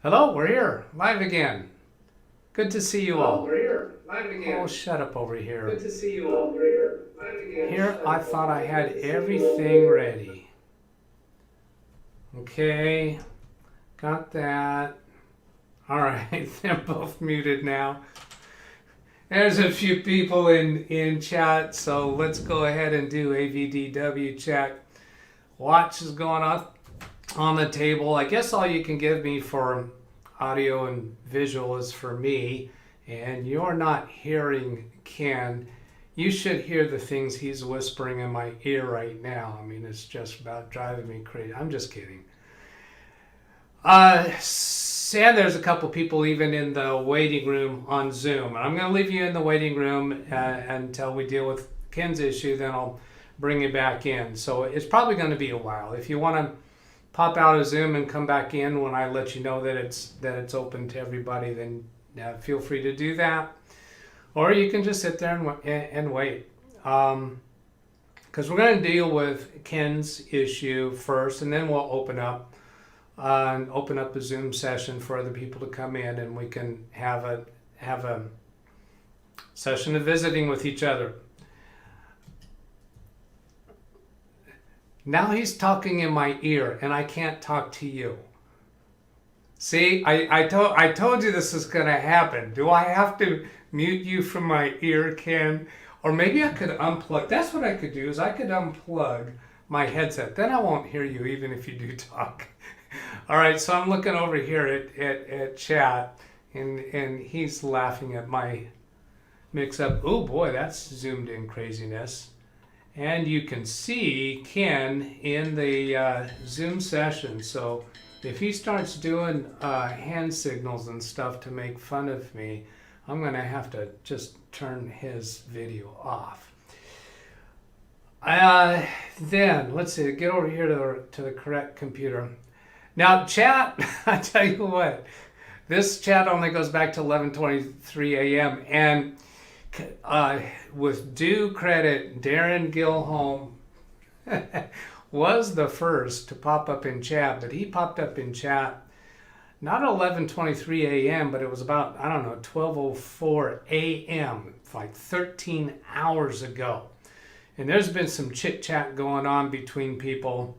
Hello, we're here, live again. Good to see you all. We're here, live again. Oh, shut up over here. Good to see you all. We're here, live again. Here, I thought I had everything ready. Okay, got that. All right, they're both muted now. There's a few people in chat, so let's go ahead and do AVDW check. Watch is going on the table. I guess all you can give me for audio and visual is for me, and you're not hearing Ken. You should hear the things he's whispering in my ear right now. I mean, it's just about driving me crazy. I'm just kidding. And there's a couple people even in the waiting room on Zoom. I'm going to leave you in the waiting room until we deal with Ken's issue, then I'll bring you back in. So it's probably going to be a while. If you want to pop out of Zoom and come back in when I let you know that it's open to everybody, then feel free to do that. Or you can just sit there and wait. Because we're going to deal with Ken's issue first, and then we'll open up a Zoom session for other people to come in, and we can have a session of visiting with each other. Now he's talking in my ear, and I can't talk to you. See, I told you this is going to happen. Do I have to mute you from my ear, Ken? Or maybe I could unplug. That's what I could do, is I could unplug my headset. Then I won't hear you even if you do talk. All right, so I'm looking over here at chat, and he's laughing at my mix-up. Oh boy, that's zoomed in craziness. And you can see Ken in the Zoom session. So if he starts doing hand signals and stuff to make fun of me, I'm going to have to just turn his video off. Then, let's see, get over here to the correct computer. Now, chat, I tell you what, this chat only goes back to 11:23 a.m. And with due credit, Darren Gilholm was the first to pop up in chat, but he popped up in chat not at 11:23 a.m., but it was about, I don't know, 12:04 a.m., like 13 hours ago. And there's been some chit-chat going on between people.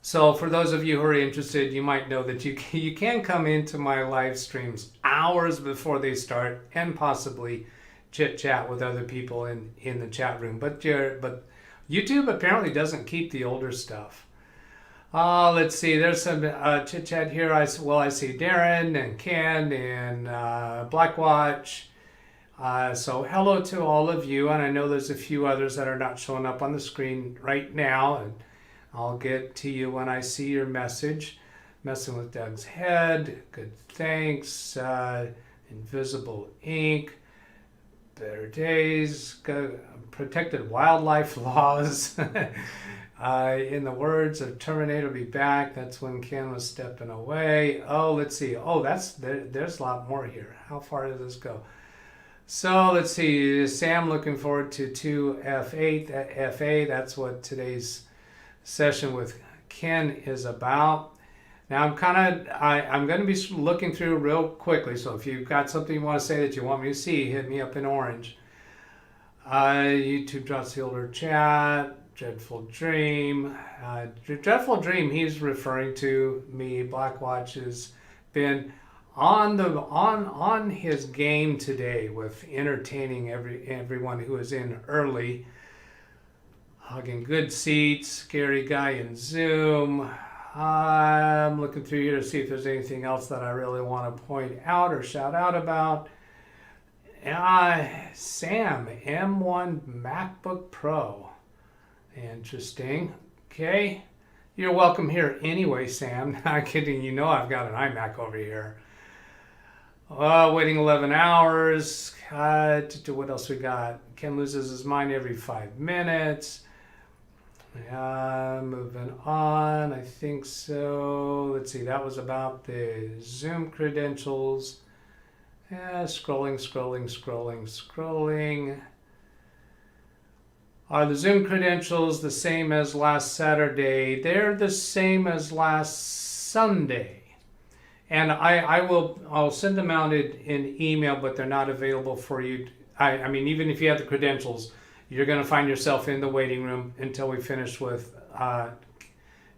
So for those of you who are interested, you might know that you can come into my live streams hours before they start and possibly chit-chat with other people in the chat room. But YouTube apparently doesn't keep the older stuff. Let's see, there's some chit-chat here. I see Darren and Ken and Blackwatch. So hello to all of you, and I know there's a few others that are not showing up on the screen right now, and I'll get to you when I see your message. Messing with Doug's head. Good, thanks. Invisible ink. Better days. Protected wildlife laws. In the words of Terminator Be Back, that's when Ken was stepping away. Oh, let's see. Oh, there's a lot more here. How far does this go? So let's see. Sam looking forward to 2F8. FA, that's what today's session with Ken is about. Now I'm going to be looking through real quickly, so if you've got something you want to say that you want me to see, hit me up in orange. YouTube drops the older chat. Dreadful Dream. Dreadful Dream, he's referring to me. Blackwatch has been on his game today with entertaining everyone who is in early. Hugging good seats, scary guy in Zoom. I'm looking through here to see if there's anything else that I really want to point out or shout out about. Sam, M1 MacBook Pro. Interesting. Okay. You're welcome here anyway, Sam. Not kidding. You know I've got an iMac over here. Waiting 11 hours. What else we got? Ken loses his mind every 5 minutes. Moving on, I think so. Let's see, that was about the Zoom credentials. Scrolling. Are the Zoom credentials the same as last Saturday? They're the same as last Sunday. And I'll send them out in email, but they're not available for you. I mean, even if you have the credentials, you're going to find yourself in the waiting room until we finish with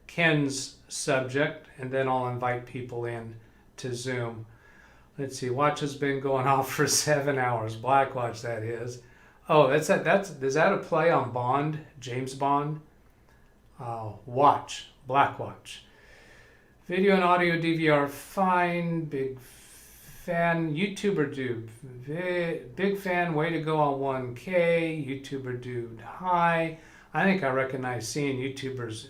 Ken's subject, and then I'll invite people in to Zoom. Let's see, watch has been going off for 7 hours. Black Watch, that is. Oh, is that a play on Bond, James Bond? Watch, Black Watch. Video and audio DVR fine. Big fan. YouTuber dude. Big fan. Way to go on 1K. YouTuber dude. Hi. I think I recognize seeing YouTuber's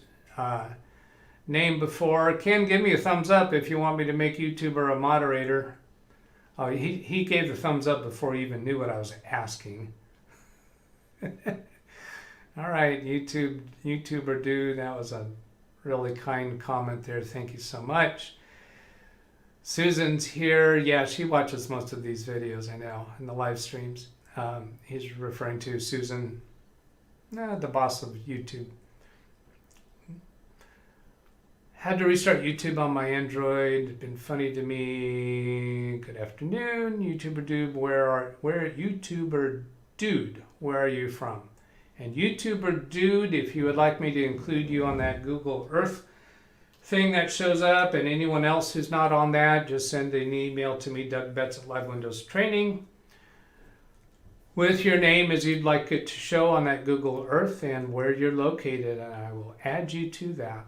name before. Ken, give me a thumbs up if you want me to make YouTuber a moderator. Oh, he gave the thumbs up before he even knew what I was asking. All right, YouTuber dude. That was a really kind comment there. Thank you so much. Susan's here. Yeah, she watches most of these videos, I know, in the live streams. He's referring to Susan, the boss of YouTube. Had to restart YouTube on my Android. Been funny to me. Good afternoon, YouTuber dude. YouTuber dude, where are you from? And YouTuber dude, if you would like me to include you on that Google Earth thing that shows up, and anyone else who's not on that, just send an email to me, DougBetts at LiveWindowsTraining, with your name as you'd like it to show on that Google Earth and where you're located, and I will add you to that.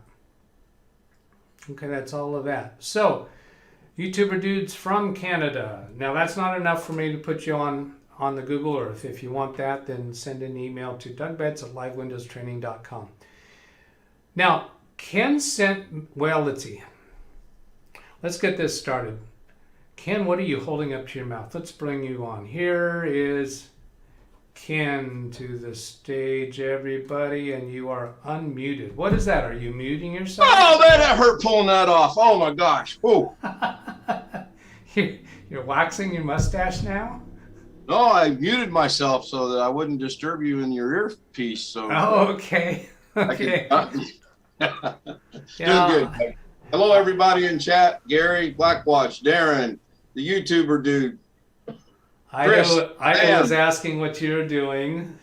Okay, that's all of that. So, YouTuber dudes from Canada. Now, that's not enough for me to put you on the Google Earth. If you want that, then send an email to DougBetts at LiveWindowsTraining.com. Now, Ken sent, well, let's see. Let's get this started. Ken, what are you holding up to your mouth? Let's bring you on. Here is Ken to the stage, everybody, and you are unmuted. What is that? Are you muting yourself? Oh, that hurt pulling that off. Oh my gosh. Whoa. You're waxing your mustache now? No, I muted myself so that I wouldn't disturb you in your earpiece. So. Oh, okay. Okay. Doing good. Hello, everybody in chat. Gary, Blackwatch, Darren, the YouTuber dude. I was asking what you're doing.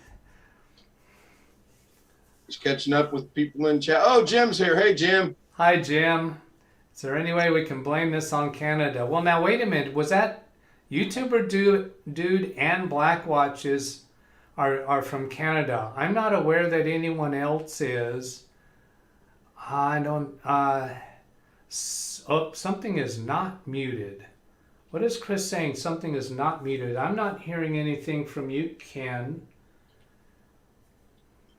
Just catching up with people in chat. Oh, Jim's here. Hey, Jim. Hi, Jim. Is there any way we can blame this on Canada? Well, now, wait a minute. Was that YouTuber dude and Blackwatches are from Canada? I'm not aware that anyone else is. I don't... something is not muted. What is Chris saying? Something is not muted. I'm not hearing anything from you, Ken.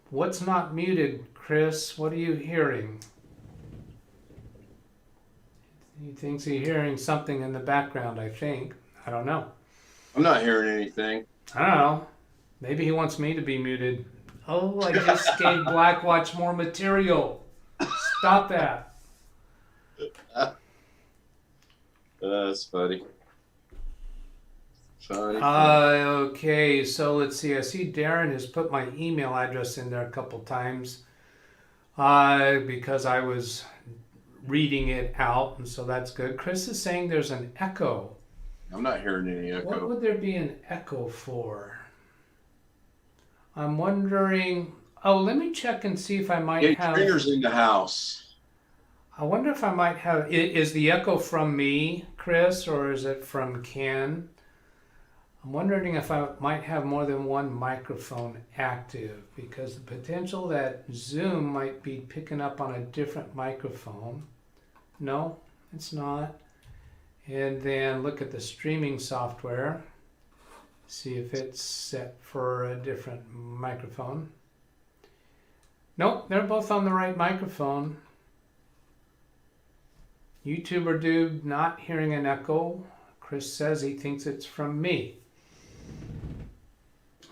What's not muted, Chris? What are you hearing? He thinks he's hearing something in the background, I think. I don't know. I'm not hearing anything. I don't know. Maybe he wants me to be muted. Oh, I just gave Blackwatch more material. Stop that. That's funny. Okay, so let's see. I see Darren has put my email address in there a couple times because I was reading it out, and so that's good. Chris is saying there's an echo. I'm not hearing any echo. What would there be an echo for? I'm wondering. Oh, let me check and see if I might have. Fingers in the house. I wonder if I might have. Is the echo from me, Chris, or is it from Ken? I'm wondering if I might have more than one microphone active, because the potential that Zoom might be picking up on a different microphone. No, it's not. And then look at the streaming software. See if it's set for a different microphone. Nope, they're both on the right microphone. YouTuber dude not hearing an echo. Chris says he thinks it's from me.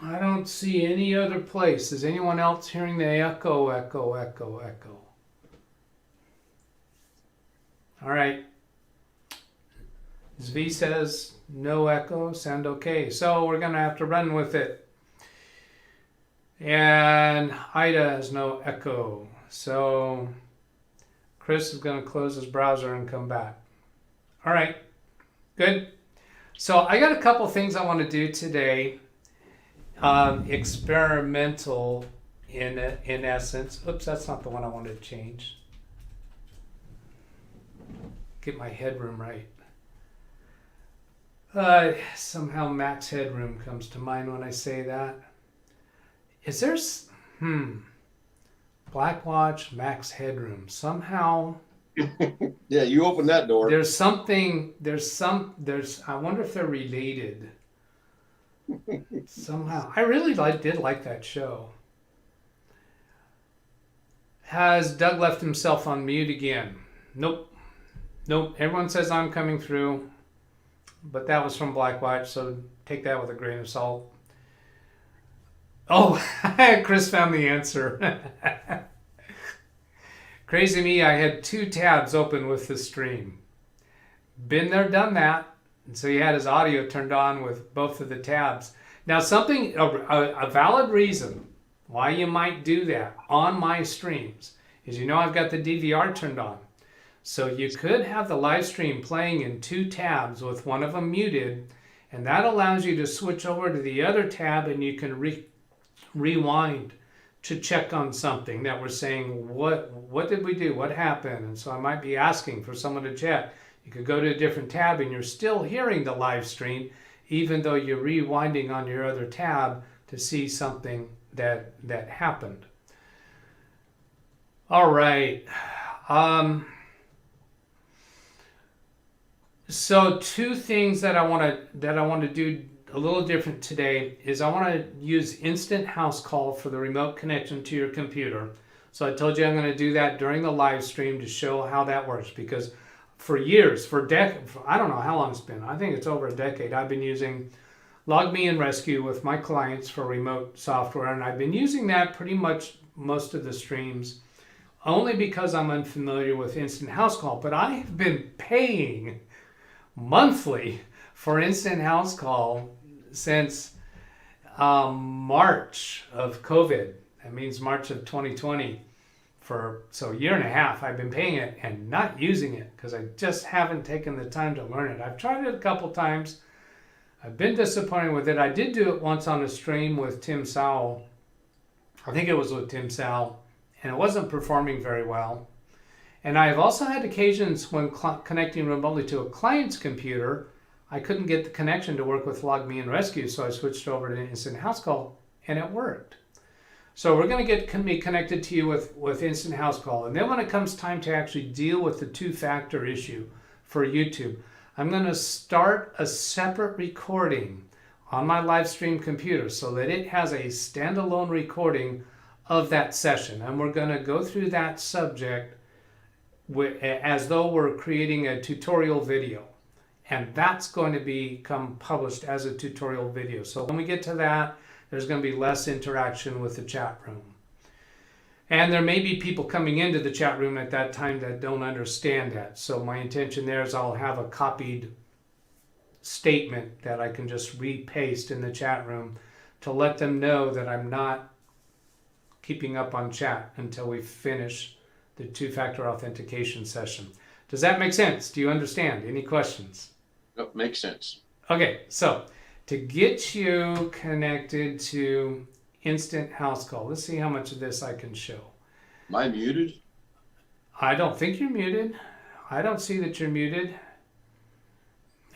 I don't see any other place. Is anyone else hearing the echo, echo, echo, echo? All right. Zvi says no echo, sound okay. So we're going to have to run with it. And Ida has no echo. So Chris is going to close his browser and come back. All right. Good. So I got a couple things I want to do today. Experimental in essence. Oops, that's not the one I wanted to change. Get my headroom right. Somehow max headroom comes to mind when I say that. Is there Blackwatch max headroom? Somehow Yeah, you opened that door. there's something. I wonder if they're related. Somehow, I really did like that show. Has Doug left himself on mute again? Nope. Everyone says I'm coming through, but that was from Blackwatch, so take that with a grain of salt. Oh, Chris found the answer. Crazy me, I had 2 tabs open with the stream. Been there, done that. And so he had his audio turned on with both of the tabs. Now a valid reason why you might do that on my streams is I've got the DVR turned on. So you could have the live stream playing in 2 tabs with one of them muted, and that allows you to switch over to the other tab and you can rewind to check on something that we're saying, what did we do? What happened? And so I might be asking for someone to check. You could go to a different tab and you're still hearing the live stream, even though you're rewinding on your other tab to see something that happened. All right. So 2 things that I want to do a little different today is I want to use instant house call for the remote connection to your computer. So I told you I'm going to do that during the live stream to show how that works, because for years, I don't know how long it's been. I think it's over a decade. I've been using LogMe and Rescue with my clients for remote software, and I've been using that pretty much most of the streams only because I'm unfamiliar with instant house call. But I have been paying monthly for instant house call since March of COVID. That means March of 2020. So a year and a half I've been paying it and not using it because I just haven't taken the time to learn it. I've tried it a couple times. I've been disappointed with it. I did do it once on a stream with Tim Sowell. I think it was with Tim Sowell, and it wasn't performing very well. And I've also had occasions when connecting remotely to a client's computer, I couldn't get the connection to work with LogMe and Rescue, so I switched over to Instant House Call, and it worked. So we're going to get me connected to you with Instant House Call. And then when it comes time to actually deal with the 2-factor issue for YouTube, I'm going to start a separate recording on my live stream computer so that it has a standalone recording of that session. And we're going to go through that subject as though we're creating a tutorial video. And that's going to become published as a tutorial video. So when we get to that, there's going to be less interaction with the chat room. And there may be people coming into the chat room at that time that don't understand that. So my intention there is I'll have a copied statement that I can just repaste in the chat room to let them know that I'm not keeping up on chat until we finish the 2-factor authentication session. Does that make sense? Do you understand? Any questions? That makes sense. Okay, so to get you connected to Instant House Call, let's see how much of this I can show. Am I muted? I don't think you're muted. I don't see that you're muted.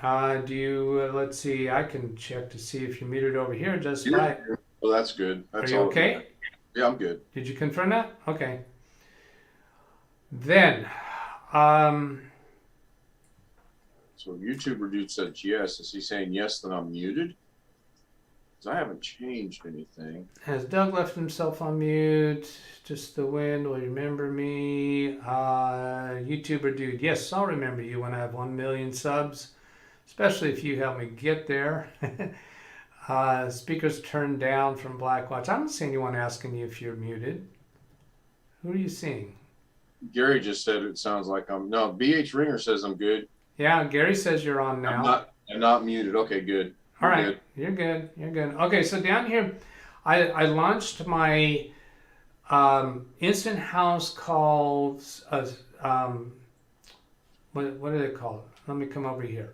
Let's see, I can check to see if you're muted over here just by. Well, that's good. That's Are you okay? Yeah, I'm good. Did you confirm that? Okay. Then, So YouTuber dude said yes. Is he saying yes that I'm muted? Because I haven't changed anything. has Doug left himself on mute? Just the wind will remember me. YouTuber dude, yes, I'll remember you when I have 1 million subs, especially if you help me get there. Speakers turned down from Blackwatch. I don't see anyone asking you if you're muted. Who are you seeing? Gary just said it sounds like I'm. No, BH Ringer says I'm good. Yeah, Gary says you're on now. I'm not muted. Okay, good. All right, you're good. You're good. Okay, so down here, I launched my Instant House Calls what do they call it? Let me come over here.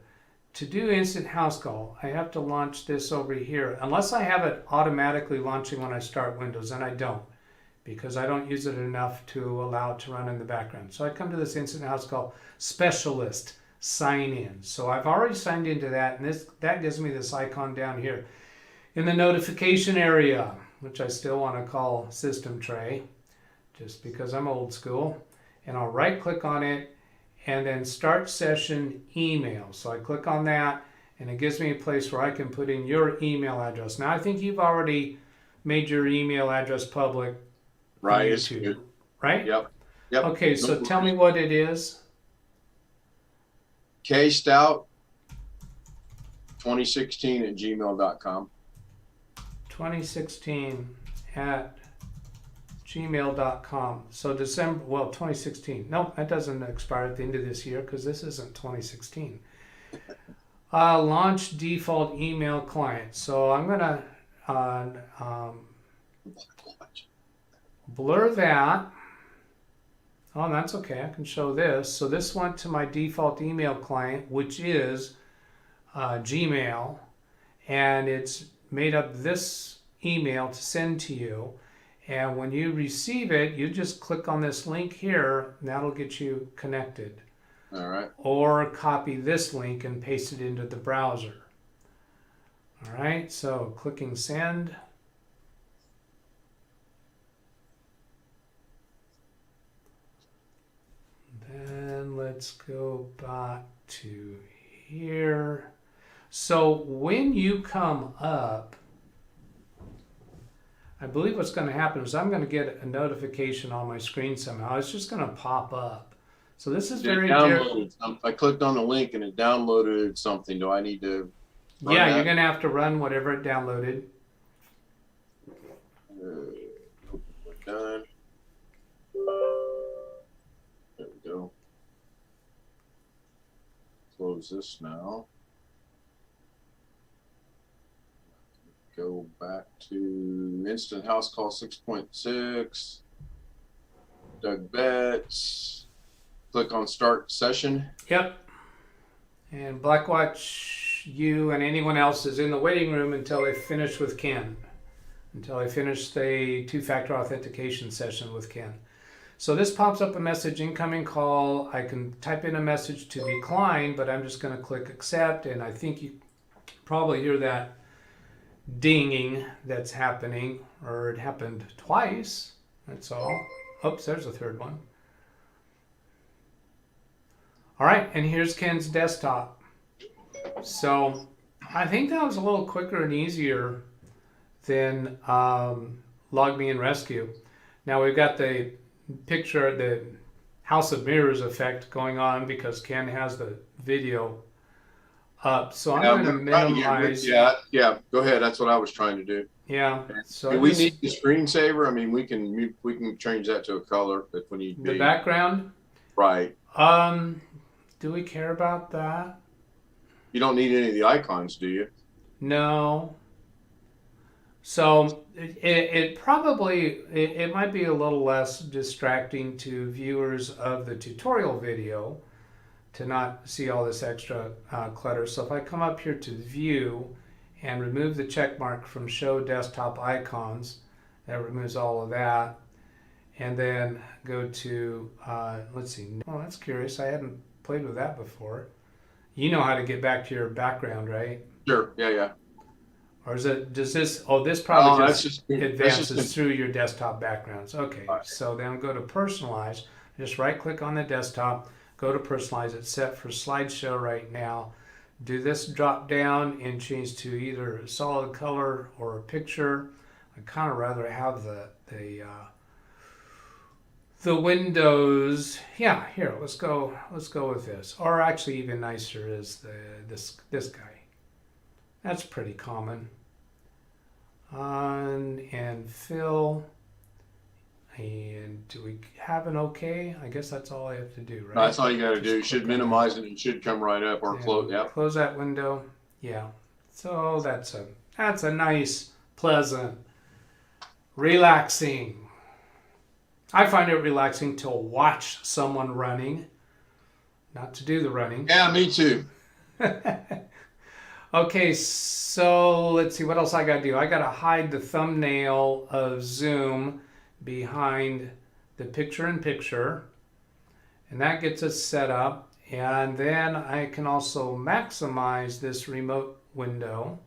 To do instant house call, I have to launch this over here, unless I have it automatically launching when I start Windows, and I don't, because I don't use it enough to allow it to run in the background. So I come to this instant house call specialist, sign in. So I've already signed into that, and that gives me this icon down here in the notification area, which I still want to call system tray, just because I'm old school. And I'll right click on it and then start session email. So I click on that and it gives me a place where I can put in your email address. Now I think you've already made your email address public. Right. YouTube, right? Yep. Okay, so tell me what it is. kstout 2016 at gmail.com. 2016 at gmail.com. So December, 2016. No, that doesn't expire at the end of this year because this isn't 2016. Launch default email client. So I'm going to blur that. Oh, that's okay. I can show this. So this went to my default email client, which is Gmail, and it's made up this email to send to you. And when you receive it, you just click on this link here, and that'll get you connected. All right. Or copy this link and paste it into the browser. All right, so clicking send. Then let's go back to here. So when you come up, I believe what's going to happen is I'm going to get a notification on my screen somehow. It's just going to pop up. So this is very different. I clicked on the link and it downloaded something. Do I need to run Yeah, that? you're going to have to run whatever it downloaded. We're done. There we go. Close this now. Go back to Instant House Call 6.6. DougBetts. Click on Start Session. Yep. And Blackwatch, you and anyone else is in the waiting room until they finish with Ken. Until they finish the two-factor authentication session with Ken. So this pops up a message, incoming call. I can type in a message to decline, but I'm just going to click accept. And I think you probably hear that dinging that's happening, or it happened twice. That's all. Oops, there's a third one. All right, and here's Ken's desktop. So I think that was a little quicker and easier than Log Me and Rescue. Now we've got the picture, the House of Mirrors effect going on because Ken has the video up. So I'm going to minimize. Yeah. Go ahead. That's what I was trying to do. Yeah. So Do we need the screensaver? I mean, we can change that to a color if we need. The background. Right. Do we care about that? You don't need any of the icons, do you? No. So it probably might be a little less distracting to viewers of the tutorial video to not see all this extra clutter. So if I come up here to view and remove the check mark from show desktop icons, that removes all of that. And then go to, let's see, oh, that's curious. I hadn't played with that before. You know how to get back to your background, right? Sure. Yeah. Or is it, does this, this probably just advances just through your desktop backgrounds. Okay, right. So then go to personalize. Just right click on the desktop, go to personalize. It's set for slideshow right now. Do this drop down and change to either a solid color or a picture. I'd kind of rather have the windows. Yeah, here, let's go with this. Or actually even nicer is this guy. That's pretty common. And fill. And do we have an okay? I guess that's all I have to do, right? That's all you got to do. You should minimize it and it should come right up or close. Yeah. Close that window. Yeah. So that's a nice, pleasant, relaxing. I find it relaxing to watch someone running. not to do the running. Yeah, me too. Okay, so let's see what else I gotta do. I gotta hide the thumbnail of Zoom behind the picture-in-picture, and that gets us set up. And then I can also maximize this remote window.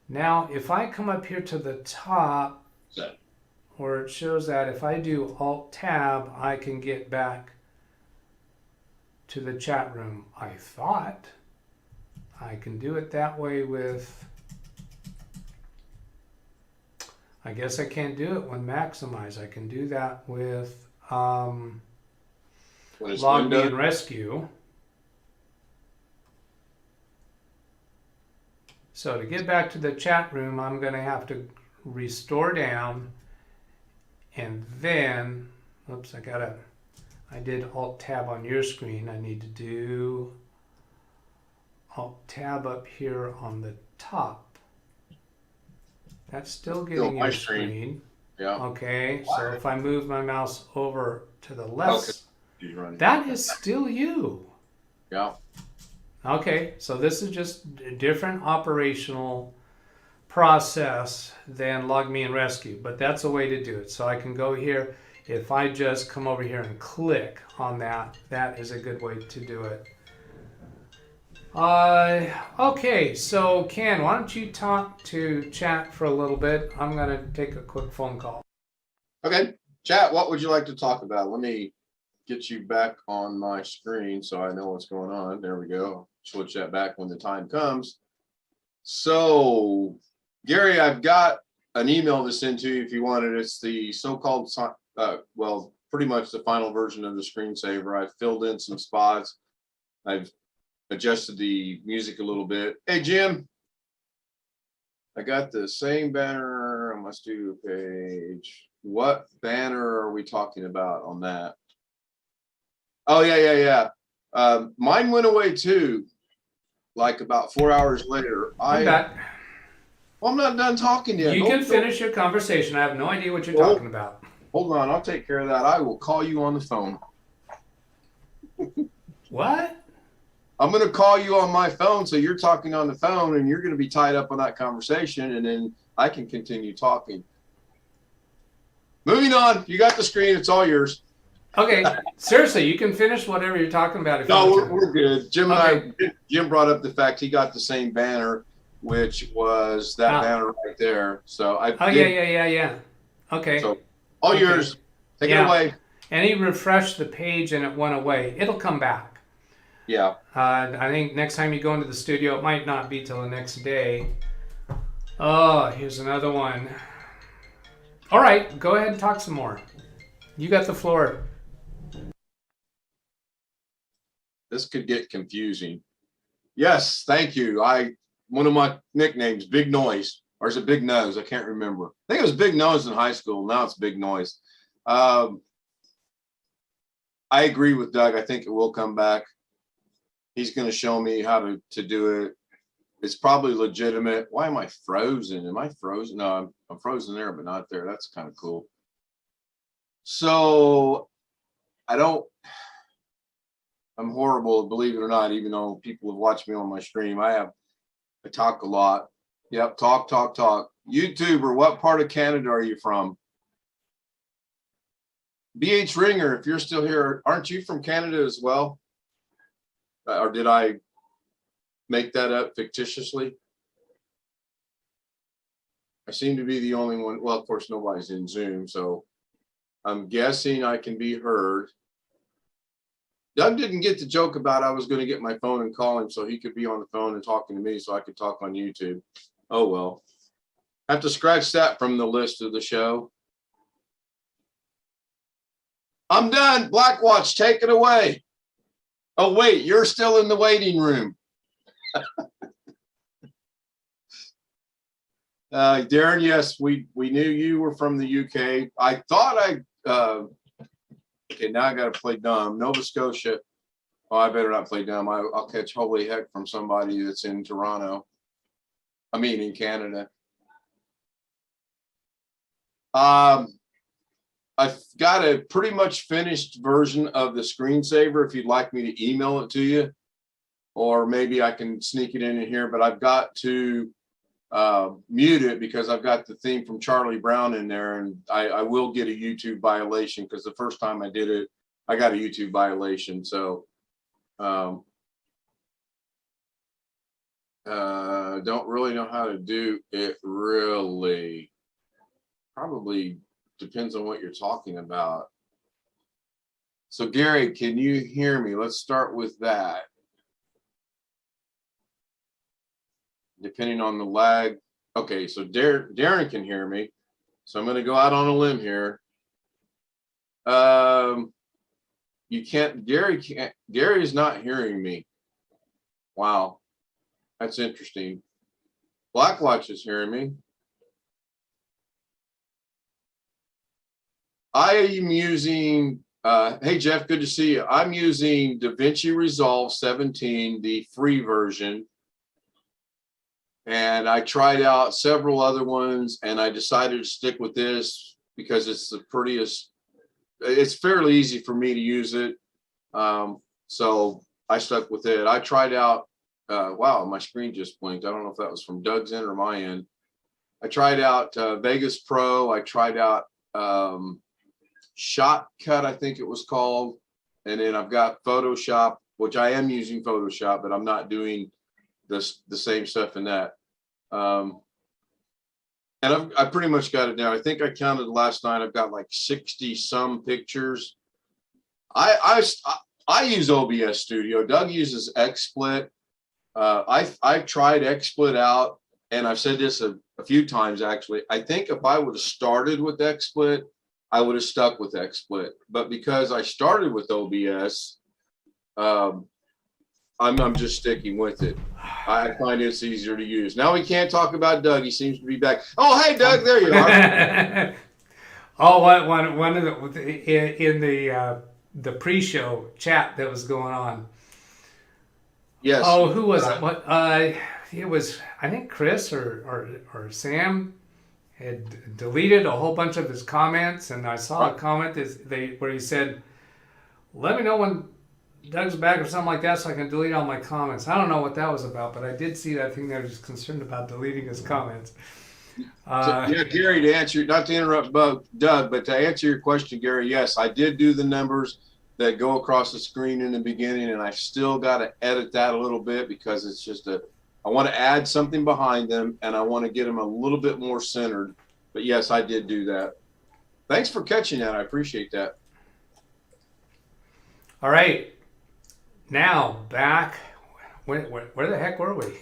Now, if I come up here to the top, where it shows that if I do Alt-Tab, I can get back to the chat room. I thought I can do it that way with, I guess I can't do it when maximize. I can do that with log me and rescue. So to get back to the chat room, I'm going to have to restore down, and then, oops, I did Alt-Tab on your screen. I need to do Alt-Tab up here on the top. That's still getting your screen. Yeah. Okay, so if I move my mouse over to the left, okay. That is still you. Yeah. Okay, so this is just a different operational process than log me and rescue, but that's a way to do it. So I can go here. If I just come over here and click on that, that is a good way to do it. Okay, so Ken, why don't you talk to chat for a little bit? I'm going to take a quick phone call. Okay, chat, what would you like to talk about? Let me get you back on my screen so I know what's going on. There we go. Switch that back when the time comes. So, Gary, I've got an email to send to you if you want it. It's the so-called, well, pretty much the final version of the screensaver. I've filled in some spots. I've adjusted the music a little bit. Hey, Jim, I got the same banner. I must do a page. What banner are we talking about on that? Oh, yeah. Mine went away too, like about 4 hours later. I'm back. Well, I'm not done talking yet. You can finish your conversation. I have no idea what you're talking about. Hold on, I'll take care of that. I will call you on the phone. What? I'm going to call you on my phone, so you're talking on the phone, and you're going to be tied up on that conversation, and then I can continue talking. Moving on. You got the screen. It's all yours. Okay. Seriously, you can finish whatever you're talking about. If No, you we're good. Jim brought up the fact he got the same banner, which was that banner right there. So yeah. Okay. So all yours. Take it away. And he refreshed the page and it went away. It'll come back. Yeah. I think next time you go into the studio, it might not be till the next day. Oh, here's another one. All right, go ahead and talk some more. You got the floor. This could get confusing. Yes, thank you. One of my nicknames, Big Noise, or is it Big Nose? I can't remember. I think it was Big Nose in high school. Now it's Big Noise. I agree with Doug. I think it will come back. He's going to show me how to do it. It's probably legitimate. Why am I frozen? Am I frozen? No, I'm frozen there, but not there. That's kind of cool. So I'm horrible, believe it or not, even though people have watched me on my stream. I talk a lot. Yep, talk. YouTuber, what part of Canada are you from? BH Ringer, if you're still here, aren't you from Canada as well? Or did I make that up fictitiously? I seem to be the only one. Well, of course, nobody's in Zoom, so I'm guessing I can be heard. Doug didn't get the joke about I was going to get my phone and call him so he could be on the phone and talking to me so I could talk on YouTube. Oh, well. I have to scratch that from the list of the show. I'm done. Blackwatch, take it away. Oh, wait, you're still in the waiting room. Darren, yes, we knew you were from the UK. I thought okay, now I got to play dumb. Nova Scotia. Oh, I better not play dumb. I'll catch holy heck from somebody that's in Toronto. I mean, in Canada. I've got a pretty much finished version of the screensaver if you'd like me to email it to you, or maybe I can sneak it in here, but I've got to mute it because I've got the theme from Charlie Brown in there, and I will get a YouTube violation because the first time I did it, I got a YouTube violation. So don't really know how to do it really. Probably depends on what you're talking about. So Gary, can you hear me? Let's start with that. Depending on the lag. Okay, so Darren can hear me. So I'm going to go out on a limb here. You can't, Gary's not hearing me. Wow. That's interesting. Blackwatch is hearing me. I am using, hey Jeff, good to see you. I'm using DaVinci Resolve 17, the free version. And I tried out several other ones and I decided to stick with this because it's the prettiest, it's fairly easy for me to use it. So I stuck with it. I tried out, wow, my screen just blinked. I don't know if that was from Doug's end or my end. I tried out Vegas Pro. I tried out Shotcut, I think it was called. And then I've got Photoshop, which I am using Photoshop, but I'm not doing the same stuff in that. And I've pretty much got it down. I think I counted last night. I've got like 60 some pictures. I use OBS Studio. Doug uses XSplit. I've tried XSplit out, and I've said this a few times actually. I think if I would have started with XSplit, I would have stuck with XSplit. But because I started with OBS, I'm just sticking with it. I find it's easier to use. Now we can't talk about Doug. He seems to be back. Oh, hey, Doug, there you are. Oh, one of in the pre-show chat that was going on. Yes. Oh, who was it? What? It was, I think Chris or Sam had deleted a whole bunch of his comments, and I saw a comment where he said, "Let me know when Doug's back," or something like that, so I can delete all my comments. I don't know what that was about, but I did see that thing that was concerned about deleting his comments. Yeah, Gary, to answer, not to interrupt Doug, but to answer your question, Gary, yes, I did do the numbers that go across the screen in the beginning, and I still got to edit that a little bit because it's just I want to add something behind them, and I want to get them a little bit more centered. But yes, I did do that. Thanks for catching that. I appreciate that. All right. Now back, where the heck were we?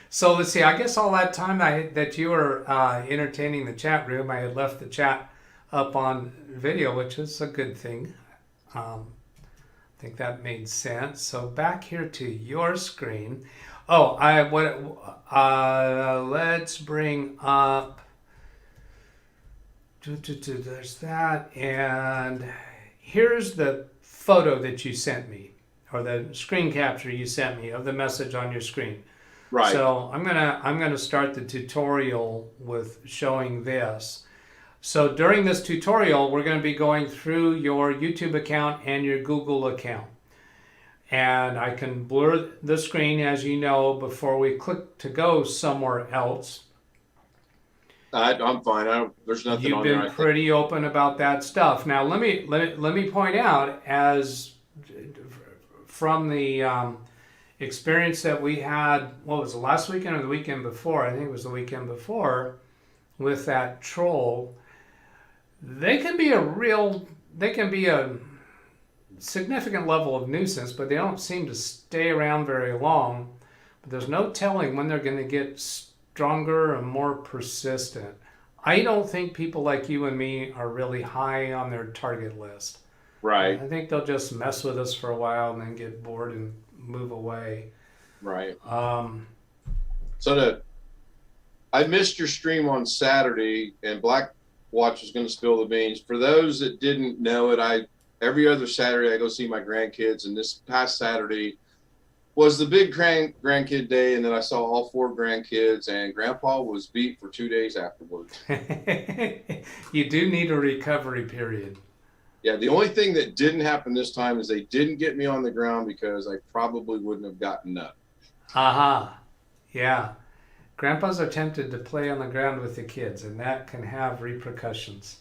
So let's see. I guess all that time that you were entertaining the chat room, I had left the chat up on video, which is a good thing. I think that made sense. So back here to your screen. Oh, let's bring up. There's that, and here's the photo that you sent me, or the screen capture you sent me of the message on your screen. Right. So I'm gonna start the tutorial with showing this. So during this tutorial, we're going to be going through your YouTube account and your Google account. And I can blur the screen, as you know, before we click to go somewhere else. I'm fine. There's nothing on there. You've been pretty open about that stuff. Now, let me point out, as from the experience that we had, what was it, last weekend or the weekend before? I think it was the weekend before, with that troll. They can be a significant level of nuisance, but they don't seem to stay around very long. But there's no telling when they're going to get stronger and more persistent. I don't think people like you and me are really high on their target list. Right. I think they'll just mess with us for a while and then get bored and move away. Right. I missed your stream on Saturday, and Blackwatch was going to spill the beans. For those that didn't know it, every other Saturday I go see my grandkids, and this past Saturday was the big grandkid day, and then I saw all 4 grandkids, and Grandpa was beat for 2 days afterwards. You do need a recovery period. Yeah, the only thing that didn't happen this time is they didn't get me on the ground because I probably wouldn't have gotten up. Aha. Yeah. Grandpas are tempted to play on the ground with the kids, and that can have repercussions.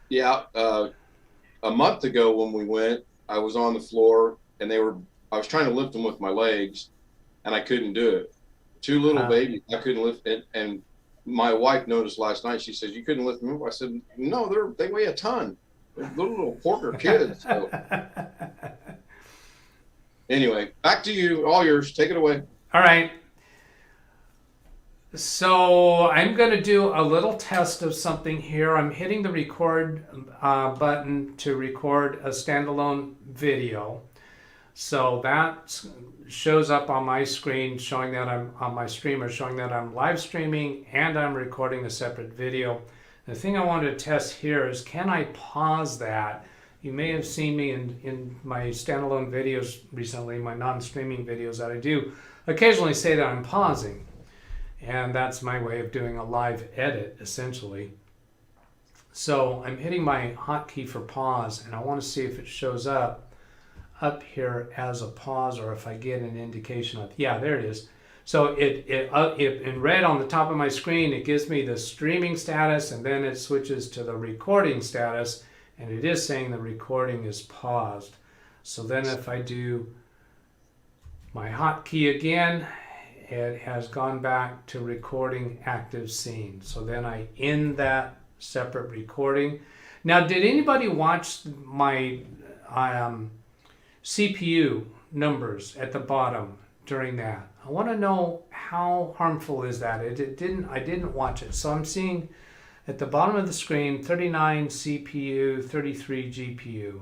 Yeah, a month ago when we went, I was on the floor, and I was trying to lift them with my legs, and I couldn't do it. 2 little babies, I couldn't lift it. And my wife noticed last night, she says, "You couldn't lift them up." I said, "No, they weigh a ton. They're little porker kids." So. Anyway, back to you, all yours. Take it away. All right. So I'm going to do a little test of something here. I'm hitting the record button to record a standalone video. So that shows up on my screen, showing that I'm on my streamer, showing that I'm live streaming and I'm recording a separate video. The thing I want to test here is, can I pause that? You may have seen me in my standalone videos recently, my non-streaming videos that I do, occasionally say that I'm pausing. And that's my way of doing a live edit, essentially. So I'm hitting my hotkey for pause, and I want to see if it shows up here as a pause, or if I get an indication of, yeah, there it is. So it in red on the top of my screen, it gives me the streaming status, and then it switches to the recording status, and it is saying the recording is paused. So then if I do my hotkey again, it has gone back to recording active scene. So then I end that separate recording. Now, did anybody watch my CPU numbers at the bottom during that? I want to know, how harmful is that? I didn't watch it. So I'm seeing at the bottom of the screen 39 CPU, 33 GPU,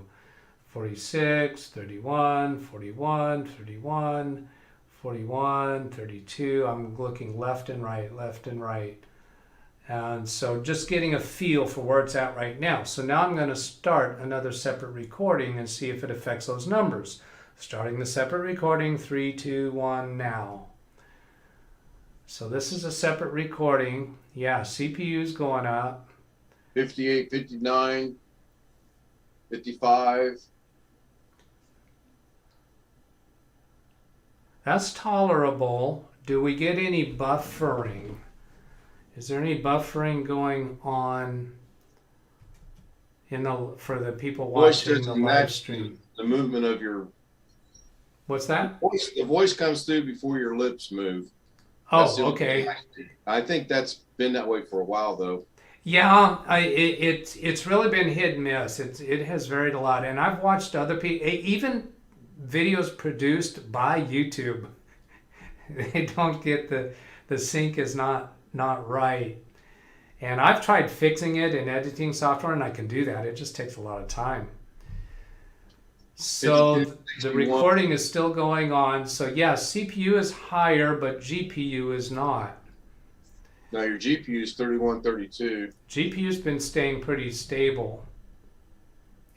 46, 31, 41, 31, 41, 32. I'm looking left and right. And so just getting a feel for where it's at right now. So now I'm going to start another separate recording and see if it affects those numbers. Starting the separate recording, 3, 2, 1, now. So this is a separate recording. Yeah, CPU's going up. 58, 59, 55. That's tolerable. Do we get any buffering? Is there any buffering going on for the people watching the live stream? The movement of your... What's that? The voice comes through before your lips move. Oh, okay. I think that's been that way for a while, though. Yeah, it's really been hit and miss. It has varied a lot, and I've watched other people, even videos produced by YouTube. They don't get the sync is not right, and I've tried fixing it in editing software, and I can do that. It just takes a lot of time. So the recording is still going on. So yes, CPU is higher, but GPU is not. Now your GPU is 3132. GPU's been staying pretty stable.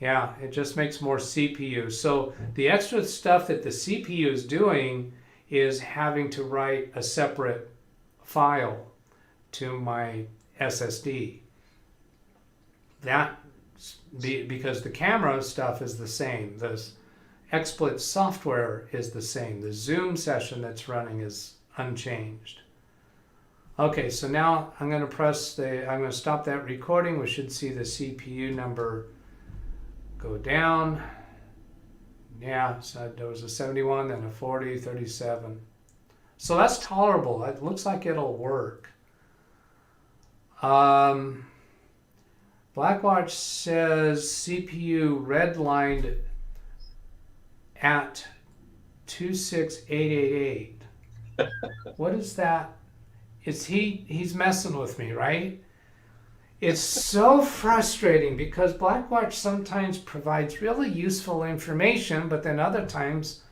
Yeah, it just makes more CPU. So the extra stuff that the CPU is doing is having to write a separate file to my SSD. Because the camera stuff is the same. The XSplit software is the same. The Zoom session that's running is unchanged. Okay, so now I'm going to stop that recording. We should see the CPU number go down. Yeah, so there was a 71, then a 40, 37. So that's tolerable. It looks like it'll work. Blackwatch says CPU redlined at 26888. What is that? He's messing with me, right? It's so frustrating because Blackwatch sometimes provides really useful information, but then other times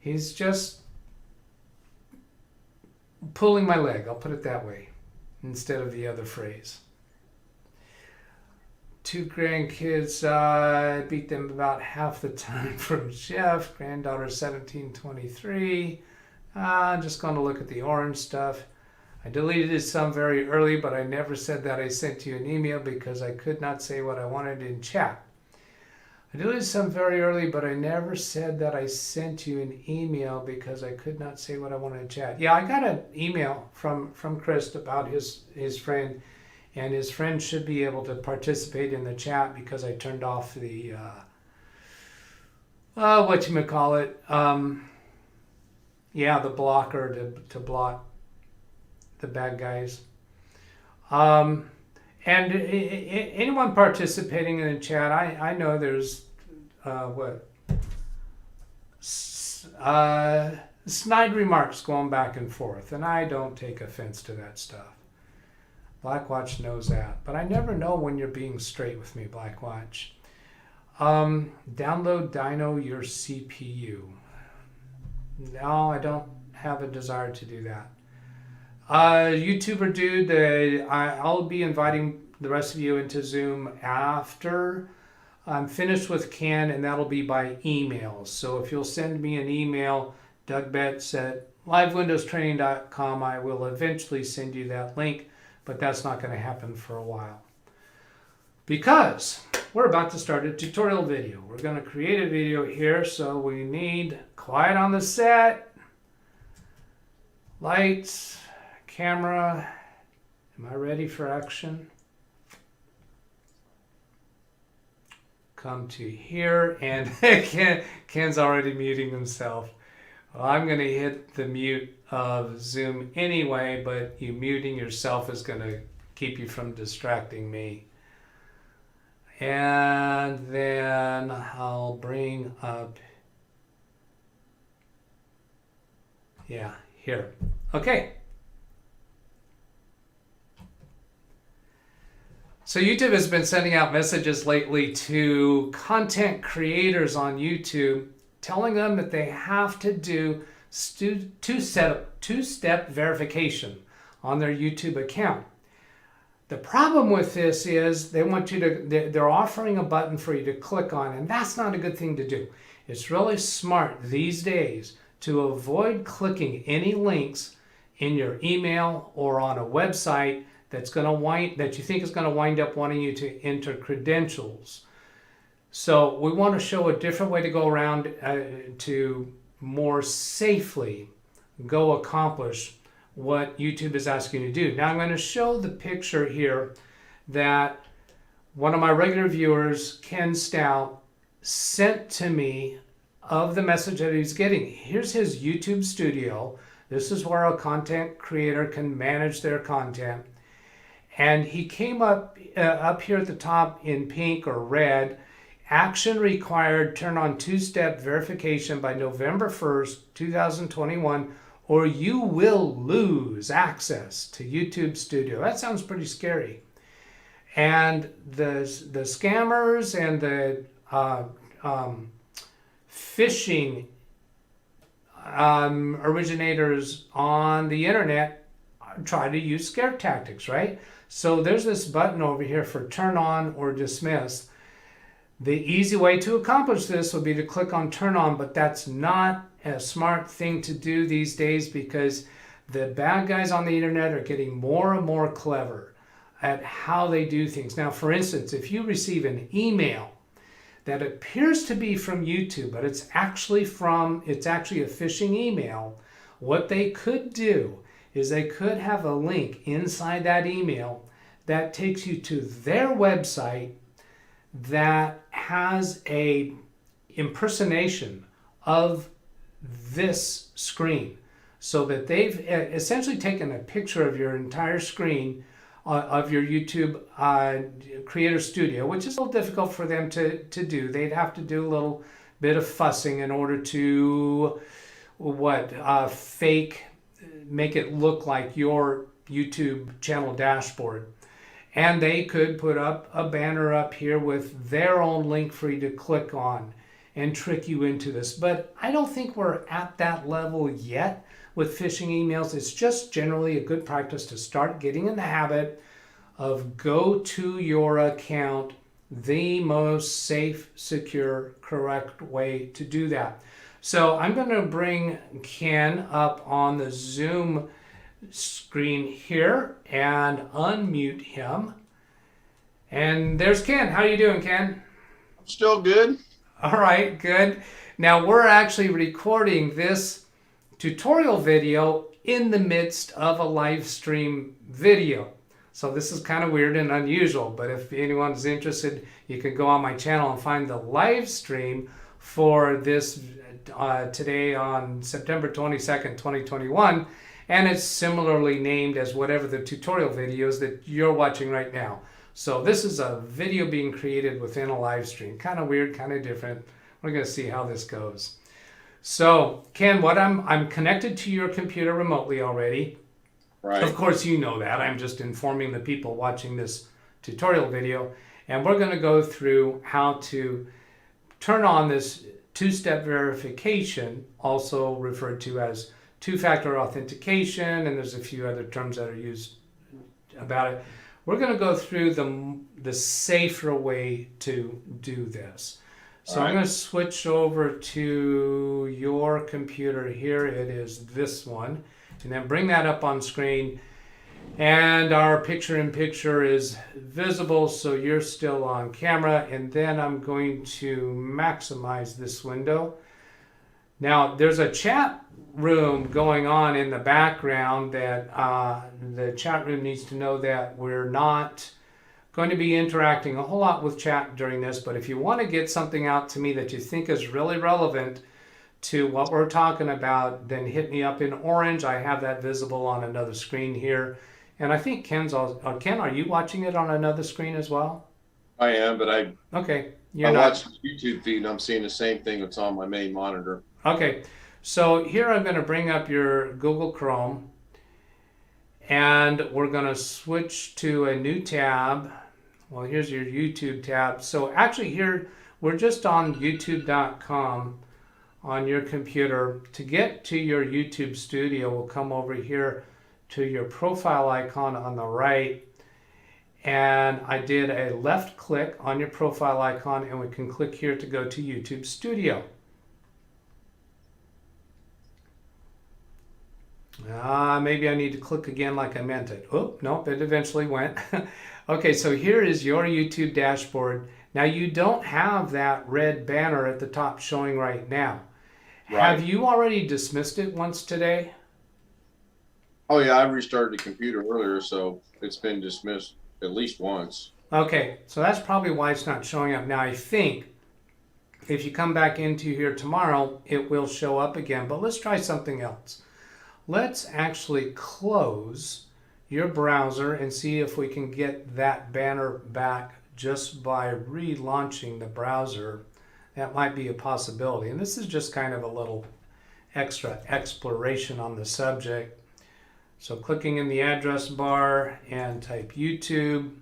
he's just pulling my leg, I'll put it that way, instead of the other phrase. 2 grandkids, beat them about half the time from Jeff. Granddaughter 1723. I'm just going to look at the orange stuff. I deleted some very early, but I never said that I sent you an email because I could not say what I wanted in chat. I deleted some very early, but I never said that I sent you an email because I could not say what I wanted in chat. Yeah, I got an email from Chris about his friend, and his friend should be able to participate in the chat because I turned off the, whatchamacallit, the blocker to block the bad guys. And anyone participating in the chat, I know there's snide remarks going back and forth, and I don't take offense to that stuff. Blackwatch knows that, but I never know when you're being straight with me, Blackwatch. Download Dino your CPU. No, I don't have a desire to do that. YouTuber dude, I'll be inviting the rest of you into Zoom after I'm finished with Ken, and that'll be by email. So if you'll send me an email, DougBetts@LiveWindowsTraining.com, I will eventually send you that link, but that's not going to happen for a while because we're about to start a tutorial video. We're going to create a video here, so we need quiet on the set, lights, camera. Am I ready for action? Come to here, and Ken's already muting himself. Well, I'm going to hit the mute of Zoom anyway, but you muting yourself is going to keep you from distracting me. And then I'll bring up, here. Okay. So YouTube has been sending out messages lately to content creators on YouTube, telling them that they have to do two-step verification on their YouTube account. The problem with this is they're offering a button for you to click on, and that's not a good thing to do. It's really smart these days to avoid clicking any links in your email or on a website that you think is going to wind up wanting you to enter credentials. So we want to show a different way to go around to more safely go accomplish what YouTube is asking you to do. Now I'm going to show the picture here that one of my regular viewers, Ken Stout, sent to me of the message that he's getting. Here's his YouTube studio. This is where a content creator can manage their content. And he came up here at the top in pink or red. Action required, turn on two-step verification by November 1st, 2021, or you will lose access to YouTube Studio. That sounds pretty scary. And the scammers and the phishing originators on the internet try to use scare tactics, right? So there's this button over here for turn on or dismiss. The easy way to accomplish this would be to click on turn on, but that's not a smart thing to do these days because the bad guys on the internet are getting more and more clever at how they do things. Now, for instance, if you receive an email that appears to be from YouTube, but it's actually a phishing email, what they could do is they could have a link inside that email that takes you to their website that has a impersonation of this screen, so that they've essentially taken a picture of your entire screen of your YouTube Creator Studio, which is a little difficult for them to do. They'd have to do a little bit of fussing in order to make it look like your YouTube channel dashboard. And they could put up a banner up here with their own link for you to click on and trick you into this. But I don't think we're at that level yet with phishing emails. It's just generally a good practice to start getting in the habit of go to your account the most safe, secure, correct way to do that. So I'm going to bring Ken up on the Zoom screen here and unmute him. And there's Ken. How you doing, Ken? Still good. All right, good. Now we're actually recording this tutorial video in the midst of a live stream video. So this is kind of weird and unusual, but if anyone's interested, you can go on my channel and find the live stream for this today on September 22nd, 2021. And it's similarly named as whatever the tutorial videos that you're watching right now. So this is a video being created within a live stream. Kind of weird, kind of different. We're going to see how this goes. So Ken, I'm connected to your computer remotely already. Right. Of course, you know that. I'm just informing the people watching this tutorial video. And we're going to go through how to turn on this two-step verification, also referred to as two-factor authentication. And there's a few other terms that are used about it. We're going to go through the safer way to do this. So I'm going to switch over to your computer here. It is this one. And then bring that up on screen. And our picture-in-picture is visible, so you're still on camera. And then I'm going to maximize this window. Now, there's a chat room going on in the background that the chat room needs to know that we're not going to be interacting a whole lot with chat during this. But if you want to get something out to me that you think is really relevant to what we're talking about, then hit me up in orange. I have that visible on another screen here. And I think Ken's also, Ken, are you watching it on another screen as well? I am, but I watch the YouTube feed and I'm seeing the same thing that's on my main monitor. Okay, so here I'm going to bring up your Google Chrome and we're going to switch to a new tab. Well, here's your YouTube tab. So actually here, we're just on youtube.com. on your computer. To get to your YouTube studio, we'll come over here to your profile icon on the right. And I did a left click on your profile icon and we can click here to go to YouTube Studio. Maybe I need to click again like I meant it. Oh, nope, it eventually went. Okay, so here is your YouTube dashboard. Now you don't have that red banner at the top showing right now. Right. Have you already dismissed it once today? Oh yeah, I restarted the computer earlier, so it's been dismissed at least once. Okay, so that's probably why it's not showing up. Now I think if you come back into here tomorrow, it will show up again, but let's try something else. Let's actually close your browser and see if we can get that banner back just by relaunching the browser. That might be a possibility. And this is just kind of a little extra exploration on the subject. So clicking in the address bar and type YouTube,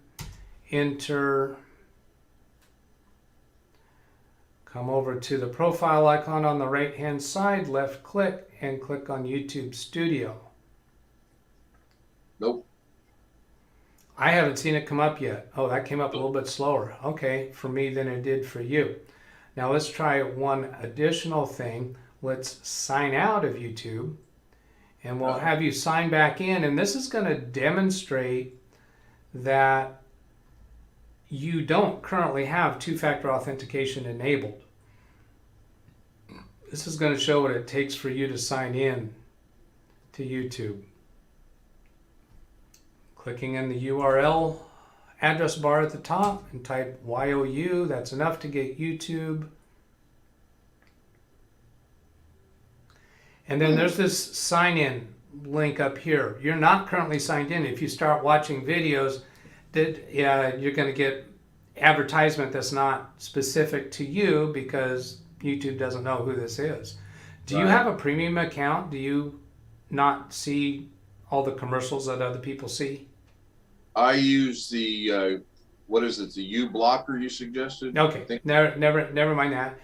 enter, come over to the profile icon on the right hand side, left click, and click on YouTube Studio. Nope. I haven't seen it come up yet. Oh, that came up a little bit slower. Okay, for me than it did for you. Now let's try one additional thing. Let's sign out of YouTube and we'll have you sign back in. And this is going to demonstrate that you don't currently have two-factor authentication enabled. This is going to show what it takes for you to sign in to YouTube. Clicking in the URL address bar at the top and type YOU. That's enough to get YouTube. And then there's this sign in link up here. You're not currently signed in. If you start watching videos, you're going to get advertisement that's not specific to you because YouTube doesn't know who this is. Do you have a premium account? Do you not see all the commercials that other people see? I use the what is it? The U blocker you suggested? Okay, never mind that.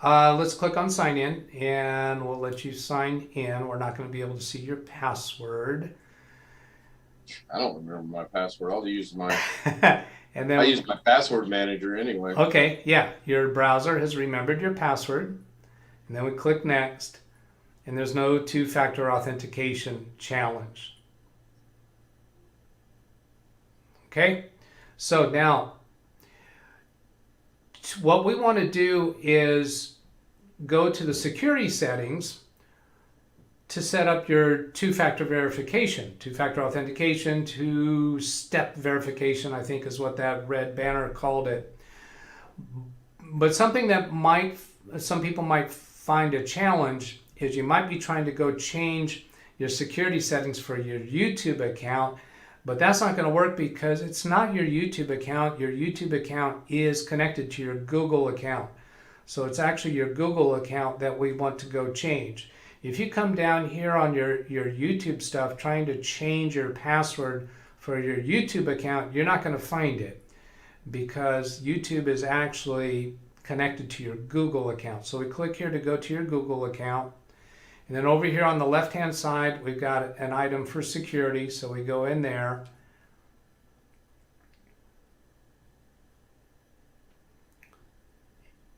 Let's click on sign in and we'll let you sign in. We're not going to be able to see your password. I don't remember my password. I'll use my And I then, use my password manager anyway. okay, yeah, your browser has remembered your password. And then we click next. And there's no two-factor authentication challenge. Okay, so now what we want to do is go to the security settings to set up your two-factor verification. Two-factor authentication, two-step verification, I think is what that red banner called it. But something that some people might find a challenge is you might be trying to go change your security settings for your YouTube account, but that's not going to work because it's not your YouTube account. Your YouTube account is connected to your Google account. So it's actually your Google account that we want to go change. If you come down here on your YouTube stuff trying to change your password for your YouTube account, you're not going to find it because YouTube is actually connected to your Google account. So we click here to go to your Google account. And then over here on the left-hand side, we've got an item for security. So we go in there.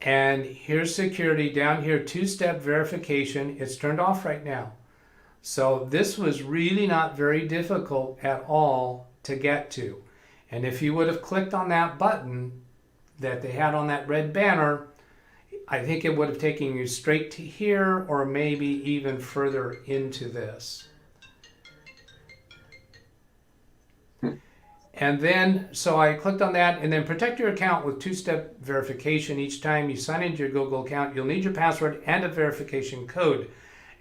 And here's security down here, two-step verification. It's turned off right now. So this was really not very difficult at all to get to. And if you would have clicked on that button that they had on that red banner, I think it would have taken you straight to here or maybe even further into this. And then, so I clicked on that and then protect your account with two-step verification. Each time you sign into your Google account, you'll need your password and a verification code.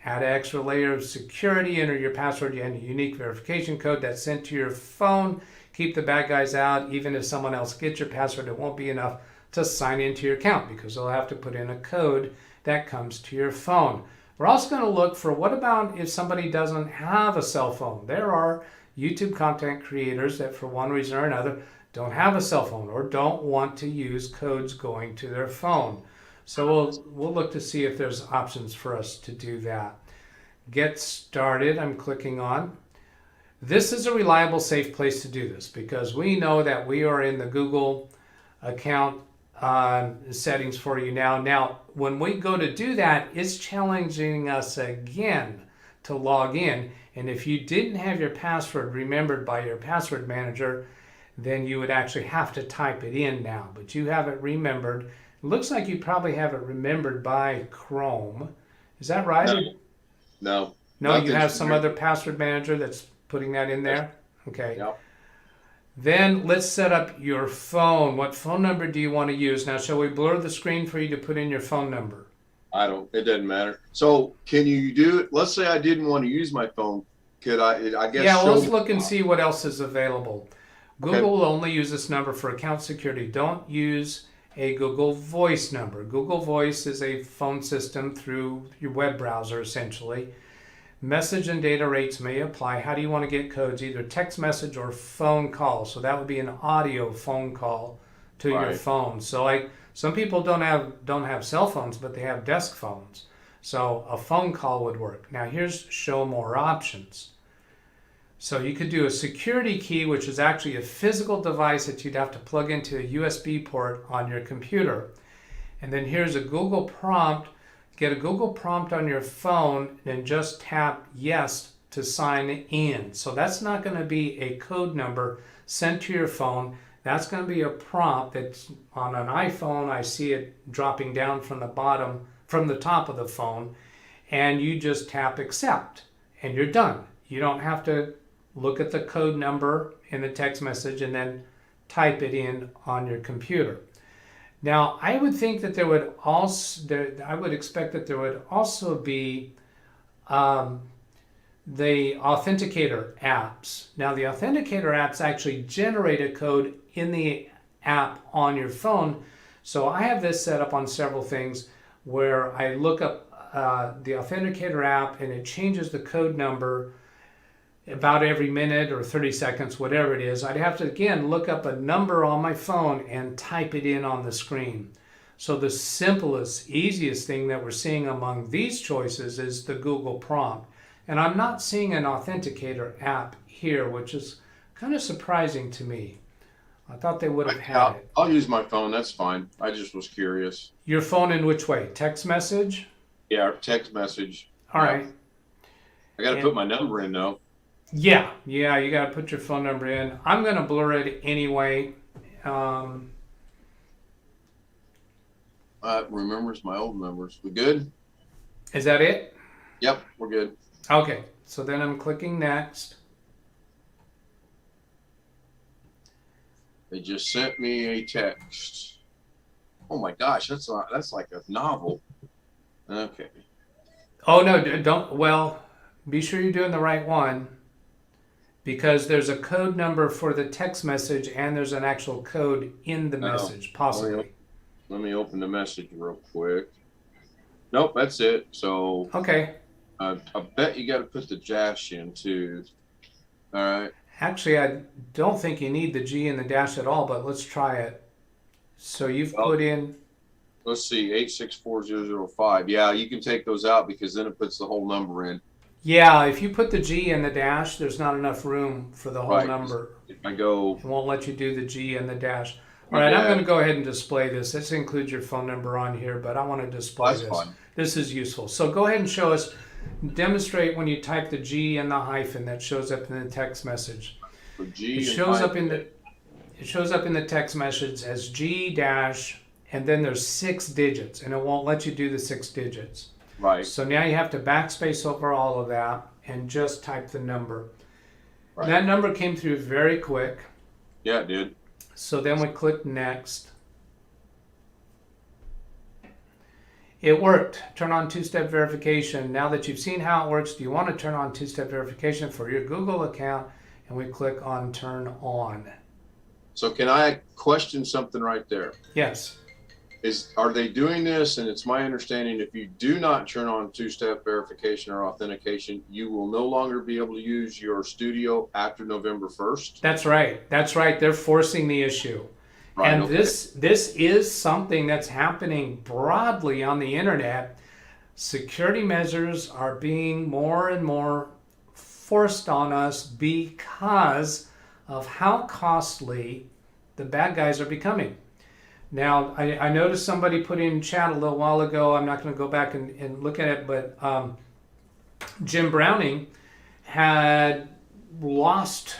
Add an extra layer of security, enter your password and a unique verification code that's sent to your phone. Keep the bad guys out. Even if someone else gets your password, it won't be enough to sign into your account because they'll have to put in a code that comes to your phone. We're also going to look for what about if somebody doesn't have a cell phone. There are YouTube content creators that for one reason or another don't have a cell phone or don't want to use codes going to their phone. So we'll look to see if there's options for us to do that. Get started, I'm clicking on. This is a reliable, safe place to do this because we know that we are in the Google account settings for you now. Now, when we go to do that, it's challenging us again to log in. And if you didn't have your password remembered by your password manager, then you would actually have to type it in now. But you have it remembered. It looks like you probably have it remembered by Chrome. Is that right? No. No, you have some other password manager that's putting that in there? Okay. Yep. Then let's set up your phone. What phone number do you want to use? Now, shall we blur the screen for you to put in your phone number? It doesn't matter. So can you do it? Let's say I didn't want to use my phone. Could I guess. Yeah, well, let's look and see what else is available. Google Okay. will only use this number for account security. Don't use a Google Voice number. Google Voice is a phone system through your web browser, essentially. Message and data rates may apply. How do you want to get codes? Either text message or phone call. So that would be an audio phone call to your Right. phone. So like some people don't have cell phones, but they have desk phones. So a phone call would work. Now here's show more options. So you could do a security key, which is actually a physical device that you'd have to plug into a USB port on your computer. And then here's a Google prompt. Get a Google prompt on your phone and just tap yes to sign in. So that's not going to be a code number sent to your phone. That's going to be a prompt that's on an iPhone. I see it dropping down from the top of the phone, and you just tap accept and you're done. You don't have to look at the code number in the text message and then type it in on your computer. Now, I would think that I would expect that there would also be the authenticator apps. Now, the authenticator apps actually generate a code in the app on your phone. So I have this set up on several things where I look up the authenticator app and it changes the code number about every minute or 30 seconds, whatever it is. I'd have to, again, look up a number on my phone and type it in on the screen. So the simplest, easiest thing that we're seeing among these choices is the Google prompt. And I'm not seeing an authenticator app here, which is kind of surprising to me. I thought they would have had it. I'll use my phone. That's fine. I just was curious. Your phone in which way? Text message? Yeah, text message. All right. I got to put my number in though. Yeah, you got to put your phone number in. I'm going to blur it anyway. Remembers my old numbers. We good? Is that it? Yep, we're good. Okay, so then I'm clicking next. They just sent me a text. Oh my gosh, that's like a novel. Okay. Oh no, don't. Well, be sure you're doing the right one, because there's a code number for the text message and there's an actual code in the message, possibly. Let me open the message real quick. Nope, that's it. So Okay. I bet you got to put the dash in too. All right. Actually, I don't think you need the G and the dash at all, but let's try it. So you've put in. Let's see, 864005. Yeah, you can take those out because then it puts the whole number in. Yeah, if you put the G and the dash, there's not enough room for the whole Right. number. If I go, It won't let you do the G and the dash. All right, I'm going to go ahead and display this. This includes your phone number on here, but I want to display that's this. fine. This is useful. So go ahead and show us, demonstrate when you type the G and the hyphen that shows up in the text message. For G It and shows up hyphen. it shows up in the text message as G dash, and then there's 6 digits, and it won't let you do the 6 digits. Right. So now you have to backspace over all of that and just type the number. Right. That number came through very quick. Yeah, it did. So then we click next. It worked. Turn on two-step verification. Now that you've seen how it works, do you want to turn on two-step verification for your Google account? And we click on turn on. So can I question something right there? Yes. Are they doing this? And it's my understanding if you do not turn on two-step verification or authentication, you will no longer be able to use your studio after November 1st. That's right. That's right. They're forcing the issue. Right, And okay. this is something that's happening broadly on the internet. Security measures are being more and more forced on us because of how costly the bad guys are becoming. Now, I noticed somebody put in chat a little while ago, I'm not going to go back and look at it, but Jim Browning had lost,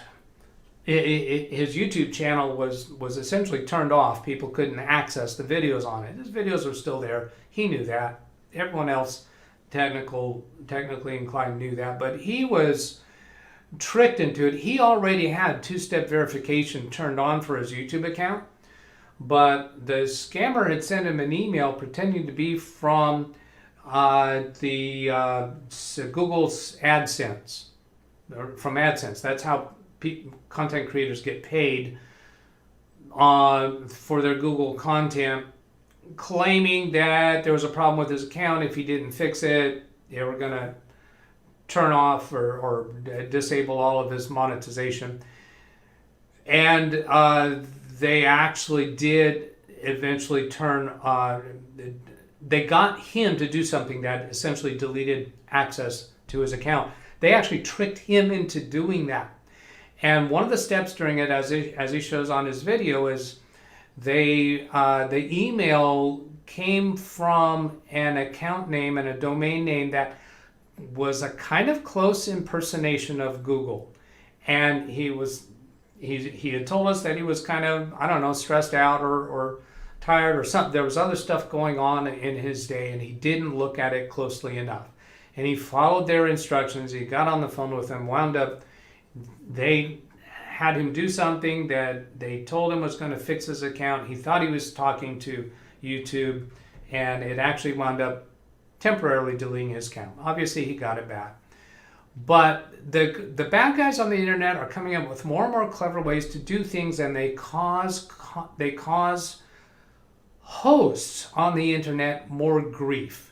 his YouTube channel was essentially turned off. People couldn't access the videos on it. His videos were still there. He knew that. Everyone else technically inclined knew that, but he was tricked into it. He already had two-step verification turned on for his YouTube account, but the scammer had sent him an email pretending to be from Google's AdSense, or from AdSense. That's how content creators get paid for their Google content, claiming that there was a problem with his account. If he didn't fix it, they were going to turn off or disable all of his monetization. And they actually did eventually they got him to do something that essentially deleted access to his account. They actually tricked him into doing that. And one of the steps during it, as he shows on his video, is the email came from an account name and a domain name that was a kind of close impersonation of Google. And he had told us that he was kind of, I don't know, stressed out or tired or something. There was other stuff going on in his day, and he didn't look at it closely enough. And he followed their instructions. He got on the phone with them, wound up, they had him do something that they told him was going to fix his account. He thought he was talking to YouTube, and it actually wound up temporarily deleting his account. Obviously, he got it back. But the bad guys on the internet are coming up with more and more clever ways to do things, and they cause hosts on the internet more grief.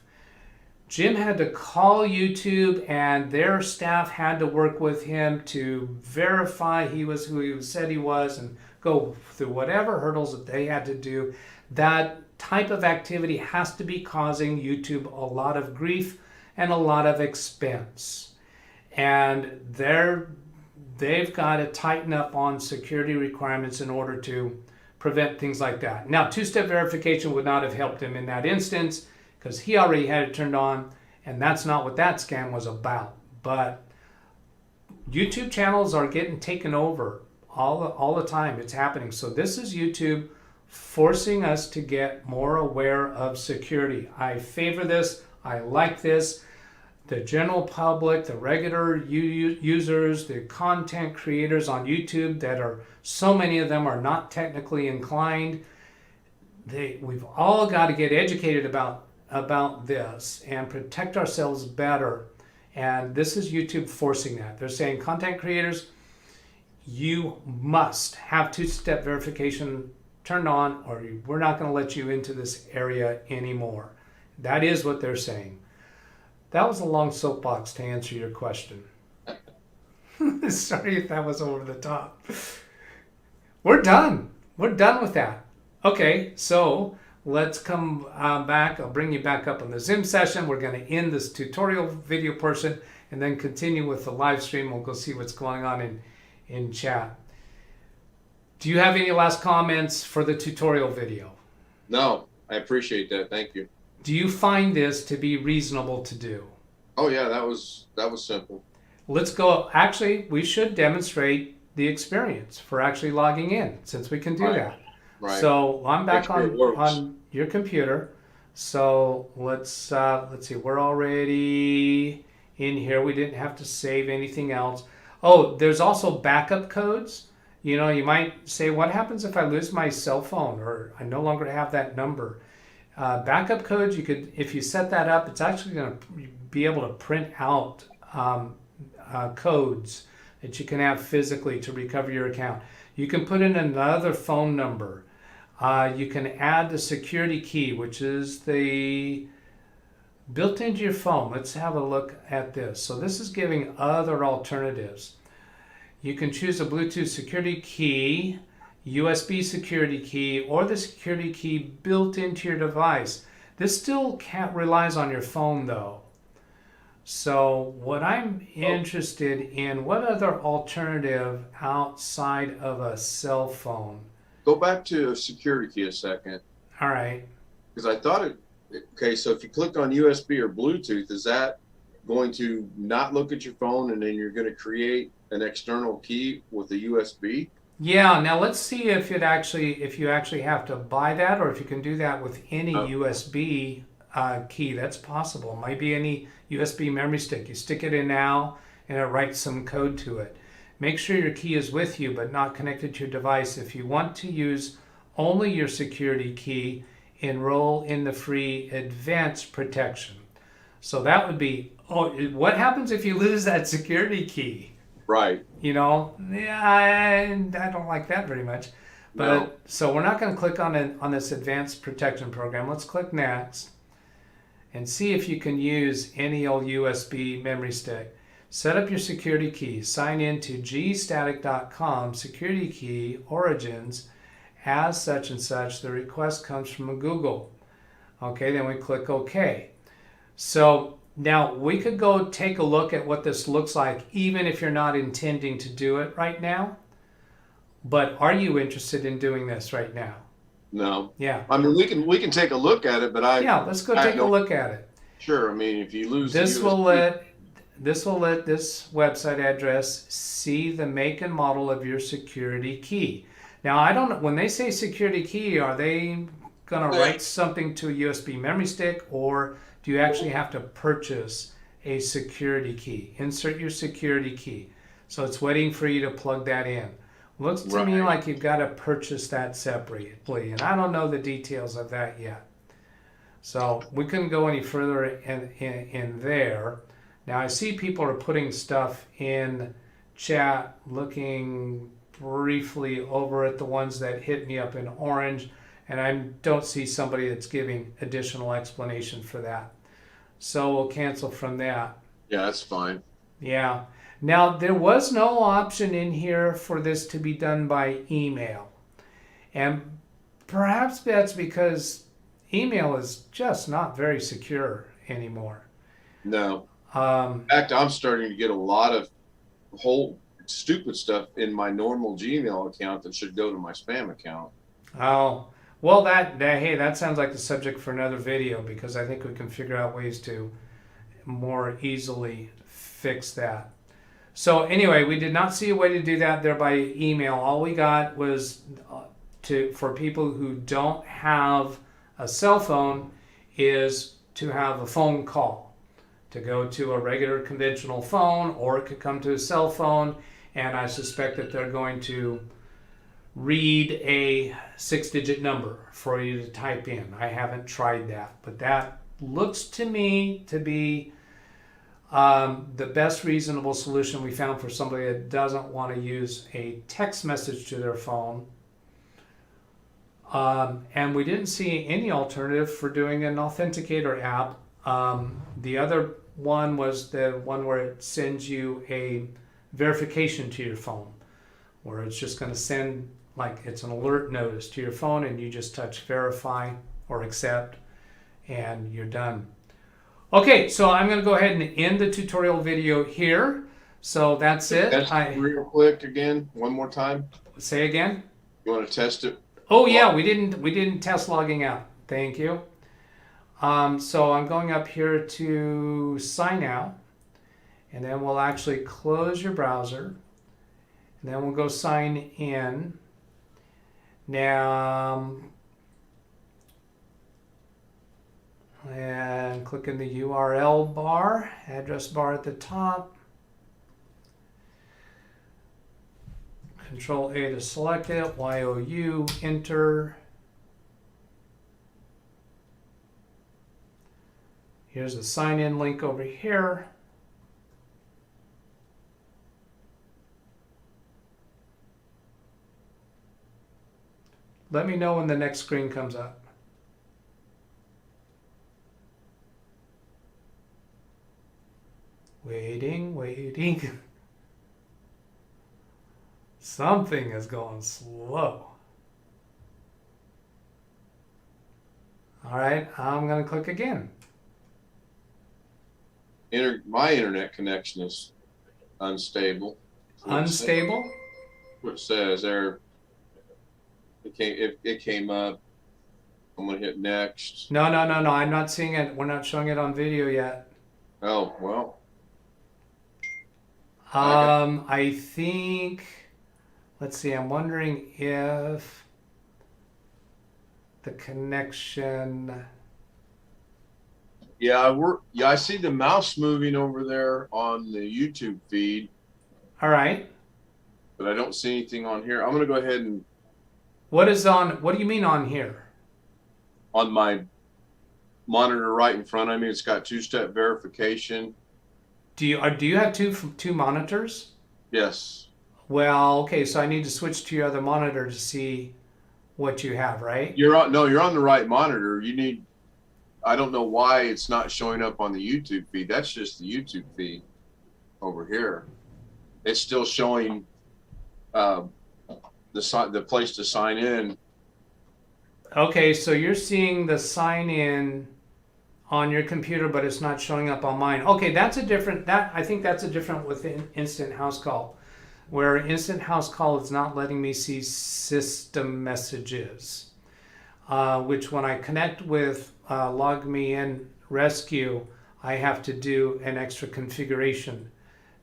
Jim had to call YouTube, and their staff had to work with him to verify he was who he said he was and go through whatever hurdles that they had to do. That type of activity has to be causing YouTube a lot of grief and a lot of expense. And they're they've got to tighten up on security requirements in order to prevent things like that. Now, two-step verification would not have helped him in that instance because he already had it turned on, and that's not what that scam was about. But YouTube channels are getting taken over all the time. It's happening. So this is YouTube forcing us to get more aware of security. I favor this. I like this. The general public, the regular users, the content creators on YouTube that are, so many of them are not technically inclined. We've all got to get educated about this and protect ourselves better. And this is YouTube forcing that. They're saying, content creators, you must have two-step verification turned on, or we're not going to let you into this area anymore. That is what they're saying. That was a long soapbox to answer your question. Sorry if that was over the top. We're done. We're done with that. Okay, so let's come back. I'll bring you back up on the Zoom session. We're going to end this tutorial video portion and then continue with the live stream. We'll go see what's going on in chat. Do you have any last comments for the tutorial video? No, I appreciate that. Thank you. Do you find this to be reasonable to do? Oh yeah, that was simple. Let's go. Actually, we should demonstrate the experience for actually logging in, since we can do that. Right. So I'm back Make sure it on your computer. So let's see. We're already in here. We didn't have to save anything else. Oh, there's also backup codes. You know, you might say, what happens if I lose my cell phone or I no longer have that number? Backup codes, you could, if you set that up, it's actually going to be able to print out codes that you can have physically to recover your account. You can put in another phone number. You can add the security key, which is the built into your phone. Let's have a look at this. So this is giving other alternatives. You can choose a Bluetooth security key, USB security key, or the security key built into your device. This still relies on your phone though. So what I'm interested in, what other alternative outside of a cell phone? Go back to security key a second. All right. Because I thought okay, so if you click on USB or Bluetooth, is that going to not look at your phone and then you're going to create an external key with a USB? Yeah, now let's see if you actually have to buy that, or if you can do that with any USB key. That's possible. It might be any USB memory stick. You stick it in now and it writes some code to it. Make sure your key is with you but not connected to your device. If you want to use only your security key, enroll in the free advanced protection. So that would be, what happens if you lose that security key? Right. You know, yeah, I don't like that very much. But No. So we're not going to click on this advanced protection program. Let's click next and see if you can use any old USB memory stick. Set up your security key. Sign in to gstatic.com, security key, origins, as such and such. The request comes from Google. Okay, then we click OK. So now we could go take a look at what this looks like, even if you're not intending to do it right now. But are you interested in doing this right now? No. Yeah. I mean, we can take a look at it, but Yeah, let's go take a look at it. Sure. I mean, if you lose This the will USB, let this website address see the make and model of your security key. Now, I don't know, when they say security key, are they going to write something to a USB memory stick, or do you actually have to purchase a security key? Insert your security key. So it's waiting for you to plug that in. Looks to me like you've got to purchase that separately, and I don't know the details of that yet. So we couldn't go any further in there. Now I see people are putting stuff in chat, looking briefly over at the ones that hit me up in orange, and I don't see somebody that's giving additional explanation for that. So we'll cancel from that. yeah, that's fine. Yeah. Now, there was no option in here for this to be done by email. And perhaps that's because email is just not very secure anymore. No. In fact, I'm starting to get a lot of stupid stuff in my normal Gmail account that should go to my spam account. Oh, well, hey, that sounds like the subject for another video, because I think we can figure out ways to more easily fix that. So anyway, we did not see a way to do that there by email. All we got was for people who don't have a cell phone is to have a phone call, to go to a regular conventional phone, or it could come to a cell phone, and I suspect that they're going to read a 6-digit number for you to type in. I haven't tried that, but that looks to me to be the best reasonable solution we found for somebody that doesn't want to use a text message to their phone. And we didn't see any alternative for doing an authenticator app. The other one was the one where it sends you a verification to your phone, where it's just going to send, like, it's an alert notice to your phone, and you just touch verify or accept, and you're done. Okay, so I'm going to go ahead and end the tutorial video here. So that's it. Test it real quick again, one more time. Say again? You want to test it? Oh yeah, we didn't test logging out. Thank you. So I'm going up here to sign out, and then we'll actually close your browser, and then we'll go sign in. Now, and click in the URL bar, address bar at the top. Control A to select it, YOU, enter. Here's the sign in link over here. Let me know when the next screen comes up. Waiting, waiting. Something is going slow. All right, I'm going to click again. My internet connection is unstable. Unstable? What it says there. It came up. I'm going to hit next. No. I'm not seeing it. We're not showing it on video yet. Oh, well. I think, let's see, I'm wondering if the connection. Yeah, I see the mouse moving over there on the YouTube feed. All right. But I don't see anything on here. I'm going to go ahead and. What do you mean on here? On my monitor right in front of me, it's got two-step verification. Do you have two monitors? Yes. Well, okay, so I need to switch to your other monitor to see what you have, right? You're on the right monitor. I don't know why it's not showing up on the YouTube feed. That's just the YouTube feed over here. It's still showing the place to sign in. Okay, so you're seeing the sign in on your computer, but it's not showing up on mine. Okay, I think that's a different with Instant House Call, where Instant House Call is not letting me see system messages, which when I connect with Log Me In Rescue, I have to do an extra configuration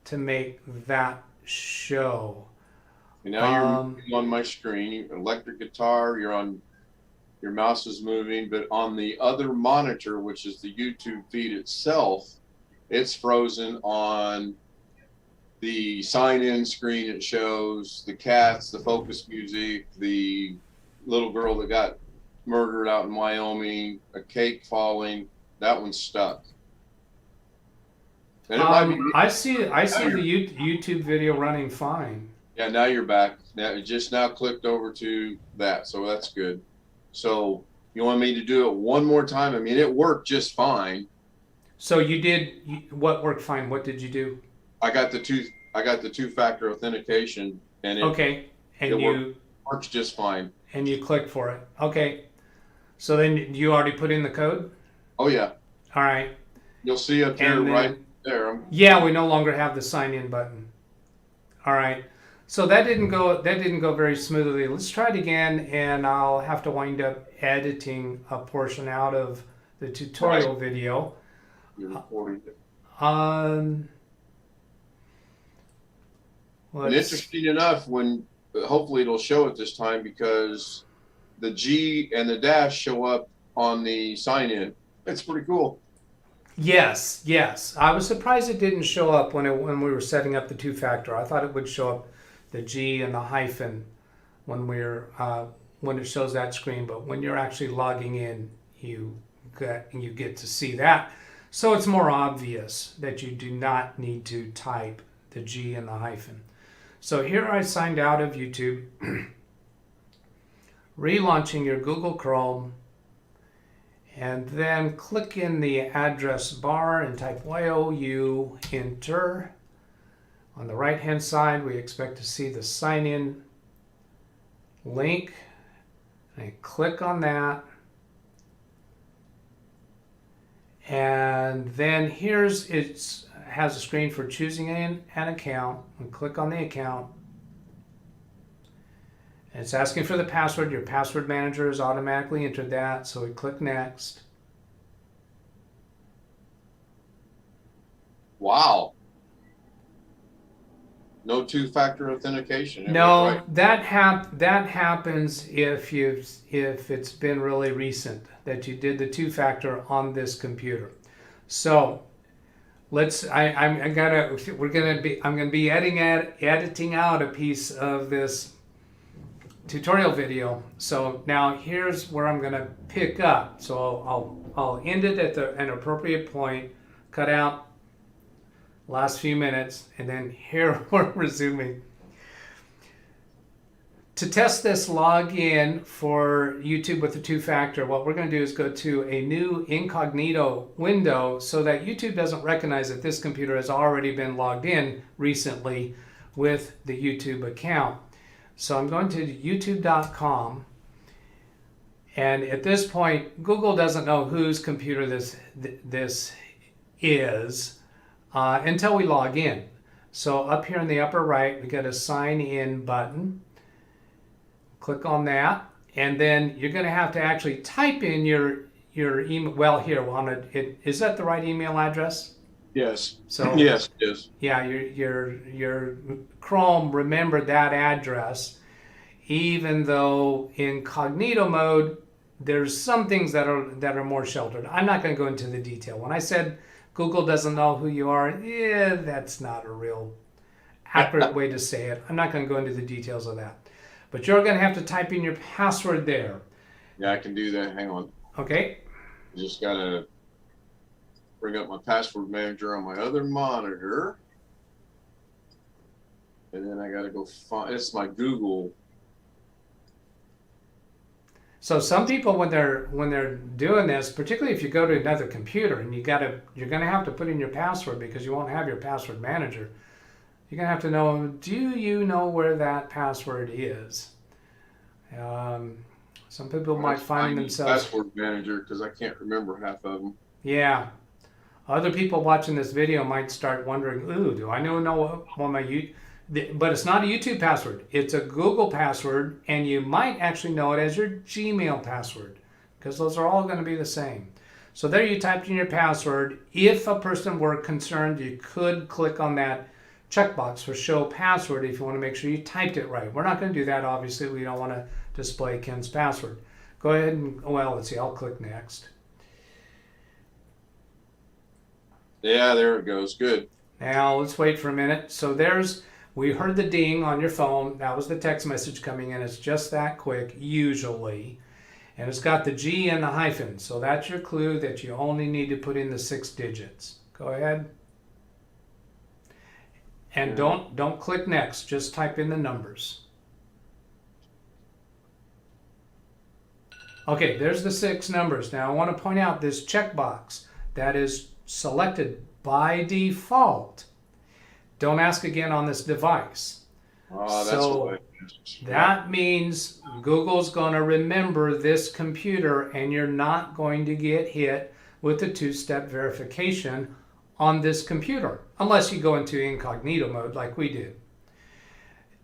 to make that show. And now you're on my screen, electric guitar, your mouse is moving, but on the other monitor, which is the YouTube feed itself, it's frozen on the sign-in screen. It shows the cats, the focus music, the little girl that got murdered out in Wyoming, a cake falling. That one's stuck. And I see the YouTube video running fine. Yeah, now you're back. Now it just clicked over to that, so that's good. So you want me to do it one more time? I mean, it worked just fine. So what worked fine? What did you do? I got the two-factor authentication, and it works just fine. And you click for it. Okay. So then you already put in the code? Oh yeah. All right. You'll see up there right there. Yeah, we no longer have the sign in button. All right. So that didn't go very smoothly. Let's try it again, and I'll have to wind up editing a portion out of the tutorial video. You're recording it. Um, And interesting enough, when hopefully it'll show it this time, because the G and the dash show up on the sign in. It's pretty cool. Yes, yes. I was surprised it didn't show up when we were setting up the two-factor. I thought it would show up the G and the hyphen when when it shows that screen, but when you're actually logging in, you get to see that. So it's more obvious that you do not need to type the G and the hyphen. So here I signed out of YouTube, relaunching your Google Chrome, and then click in the address bar and type YOU, enter. On the right hand side, we expect to see the sign in link. And click on that. And then it has a screen for choosing an account. And click on the account. And it's asking for the password. Your password manager has automatically entered that, so we click next. Wow. No two-factor authentication. No, Right? that happens if it's been really recent that you did the two-factor on this computer. So I'm gonna be editing out a piece of this tutorial video. So now here's where I'm gonna pick up. So I'll end it at an appropriate point, cut out last few minutes, and then here we're resuming. To test this login for YouTube with the two-factor, what we're going to do is go to a new incognito window so that YouTube doesn't recognize that this computer has already been logged in recently with the YouTube account. So I'm going to youtube.com, and at this point Google doesn't know whose computer this is until we log in. So up here in the upper right, we got a sign in button. Click on that, and then you're going to have to actually type in your email. Well, here is that the right email address? Yes. So yes. Yeah, your Chrome remembered that address, even though in incognito mode there's some things that are more sheltered. I'm not going to go into the detail. When I said Google doesn't know who you are, that's not a real accurate way to say it. I'm not going to go into the details of that. But you're going to have to type in your password there. Yeah, I can do that. Hang on. Okay. Just got to bring up my password manager on my other monitor. And then I got to go find, it's my Google. So some people, when they're doing this, particularly if you go to another computer and you're going to have to put in your password because you won't have your password manager. You're going to have to know, do you know where that password is? Some people might find themselves... Password manager, because I can't remember half of them. Yeah. Other people watching this video might start wondering, ooh, do I know what my... But it's not a YouTube password. It's a Google password, and you might actually know it as your Gmail password, because those are all going to be the same. So there you typed in your password. If a person were concerned, you could click on that checkbox for show password if you want to make sure you typed it right. We're not going to do that, obviously. We don't want to display Ken's password. Go ahead and, well, let's see, I'll click next. Yeah, there it goes. Good. Now let's wait for a minute. So we heard the ding on your phone. That was the text message coming in. It's just that quick, usually. And it's got the G and the hyphen. So that's your clue that you only need to put in the 6 digits. Go ahead. And don't click next, just type in the numbers. Okay, there's the 6 numbers. Now I want to point out this checkbox that is selected by default. Don't ask again on this device. That's that means Google's going to remember this computer, and you're not going to get hit with the 2-step verification on this computer, unless you go into incognito mode like we did.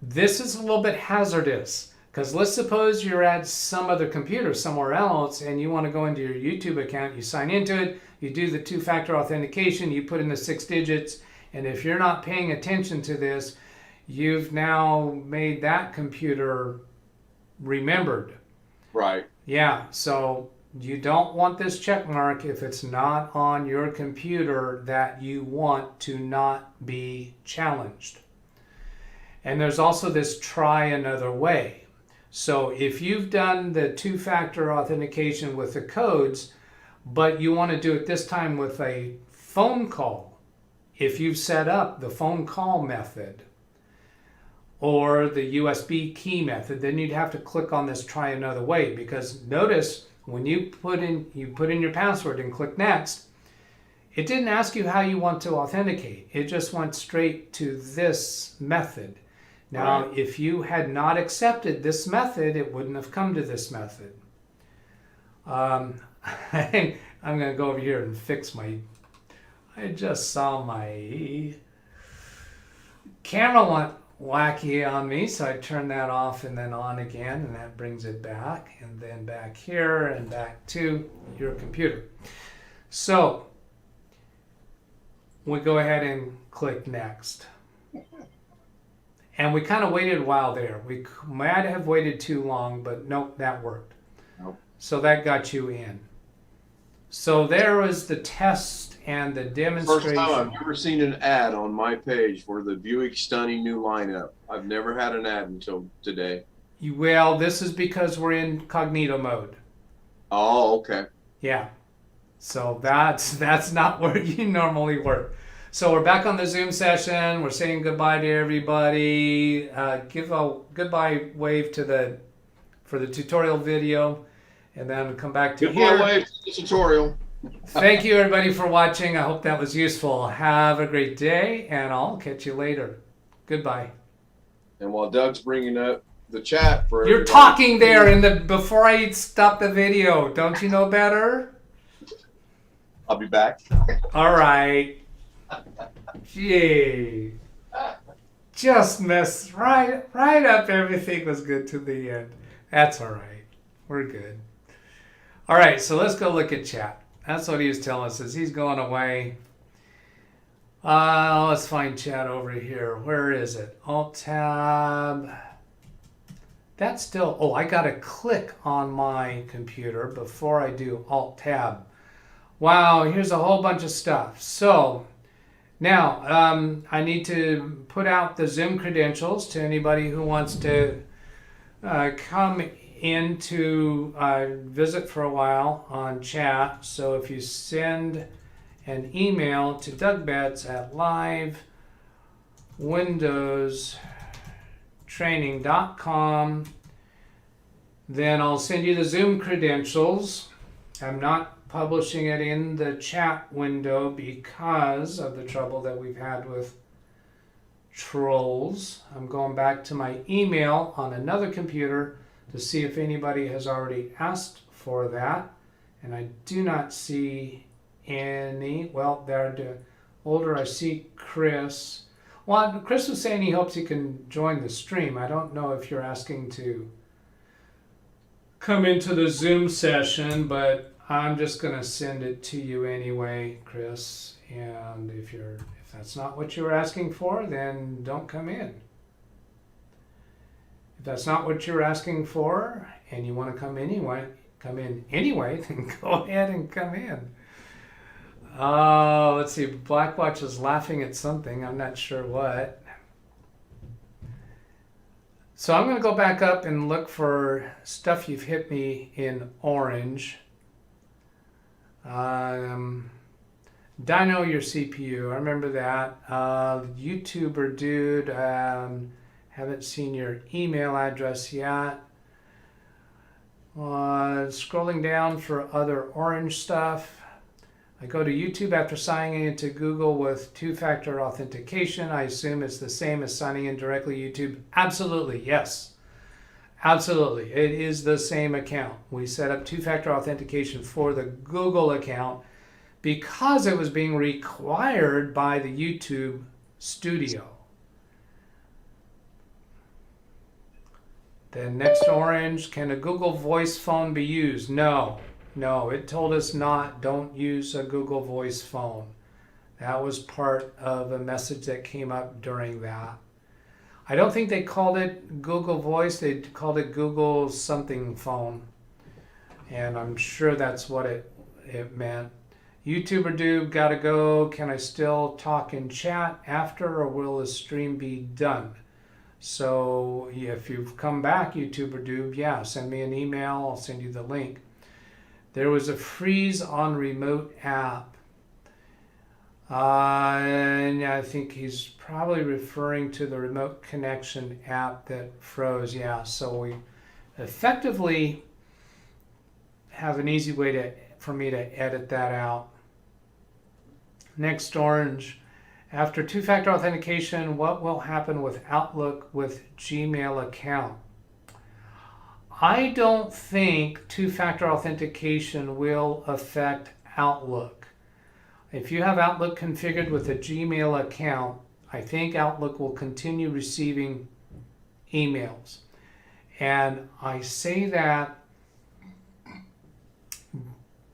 This is a little bit hazardous because let's suppose you're at some other computer somewhere else and you want to go into your YouTube account, you sign into it, you do the two-factor authentication, you put in the 6 digits, and if you're not paying attention to this, you've now made that computer remembered. Right. Yeah, so you don't want this check mark if it's not on your computer that you want to not be challenged. And there's also this try another way. So if you've done the two-factor authentication with the codes, but you want to do it this time with a phone call, if you've set up the phone call method or the USB key method, then you'd have to click on this try another way, because notice when you put in your password and click next, it didn't ask you how you want to authenticate. It just went straight to this method. Now, Right. if you had not accepted this method, it wouldn't have come to this method. I'm going to go over here and fix my... I just saw my camera went wacky on me, so I turned that off and then on again, and that brings it back, and then back here and back to your computer. So we go ahead and click next. And we kind of waited a while there. We might have waited too long, but nope, that worked. Nope. So that got you in. So there was the test and the First demonstration. time I've ever seen an ad on my page for the Buick Stunning new lineup. I've never had an ad until today. Well, this is because we're in incognito mode. Oh, okay. Yeah. So that's not where you normally work. So we're back on the Zoom session. We're saying goodbye to everybody. Give a goodbye wave for the tutorial video, and then come back to here. Goodbye wave to the tutorial. Thank you everybody for watching. I hope that was useful. Have a great day, and I'll catch you later. Goodbye. And while Doug's bringing up the chat for You're everybody- talking there before I stop the video. Don't you know better? I'll be back. All right. Gee. Just messed right up. Everything was good to the end. That's all right. We're good. All right, so let's go look at chat. That's what he was telling us, is he's going away. Let's find chat over here. Where is it? Alt-Tab. That's still... Oh, I got to click on my computer before I do Alt-Tab. Wow, here's a whole bunch of stuff. So... Now, I need to put out the Zoom credentials to anybody who wants to come in to visit for a while on chat. So if you send an email to DougBetts at LiveWindowsTraining.com, then I'll send you the Zoom credentials. I'm not publishing it in the chat window because of the trouble that we've had with trolls. I'm going back to my email on another computer to see if anybody has already asked for that, and I do not see any. Well, the older I see Chris. Well, Chris was saying he hopes he can join the stream. I don't know if you're asking to come into the Zoom session, but I'm just going to send it to you anyway, Chris. And if that's not what you're asking for, then don't come in. If that's not what you're asking for and you want to come in anyway, then go ahead and come in. Let's see. Blackwatch is laughing at something. I'm not sure what. So I'm going to go back up and look for stuff you've hit me in orange. Dino your CPU, I remember that. YouTuber dude, haven't seen your email address yet. Scrolling down for other orange stuff. I go to YouTube after signing into Google with two-factor authentication. I assume it's the same as signing in directly YouTube. Absolutely, yes. Absolutely, it is the same account. We set up two-factor authentication for the Google account because it was being required by the YouTube studio. Then next orange, can a Google Voice phone be used? No, it told us don't use a Google Voice phone. That was part of a message that came up during that. I don't think they called it Google Voice, they called it Google something phone. And I'm sure that's what it meant. YouTuber Doob, gotta go. Can I still talk in chat after, or will the stream be done? So if you've come back, YouTuber Doob, yeah, send me an email. I'll send you the link. There was a freeze on remote app. And I think he's probably referring to the remote connection app that froze. Yeah, so we effectively have an easy way for me to edit that out. Next orange. After two-factor authentication, what will happen with Outlook with Gmail account? I don't think two-factor authentication will affect Outlook. If you have Outlook configured with a Gmail account, I think Outlook will continue receiving emails. And I say that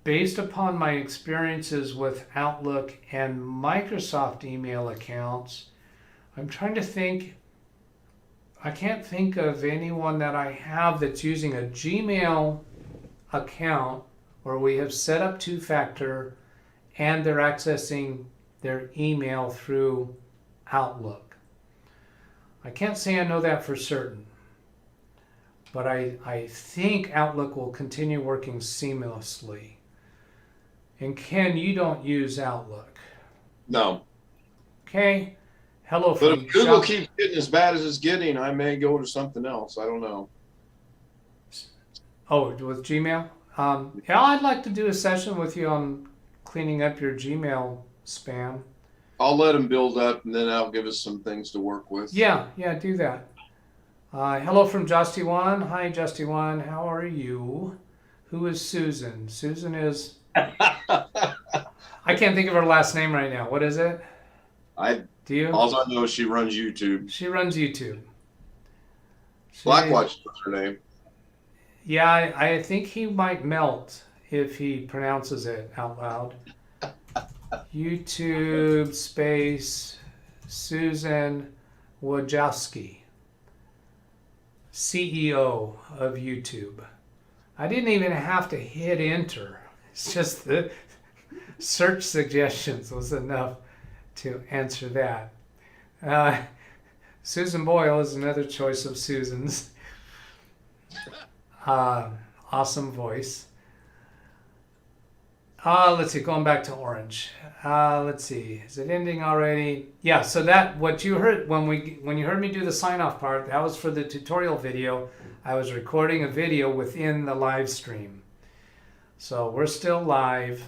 based upon my experiences with Outlook and Microsoft email accounts. I'm trying to think, I can't think of anyone that I have that's using a Gmail account where we have set up two-factor and they're accessing their email through Outlook. I can't say I know that for certain, but I think Outlook will continue working seamlessly. And Ken, you don't use Outlook. No. Okay. Hello But from if Google keeps getting as bad as it's getting, I may go to something else. I don't know. Oh, with Gmail? Yeah, I'd like to do a session with you on cleaning up your Gmail spam. I'll let them build up, and then that'll give us some things to work with. Yeah, do that. Hello from Justy1. Hi, Justy1. How are you? Who is Susan? Susan is... I can't think of her last name right now. What is it? Do you? All I know is she runs YouTube. She runs YouTube. Blackwatch is her name. Yeah, I think he might melt if he pronounces it out loud. YouTube space Susan Wojcicki, CEO of YouTube. I didn't even have to hit enter. It's just the search suggestions was enough to answer that. Susan Boyle is another choice of Susan's. Awesome voice. Let's see, going back to orange. Let's see, is it ending already? Yeah, so that what you heard when you heard me do the sign off part, that was for the tutorial video. I was recording a video within the live stream. So we're still live.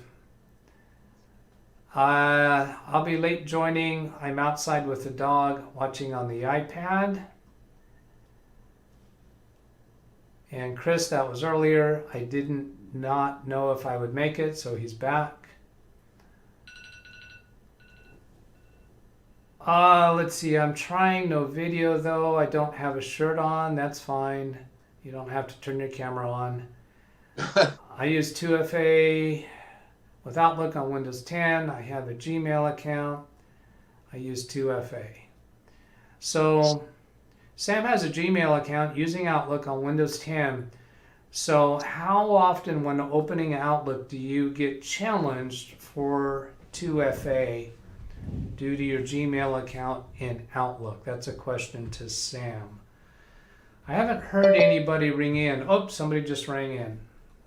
I'll be late joining. I'm outside with the dog watching on the iPad. And Chris, that was earlier. I didn't not know if I would make it, so he's back. Let's see, I'm trying no video though. I don't have a shirt on, that's fine. You don't have to turn your camera on. I use 2FA with Outlook on Windows 10. I have a Gmail account. I use 2FA. So Sam has a Gmail account using Outlook on Windows 10. So how often when opening Outlook do you get challenged for 2FA due to your Gmail account in Outlook? That's a question to Sam. I haven't heard anybody ring in. Oh, somebody just rang in.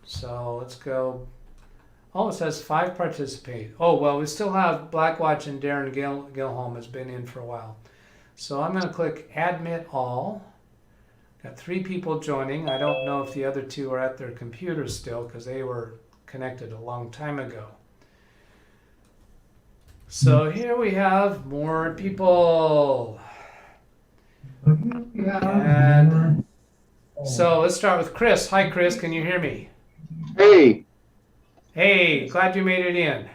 So let's go. Oh, it says 5 participate. Oh, well, we still have Blackwatch and Darren Gilholm has been in for a while. So I'm going to click Admit All. Got 3 people joining. I don't know if the other 2 are at their computers still because they were connected a long time ago. So here we have more people. And so let's start with Chris. Hi, Chris. Can you hear me? Hey. Hey, glad you made it in.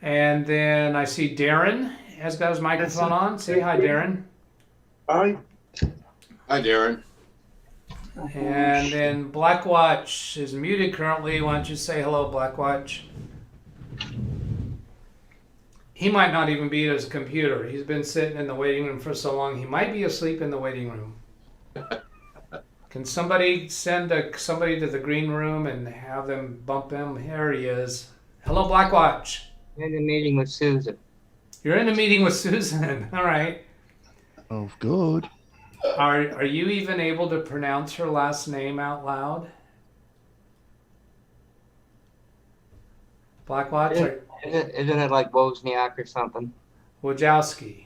And then I see Darren has got his microphone on. Say hi, Darren. Hi. Hi, Darren. And then Blackwatch is muted currently. Why don't you say hello, Blackwatch? He might not even be at his computer. He's been sitting in the waiting room for so long. He might be asleep in the waiting room. Can somebody send somebody to the green room and have them bump him? Here he is. Hello, Blackwatch. In a meeting with Susan. You're in a meeting with Susan. All right. Oh, good. Are you even able to pronounce her last name out loud? Blackwatch? Isn't it like Wozniak or something? Wojcicki.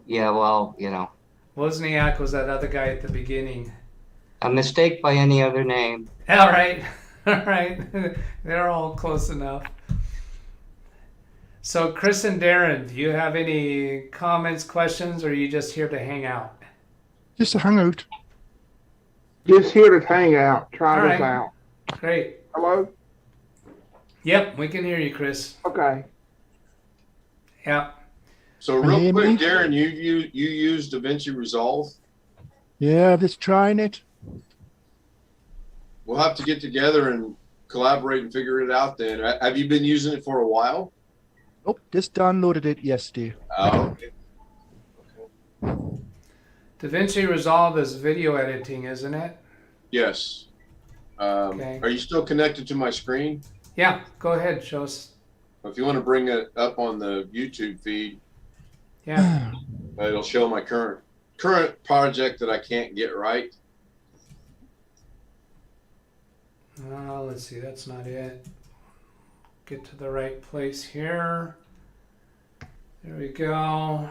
Yeah, well, you know. Wozniak was that other guy at the beginning. A mistake by any other name. All right. All right. They're all close enough. So, Chris and Darren, do you have any comments, questions, or are you just here to hang out? Just a hangout. Just here to hang out, try All this right. out. Great. Hello? Yep, we can hear you, Chris. Okay. Yeah. So Can you real hear quick, me? Darren, you use DaVinci Resolve? Yeah, just trying it. We'll have to get together and collaborate and figure it out then. Have you been using it for a while? Oh, just downloaded it yesterday. Oh, okay. DaVinci Resolve is video editing, isn't it? Yes. Okay. Are you still connected to my screen? Yeah, go ahead, show us. If you want to bring it up on the YouTube feed, Yeah. it'll show my current project that I can't get right. Let's see, that's not it. Get to the right place here. There we go.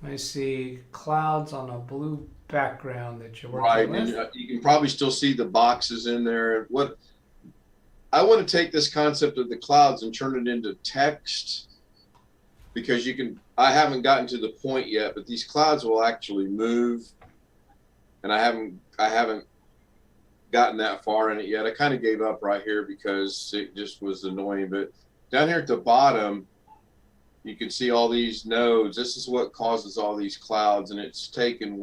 I see clouds on a blue background that you're Right, working with. and you can probably still see the boxes in there. What I want to take this concept of the clouds and turn it into text, because I haven't gotten to the point yet, but these clouds will actually move, and I haven't gotten that far in it yet. I kind of gave up right here because it just was annoying. But down here at the bottom, you can see all these nodes. This is what causes all these clouds, and it's taken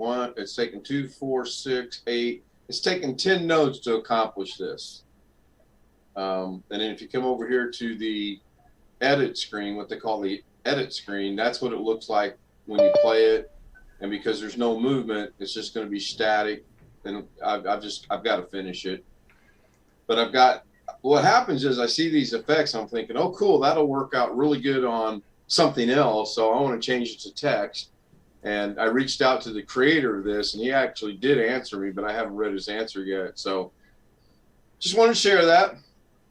2, 4, 6, 8. It's taken 10 nodes to accomplish this. And then if you come over here to the edit screen, what they call the edit screen, that's what it looks like when you play it. And because there's no movement, it's just going to be static. And I've got to finish it. But what happens is I see these effects. I'm thinking, oh, cool, that'll work out really good on something else. So I want to change it to text. And I reached out to the creator of this, and he actually did answer me, but I haven't read his answer yet. So just wanted to share that.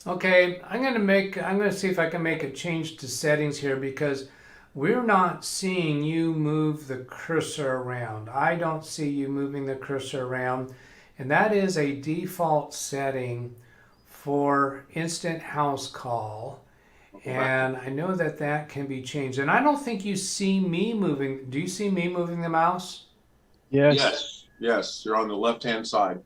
Okay, I'm gonna see if I can make a change to settings here, because we're not seeing you move the cursor around. I don't see you moving the cursor around, and that is a default setting for instant house call. And I know that can be changed. And I don't think you see me moving. Do you see me moving the mouse? Yes. Yes, you're on the left-hand side.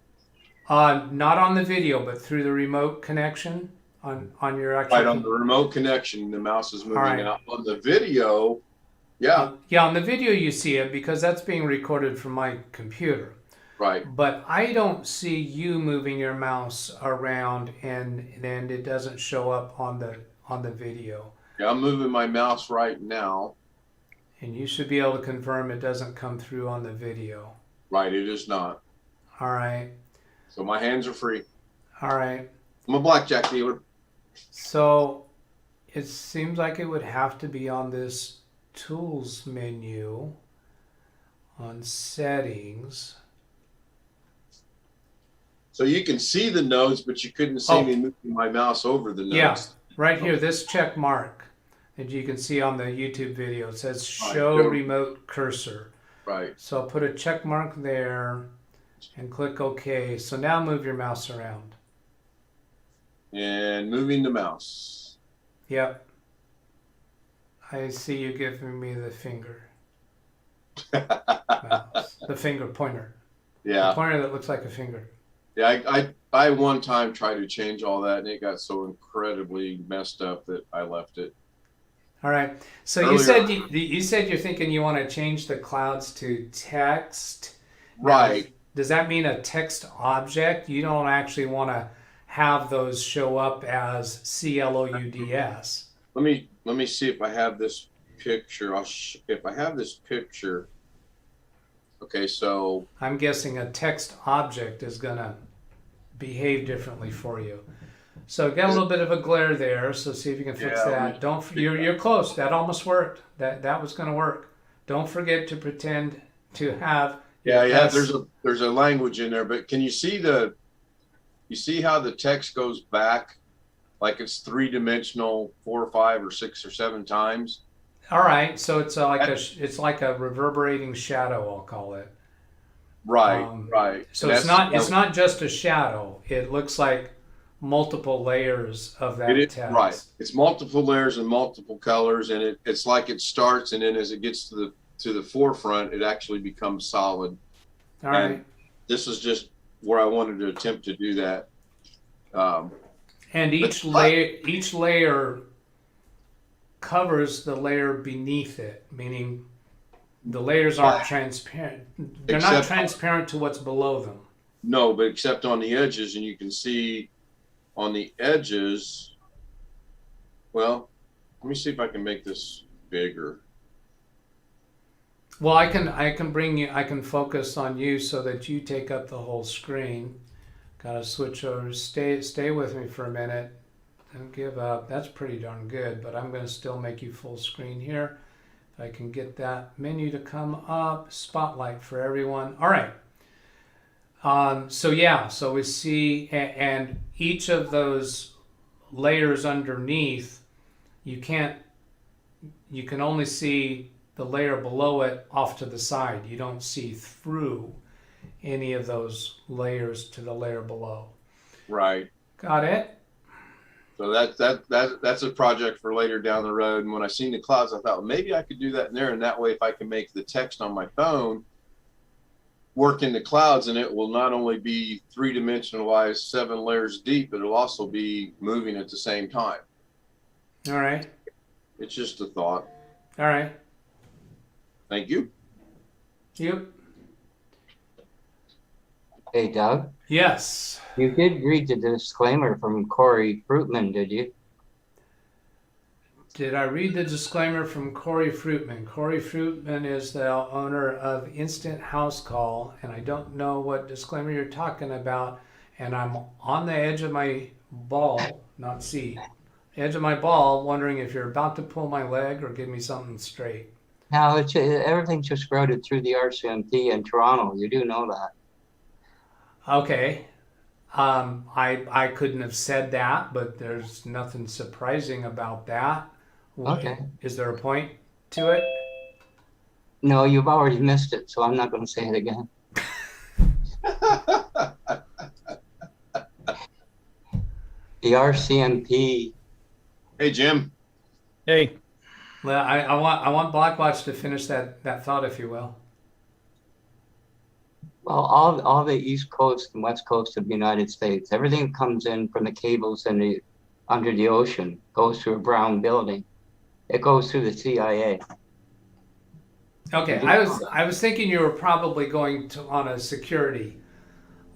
Not on the video, but through the remote connection on your actual. Right, on the remote connection, the mouse is moving. All right. And on the video, yeah, Yeah, on the video you see it because that's being recorded from my computer. right. But I don't see you moving your mouse around, and it doesn't show up on the video. Yeah, I'm moving my mouse right now. And you should be able to confirm it doesn't come through on the video. Right, it is not. All right. So my hands are free. All right. I'm a blackjack dealer. So it seems like it would have to be on this tools menu on settings. So you can see the nodes, but you couldn't see me moving my mouse over the nodes. Yeah, right here, this check mark that you can see on the YouTube video. It says show Right. remote cursor. Right. So I'll put a check mark there and click OK. So now move your mouse around. And moving the mouse. Yep. I see you giving me the finger. Mouse. The finger pointer. The Yeah. pointer that looks like a finger. Yeah, I one time tried to change all that, and it got so incredibly messed up that I left it. All right. So you Earlier- said you said you're thinking you want to change the clouds to text. Right. Does that mean a text object? You don't actually want to have those show up as CLOUDS. Let me see if I have this picture. If I have this picture. Okay, so I'm guessing a text object is going to behave differently for you. So got a little bit of a glare there. So see if you can fix Yeah, that. Don't you're close. That almost worked. That was going to work. Don't forget to pretend to have. yeah. S. There's a language in there, but can you see how the text goes back, like it's 3-dimensional 4 or 5 or 6 or 7 times? All right. So it's like a reverberating shadow. I'll call it. Right, right. So And it's not just a shadow. It looks like multiple layers of that it is, text. right. It's multiple layers and multiple colors, and it's like it starts, and then as it gets to the forefront, it actually becomes solid. All right. And this is just where I wanted to attempt to do that. And each layer covers the layer beneath it, meaning the layers aren't transparent. They're not Except- transparent to what's below them. No, but except on the edges, and you can see on the edges. Well, let me see if I can make this bigger. Well, I can focus on you so that you take up the whole screen. Gotta switch over. Stay with me for a minute. Don't give up. That's pretty darn good, but I'm gonna still make you full screen here. If I can get that menu to come up, spotlight for everyone. All right. So we see, and each of those layers underneath, you can only see the layer below it off to the side. You don't see through any of those layers to the layer below. Right. Got it? So that's a project for later down the road. And when I seen the clouds, I thought, well, maybe I could do that in there. And that way, if I can make the text on my phone work in the clouds, and it will not only be 3-dimensionalized 7 layers deep, it'll also be moving at the same time. All right. It's just a thought. All right. Thank you. Yep. Hey, Doug, Yes. you did read the disclaimer from Corey Fruitman, did you? Did I read the disclaimer from Corey Fruitman? Corey Fruitman is the owner of Instant House Call, and I don't know what disclaimer you're talking about, and I'm on the edge of my ball, not seat, edge of my ball, wondering if you're about to pull my leg or give me something straight. No, everything's just routed through the RCMP in Toronto. You do know that. Okay. I couldn't have said that, but there's nothing surprising about that. Okay. Is there a point to it? No, you've already missed it, so I'm not going to say it again. The RCMP. Hey, Jim. Hey. Well, I want Blackwatch to finish that thought, if you will. Well, all the East Coast and West Coast of the United States, everything comes in from the cables under the ocean, goes through a brown building. It goes through the CIA. Okay, I was thinking you were probably going to on a security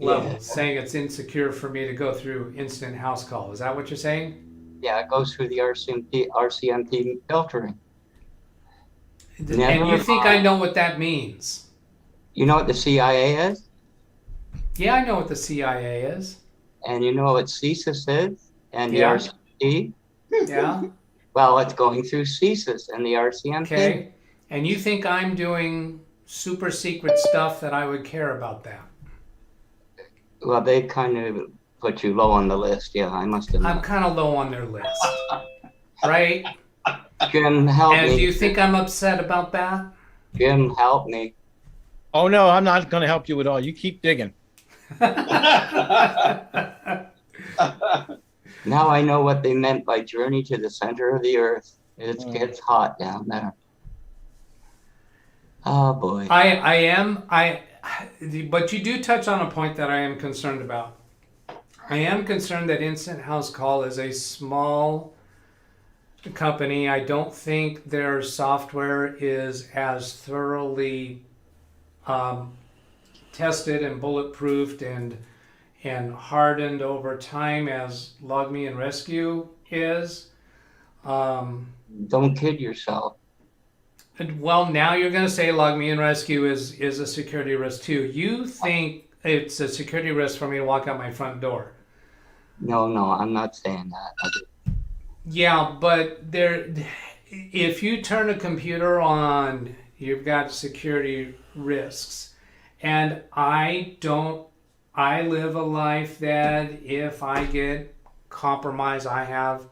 level, Yeah. saying it's insecure for me to go through instant house call. Is that what you're saying? Yeah, it goes through the RCMP filtering. And you think I know what that means? You know what the CIA is? Yeah, I know what the CIA is. And you know what CSIS is? And the Yeah. RCMP? Yeah. Well, it's going through CSIS and the RCMP. Okay. And you think I'm doing super secret stuff that I would care about that? Well, they kind of put you low on the list. Yeah, I must admit. I'm kind of low on their list, right? Jim, help And do me. you think I'm upset about that? Jim, help me. Oh, no, I'm not going to help you at all. You keep digging. Now I know what they meant by journey to the center of the earth. It gets hot down there. Oh boy. But you do touch on a point that I am concerned about. I am concerned that instant house call is a small company. I don't think their software is as thoroughly tested and bulletproofed and hardened over time as Log Me and Rescue is. Don't kid yourself. Well, now you're going to say Log Me and Rescue is a security risk too. You think it's a security risk for me to walk out my front door. No, I'm not saying that. Yeah, but if you turn a computer on, you've got security risks. And I live a life that if I get compromised, I have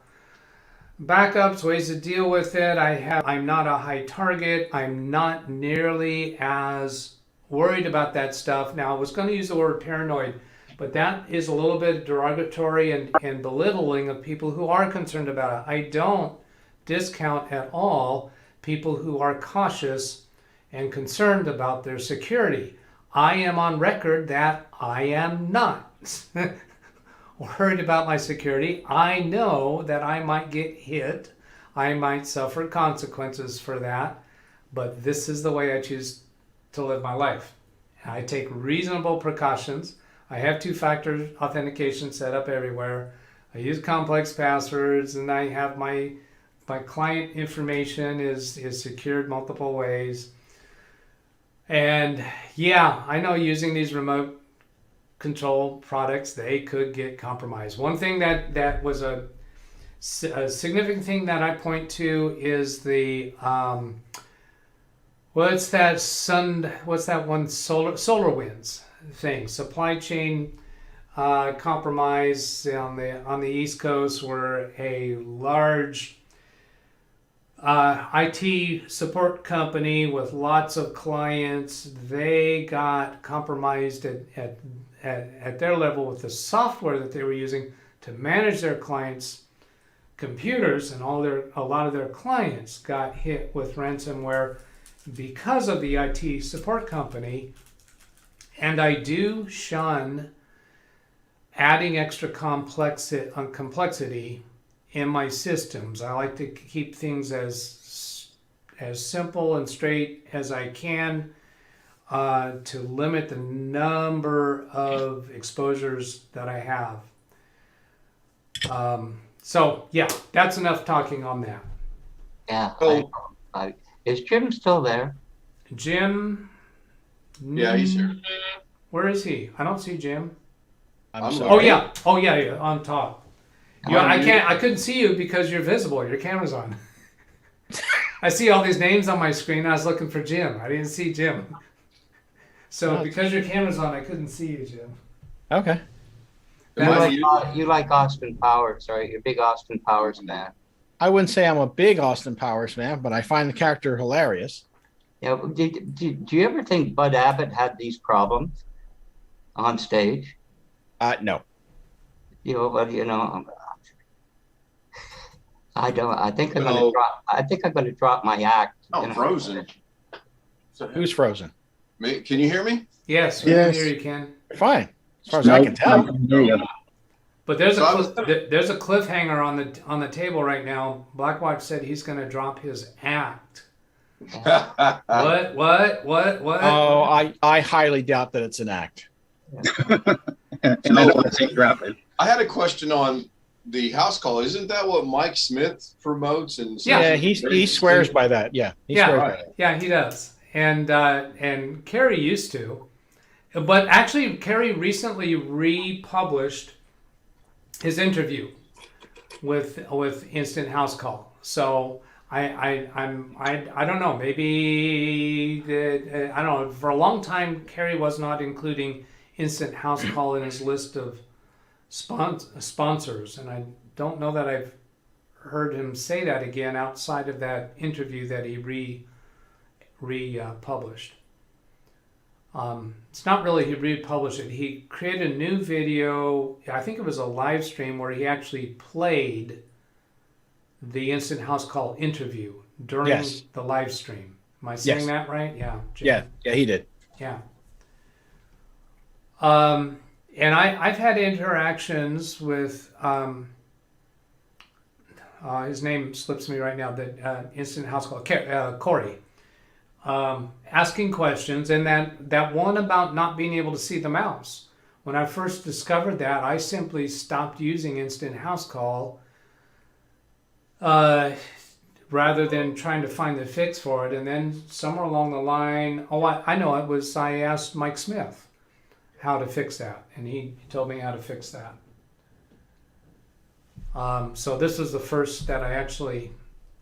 backups, ways to deal with it. I'm not a high target. I'm not nearly as worried about that stuff. Now, I was going to use the word paranoid, but that is a little bit derogatory and belittling of people who are concerned about it. I don't discount at all people who are cautious and concerned about their security. I am on record that I am not worried about my security. I know that I might get hit. I might suffer consequences for that, but this is the way I choose to live my life. I take reasonable precautions. I have two-factor authentication set up everywhere. I use complex passwords, and I have my client information is secured multiple ways. And yeah, I know using these remote control products, they could get compromised. One thing that was a significant thing that I point to is the what's that one SolarWinds thing, supply chain compromise on the East Coast, where a large IT support company with lots of clients, they got compromised at their level with the software that they were using to manage their clients' computers, and a lot of their clients got hit with ransomware because of the IT support company. And I do shun adding extra complexity in my systems. I like to keep things as simple and straight as I can, to limit the number of exposures that I have. So yeah, that's enough talking on that. Yeah. Oh. Is Jim still there? Jim? Yeah, he's here. Where is he? I don't see Jim. I'm I'm sorry. Oh yeah, on top. Yeah, I couldn't see you because you're visible. Your camera's on. I see all these names on my screen. I was looking for Jim. I didn't see Jim. So because your camera's on, I couldn't see you, Jim. Okay. Am I muted? You like Austin Powers, right? You're a big Austin Powers fan. I wouldn't say I'm a big Austin Powers fan, but I find the character hilarious. Yeah. Do you ever think Bud Abbott had these problems on stage? No. I don't. I think I'm No. going to drop. I think I'm going to drop my act. Oh, Frozen. Who's frozen? Can you hear me? Yes, we Yes. can hear you, Ken. Fine, as far as I can tell. But there's So I a was- there's a cliffhanger on the table right now. Blackwatch said he's going to drop his act. What? Oh, I highly doubt that it's an act. And I don't want to say drop it. I had a question on the house call. Isn't that what Mike Smith promotes? And Yeah. Yeah, he swears by that. Yeah, he Yeah. swears by Right. that. Yeah, he does. And Kerry used to, but actually Kerry recently republished his interview with Instant House Call. So I don't know. Maybe I don't know. For a long time, Kerry was not including Instant House Call in his list of sponsors, and I don't know that I've heard him say that again outside of that interview that he republished. It's not really he republished it. He created a new video. I think it was a live stream where he actually played the Instant House Call interview during Yes. the live stream. Am I saying Yes. that right? Yeah. Jim. Yeah, he did. Yeah. And I've had interactions with his name slips me right now, that instant house call, Corey, asking questions, and that one about not being able to see the mouse. When I first discovered that, I simply stopped using instant house call rather than trying to find the fix for it. And then somewhere along the line, I know it was, I asked Mike Smith how to fix that, and he told me how to fix that. So this is the first that I actually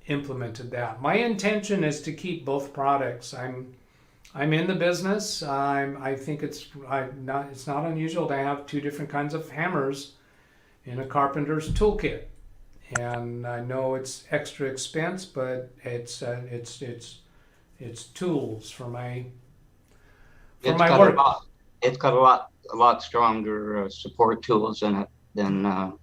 implemented that. My intention is to keep both products. I'm in the business. I think it's not unusual to have two different kinds of hammers in a carpenter's toolkit. And I know it's extra expense, but it's tools for my work. It's got a lot stronger support tools in it than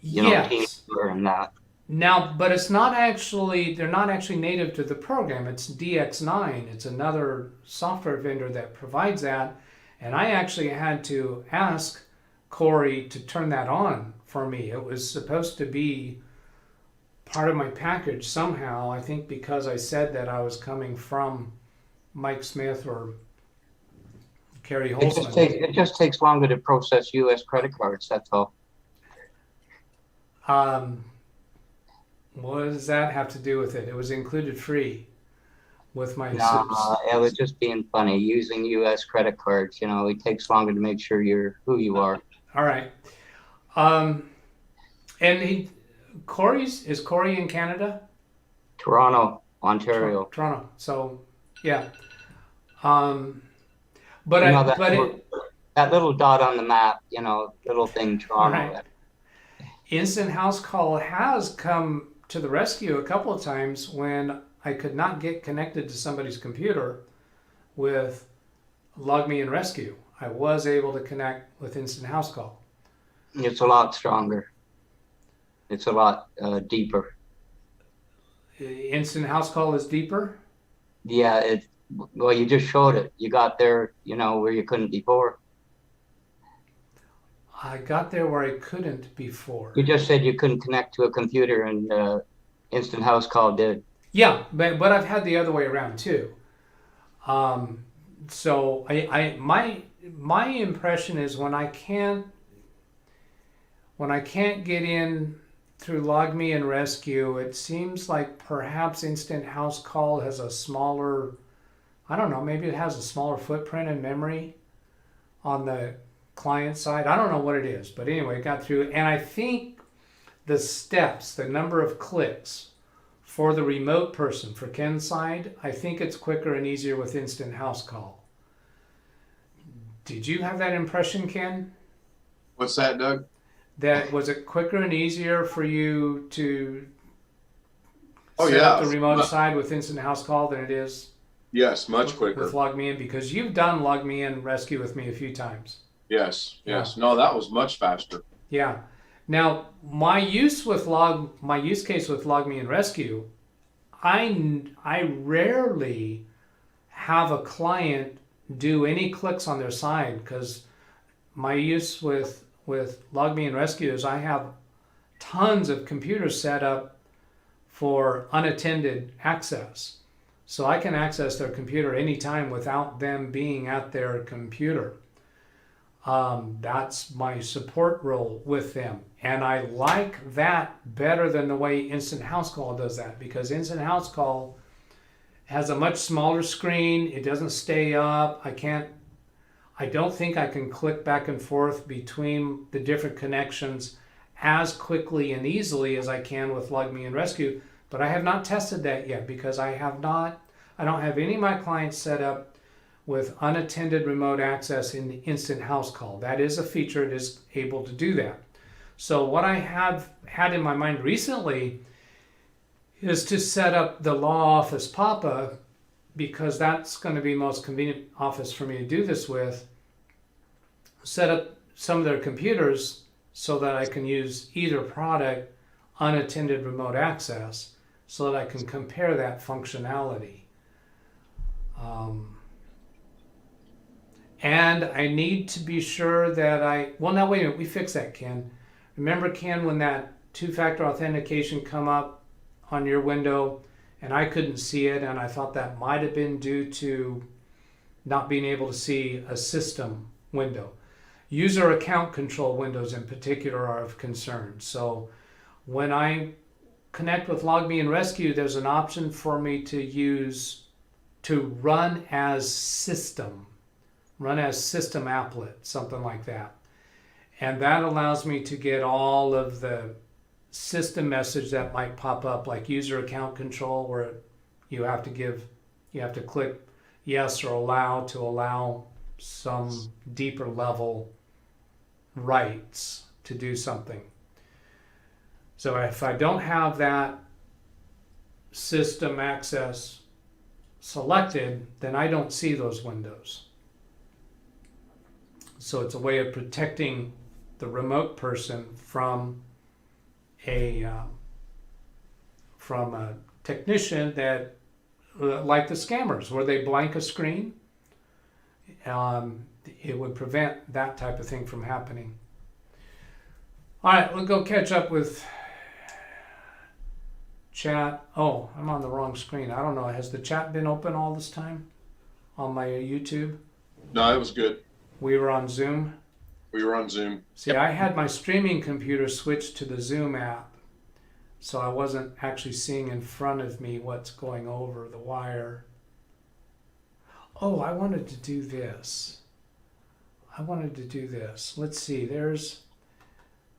Yes. Teamweaver and that. Now, but it's not actually, they're not actually native to the program. It's DX9. It's another software vendor that provides that. And I actually had to ask Corey to turn that on for me. It was supposed to be part of my package somehow. I think because I said that I was coming from Mike Smith or Kerry Holzman. It just takes longer to process U.S. credit cards, that's all. What does that have to do with it? It was included free with my. No, it was just being funny. Using U.S. credit cards, it takes longer to make sure you're who you are. All right. And is Corey in Canada? Toronto, Ontario. Toronto. So, yeah. That little dot on the map, little thing, Toronto. Right. Instant House Call has come to the rescue a couple of times when I could not get connected to somebody's computer with LogMe and Rescue. I was able to connect with Instant House Call. It's a lot stronger. It's a lot deeper. Instant House Call is deeper? Yeah, well, you just showed it. You got there, where you couldn't before. I got there where I couldn't before. You just said you couldn't connect to a computer, and Instant House Call did. Yeah, but I've had the other way around too. So my impression is when I can't get in through LogMe and Rescue, it seems like perhaps Instant House Call has a smaller, I don't know, maybe it has a smaller footprint in memory on the client side. I don't know what it is, but anyway, it got through. And I think the steps, the number of clicks for the remote person, for Ken's side, I think it's quicker and easier with Instant House Call. Did you have that impression, Ken? What's that, Doug? That was it quicker and easier for you to set set up yeah. the remote side with Instant House Call than it is Yes, much quicker. with LogMe In? Because you've done LogMe In Rescue with me a few times. Yes. No, that was much faster. Yeah. Now, my use case with LogMe and Rescue, I rarely have a client do any clicks on their side, because my use with LogMe and Rescue is I have tons of computers set up for unattended access. So I can access their computer anytime without them being at their computer. That's my support role with them. And I like that better than the way Instant House Call does that, because Instant House Call has a much smaller screen. It doesn't stay up. I don't think I can click back and forth between the different connections as quickly and easily as I can with LogMe and Rescue. But I have not tested that yet, because I don't have any of my clients set up with unattended remote access in the Instant House Call. That is a feature. It is able to do that. So what I have had in my mind recently is to set up the law office Papa, because that's going to be the most convenient office for me to do this with. Set up some of their computers so that I can use either product unattended remote access, so that I can compare that functionality. And I need to be sure that now wait a minute, we fixed that, Ken. Remember, Ken, when that two-factor authentication come up on your window, and I couldn't see it, and I thought that might have been due to not being able to see a system window. User account control windows in particular are of concern. So when I connect with LogMe and Rescue, there's an option for me to run as system applet, something like that. And that allows me to get all of the system message that might pop up, like user account control, where you have to click yes or allow to allow some deeper level rights to do something. So if I don't have that system access selected, then I don't see those windows. So it's a way of protecting the remote person from a technician that, like the scammers, where they blank a screen. It would prevent that type of thing from happening. All right, we'll go catch up with chat. Oh, I'm on the wrong screen. I don't know. Has the chat been open all this time on my YouTube? No, it was good. We were on Zoom. We were on Zoom. See, I had my streaming computer switched to the Zoom app, so I wasn't actually seeing in front of me what's going over the wire. Oh, I wanted to do this. Let's see, there's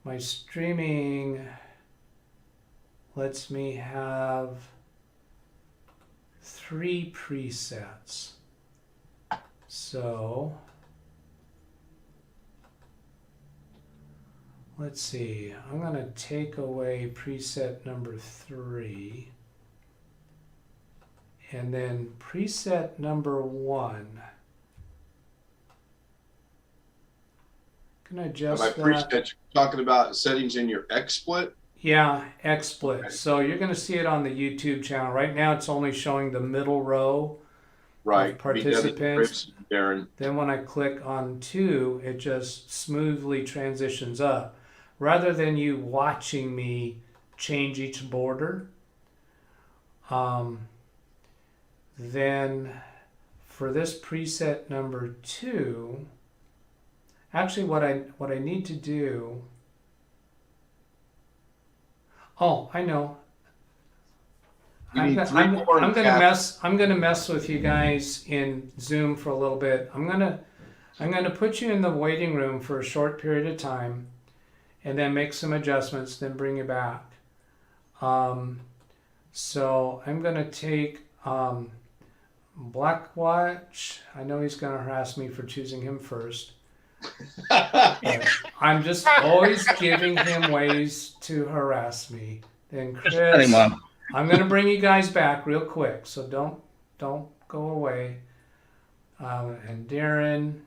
my streaming. Lets me have 3 presets. So let's see, I'm going to take away preset number 3, and then preset number 1. Can I adjust By that? preset, you're talking about settings in your XSplit? Yeah, XSplit. Okay. So you're going to see it on the YouTube channel. Right now it's only showing the middle row Right. of participants. Darren. Then when I click on 2, it just smoothly transitions up. Rather than you watching me change each border, then for this preset number 2, actually what I need to do, oh, I know. I'm gonna mess with you guys in Zoom for a little bit. I'm gonna put you in the waiting room for a short period of time, and then make some adjustments, then bring you back. So I'm gonna take Blackwatch. I know he's gonna harass me for choosing him first. I'm just always giving him ways to harass me. Then Chris, I'm gonna bring you guys back real quick, so don't go away. And Darren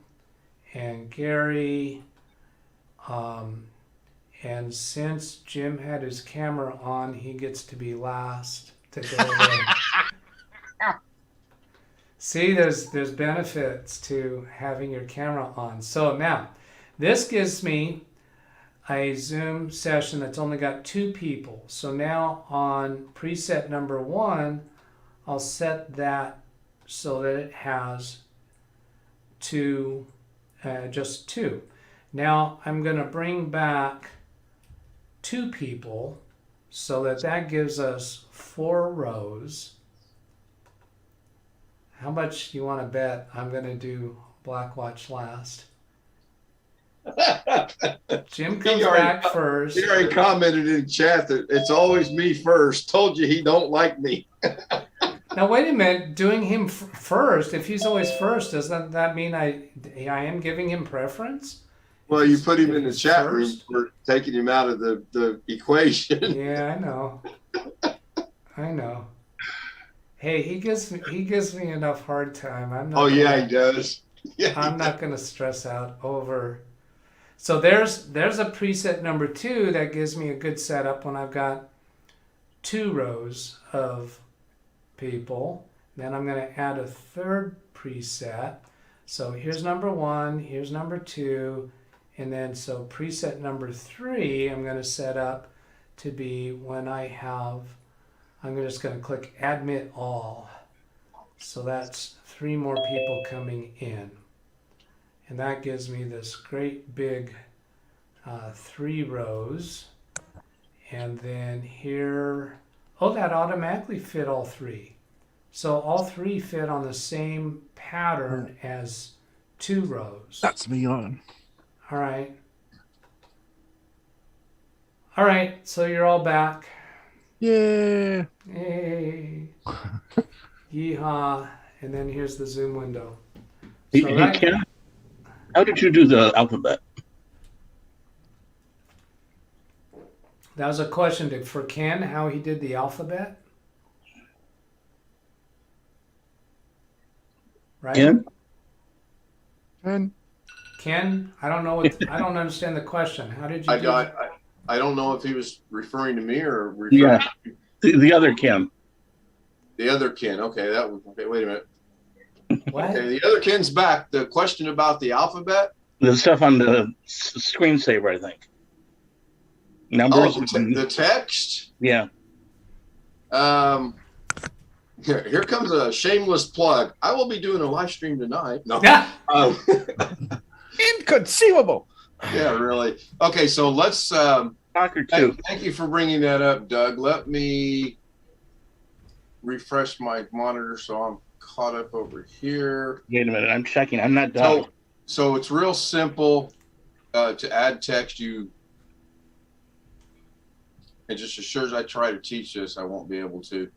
and Gary, and since Jim had his camera on, he gets to be last to go away. See, there's benefits to having your camera on. So now, this gives me a Zoom session that's only got 2 people. So now on preset number 1, I'll set that so that it has just 2. Now I'm going to bring back 2 people so that gives us 4 rows. How much do you want to bet I'm going to do Blackwatch last? Jim comes back first. He already commented in chat that it's always me first. Told you he don't like me. Now wait a minute, doing him first, if he's always first, doesn't that mean I am giving him preference? Well, you put him in the chat room for taking him out of the equation. Yeah, I know. Hey, he gives me enough hard time. He does. Yeah, I'm not going to stress out over. So there's a preset number 2 that gives me a good setup when I've got 2 rows of people. Then I'm going to add a 3rd preset. So here's number 1, here's number 2, and then so preset number 3 I'm going to set up to be when I have, I'm just going to click admit all. So that's 3 more people coming in. And that gives me this great big 3 rows. And then here, oh, that automatically fit all 3. So all 3 fit on the same pattern as 2 rows. That's me on. All right. All right, so you're all back. Yeah. Hey. Yeehaw. And then here's the Zoom window. Hey, So hey, right- Ken, how did you do the alphabet? That was a question for Ken, how he did the alphabet. Right? Ken? And Ken, I don't know what I don't understand the question. How did you do I don't know if he was referring to me or referring Yeah, to the other Ken. the other Ken. Okay, that was okay. Wait a minute. what? Okay, the other Ken's back. The question about the alphabet. The stuff on the screensaver, I think. Oh, Numbers. the text. Yeah. Here comes a shameless plug. I will be doing a live stream tonight. No. Yeah. Inconceivable. Yeah, really. Okay, so let's. Soccer too. Thank you for bringing that up, Doug. Let me refresh my monitor so I'm caught up over here. Wait a minute, I'm checking. I'm not done. So it's real simple to add text. And just as sure as I try to teach this, I won't be able to.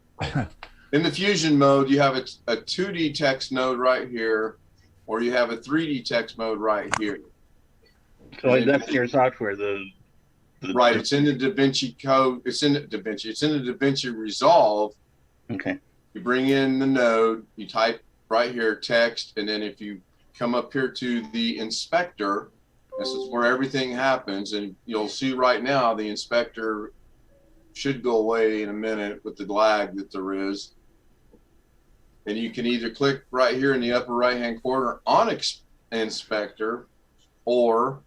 In the Fusion mode, you have a 2D text node right here, or you have a 3D text mode right here. So that's your software. Right, it's in the DaVinci Code. It's in the DaVinci Resolve. Okay. You bring in the node, you type right here text, and then if you come up here to the inspector, this is where everything happens, and you'll see right now the inspector should go away in a minute with the lag that there is. And you can either click right here in the upper right hand corner on inspector, or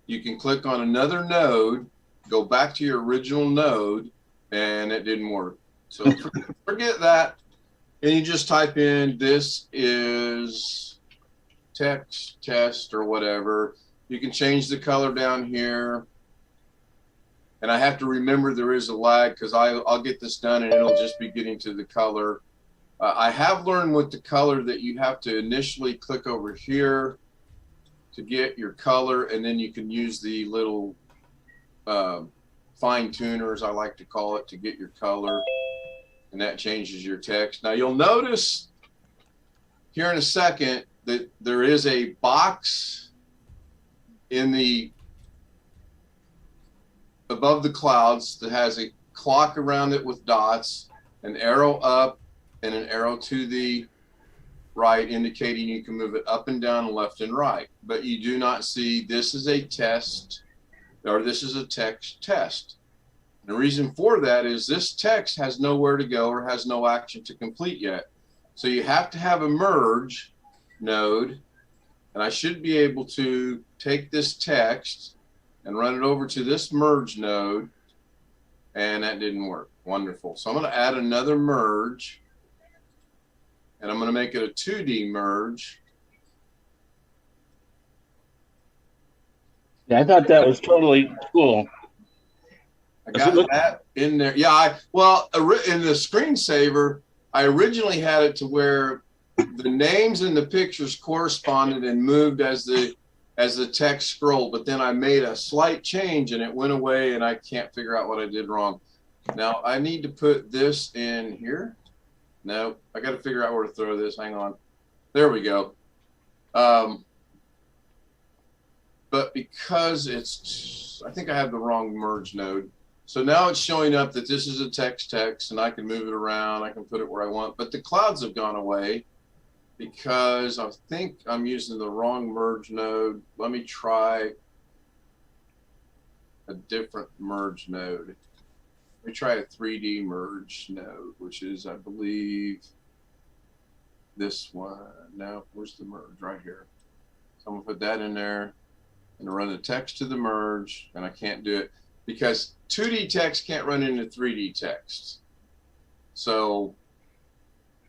you can click on another node, go back to your original node, and it didn't work. So forget that. And you just type in, this is text test or whatever. You can change the color down here. And I have to remember there is a lag because I'll get this done and it'll just be getting to the color. I have learned with the color that you have to initially click over here to get your color, and then you can use the little fine tuners, I like to call it, to get your color, and that changes your text. Now you'll notice here in a second that there is a box in the above the clouds that has a clock around it with dots, an arrow up and an arrow to the right, indicating you can move it up and down, left and right. But you do not see this is a test, or this is a text test. And the reason for that is this text has nowhere to go or has no action to complete yet. So you have to have a merge node, and I should be able to take this text and run it over to this merge node, and that didn't work. Wonderful. So I'm going to add another merge, and I'm going to make it a 2D merge. Yeah, I thought that was totally cool. I got that in there. Yeah, well, in the screensaver, I originally had it to where the names in the pictures corresponded and moved as the text scrolled, but then I made a slight change and it went away, and I can't figure out what I did wrong. Now I need to put this in here. No, I got to figure out where to throw this. Hang on. There we go. But because I think I have the wrong merge node. So now it's showing up that this is a text, and I can move it around. I can put it where I want, but the clouds have gone away because I think I'm using the wrong merge node. Let me try a different merge node. Let me try a 3D merge node, which is, I believe, this one. No, where's the merge? Right here. So I'm gonna put that in there and run the text to the merge, and I can't do it because 2D text can't run into 3D text. So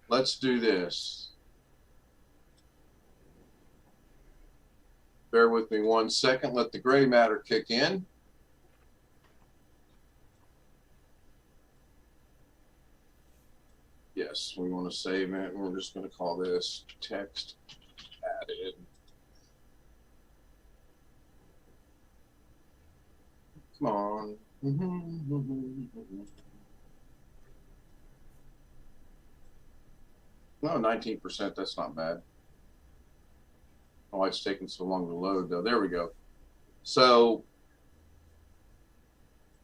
let's do this. Bear with me 1 second. Let the gray matter kick in. Yes, we want to save it. We're just going to call this text added. Come on. No, 19%. That's not bad. Oh, it's taking so long to load, though. There we go. So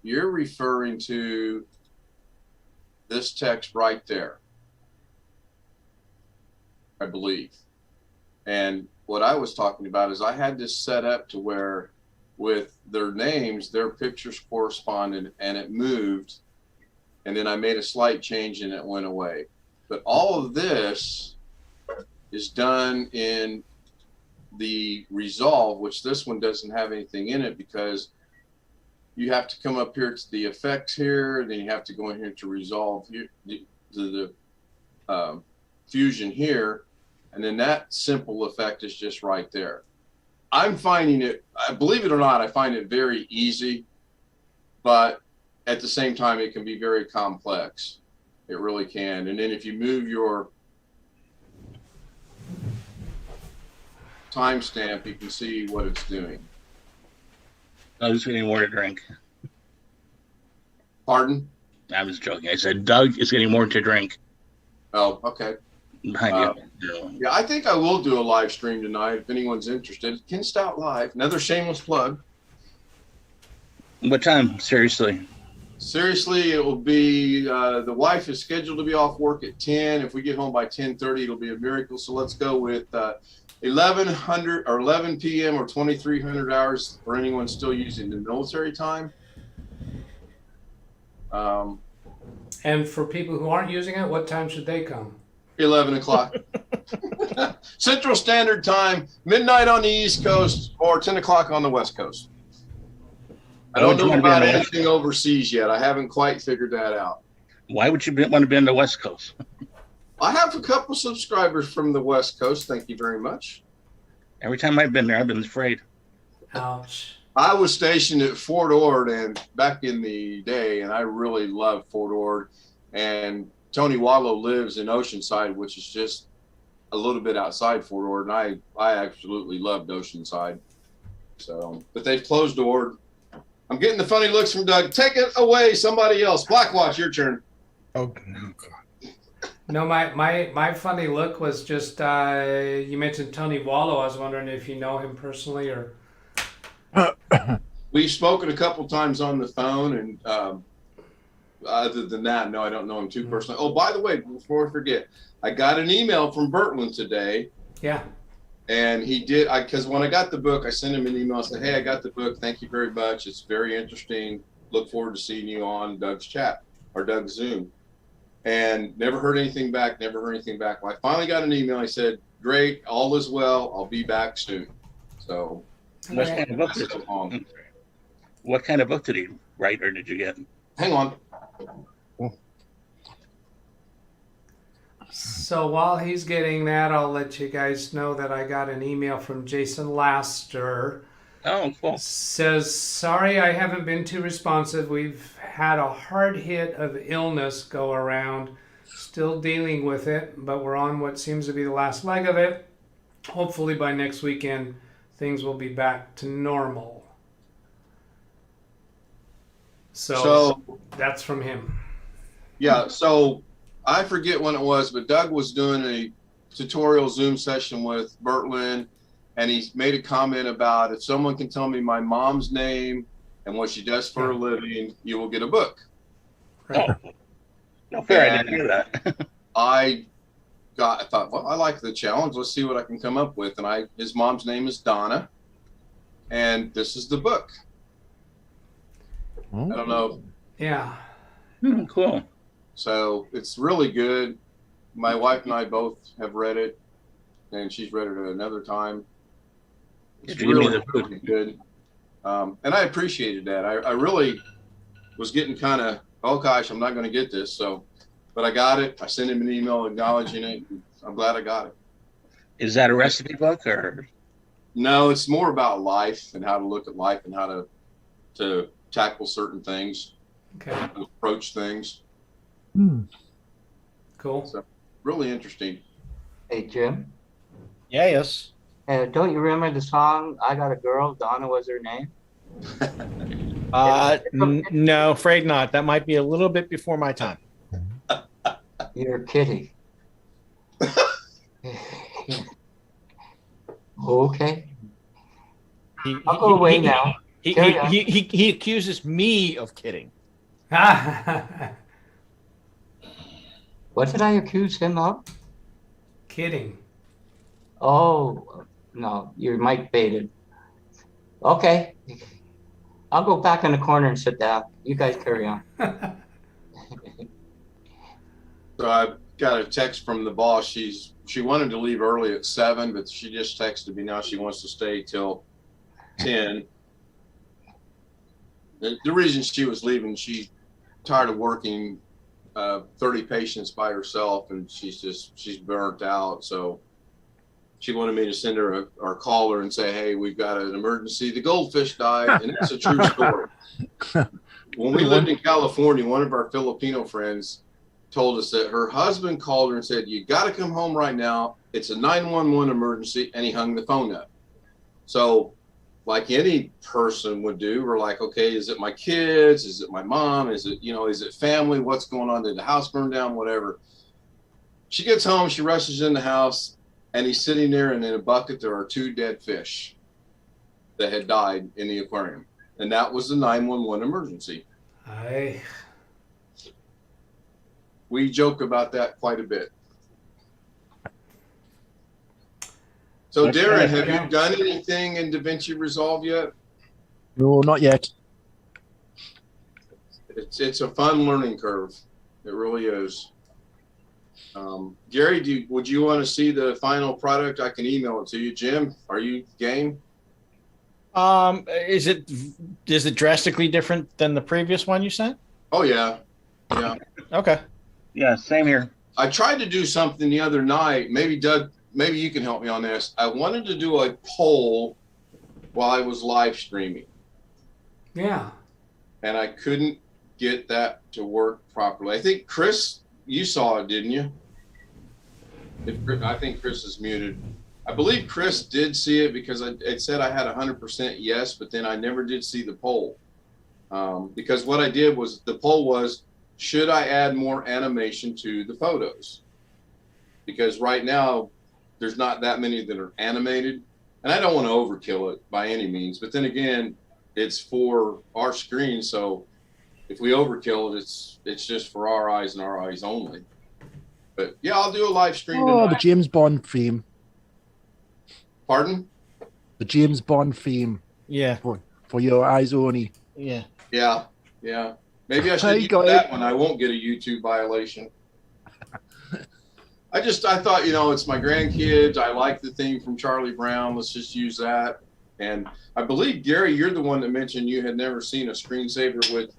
you're referring to this text right there, I believe. And what I was talking about is I had this set up to where with their names, their pictures corresponded and it moved. And then I made a slight change and it went away. But all of this is done in the resolve, which this one doesn't have anything in it because you have to come up here to the effects here, and then you have to go in here to resolve here to the fusion here, and then that simple effect is just right there. I'm finding it, believe it or not, I find it very easy, but at the same time, it can be very complex. It really can. And then if you move your timestamp, you can see what it's doing. I was getting more to drink. Pardon? I was joking. I said Doug is getting more to drink. Oh, okay. Behind you. Yeah, I think I will do a live stream tonight if anyone's interested. Ken Stout Live, another shameless plug. What time? Seriously. Seriously, it will be, the wife is scheduled to be off work at 10. If we get home by 10:30, it'll be a miracle. So let's go with 1100 or 11 p.m. or 2300 hours for anyone still using the military time. And for people who aren't using it, what time should they come? 11 o'clock. Central Standard Time, midnight on the East Coast, or 10 o'clock on the West Coast. I don't know about anything overseas yet. I haven't quite figured that out. Why would you want to be on the West Coast? I have a couple subscribers from the West Coast. Thank you very much. Every time I've been there, I've been afraid. Ouch. I was stationed at Fort Ord and back in the day, and I really loved Fort Ord. And Tony Wallow lives in Oceanside, which is just a little bit outside Fort Ord, and I absolutely loved Oceanside. So, but they've closed Ord. I'm getting the funny looks from Doug. Take it away, somebody else. Blackwatch, your turn. Okay. Oh, God. No, my funny look was just you mentioned Tony Wallow. I was wondering if you know him personally or. We've spoken a couple times on the phone, and other than that, no, I don't know him too personally. Oh, by the way, before I forget, I got an email from Bertland today. Yeah. And he did, because when I got the book, I sent him an email. I said, hey, I got the book. Thank you very much. It's very interesting. Look forward to seeing you on Doug's chat or Doug's Zoom. And never heard anything back, Well, I finally got an email. I said, great, all is well. I'll be back soon. So, What kind of book did What kind of book did he write or did you get? hang on. So while he's getting that, I'll let you guys know that I got an email from Jason Laster. Oh, cool. Says, sorry I haven't been too responsive. We've had a hard hit of illness go around. Still dealing with it, but we're on what seems to be the last leg of it. Hopefully by next weekend, things will be back to normal. So that's from him. Yeah, so I forget when it was, but Doug was doing a tutorial Zoom session with Bertland, and he made a comment about if someone can tell me my mom's name and what she does for a living, you will get a book. Right. Oh, no fair. I didn't hear that. I thought, well, I like the challenge. Let's see what I can come up with. And his mom's name is Donna, and this is the book. I don't know. Yeah. Cool. So it's really good. My wife and I both have read it, and she's read it another time. It's Did you give me really, the book? really good. And I appreciated that. I really was getting kind of, oh gosh, I'm not going to get this. So, but I got it. I sent him an email acknowledging it. I'm glad I got it. Is that a recipe book or? No, it's more about life and how to look at life and how to tackle certain things, Okay, to approach things. cool. So really interesting. Hey, Jim, Yes. don't you remember the song, I Got a Girl, Donna was her name? No, afraid not. That might be a little bit before my time. You're kidding. Okay, He, I'll go away now. Carry on. he accuses me of kidding. What did I accuse him of? Kidding. Oh, no, your mic baited. Okay. I'll go back in the corner and sit down. You guys carry on. So I got a text from the boss. She wanted to leave early at 7, but she just texted me now. She wants to stay till 10. The reason she was leaving, she's tired of working 30 patients by herself, and she's burnt out. So she wanted me to send her or call her and say, hey, we've got an emergency. The goldfish died, and it's a true story. When we lived in California, one of our Filipino friends told us that her husband called her and said, you got to come home right now. It's a 911 emergency. And he hung the phone up. So like any person would do, we're like, okay, is it my kids? Is it my mom? Is it, is it family? What's going on? Did the house burn down? Whatever. She gets home, she rushes in the house, and he's sitting there, and in a bucket, there are 2 dead fish that had died in the aquarium. And that was the 911 emergency. We joke about that quite a bit. So Darren, have you done anything in DaVinci Resolve yet? No, not yet. It's a fun learning curve. It really is. Gary, would you want to see the final product? I can email it to you. Jim, are you game? Is it drastically different than the previous one you sent? Oh yeah. Yeah. Okay. Yeah, same here. I tried to do something the other night. Maybe Doug, maybe you can help me on this. I wanted to do a poll while I was live streaming. Yeah. And I couldn't get that to work properly. I think Chris, you saw it, didn't you? I think Chris is muted. I believe Chris did see it because it said I had 100% yes, but then I never did see the poll. Because what I did was, the poll was, should I add more animation to the photos? Because right now, there's not that many that are animated. And I don't want to overkill it by any means. But then again, it's for our screen. So if we overkill it, it's just for our eyes and our eyes only. But yeah, I'll do a live stream tonight. The James Bond theme. Pardon? The James Bond theme. Yeah. For your eyes only. Yeah. Yeah. Yeah. Maybe I should use that one. I won't get a YouTube violation. I thought, it's my grandkids. I like the theme from Charlie Brown. Let's just use that. And I believe, Gary, you're the one that mentioned you had never seen a screensaver with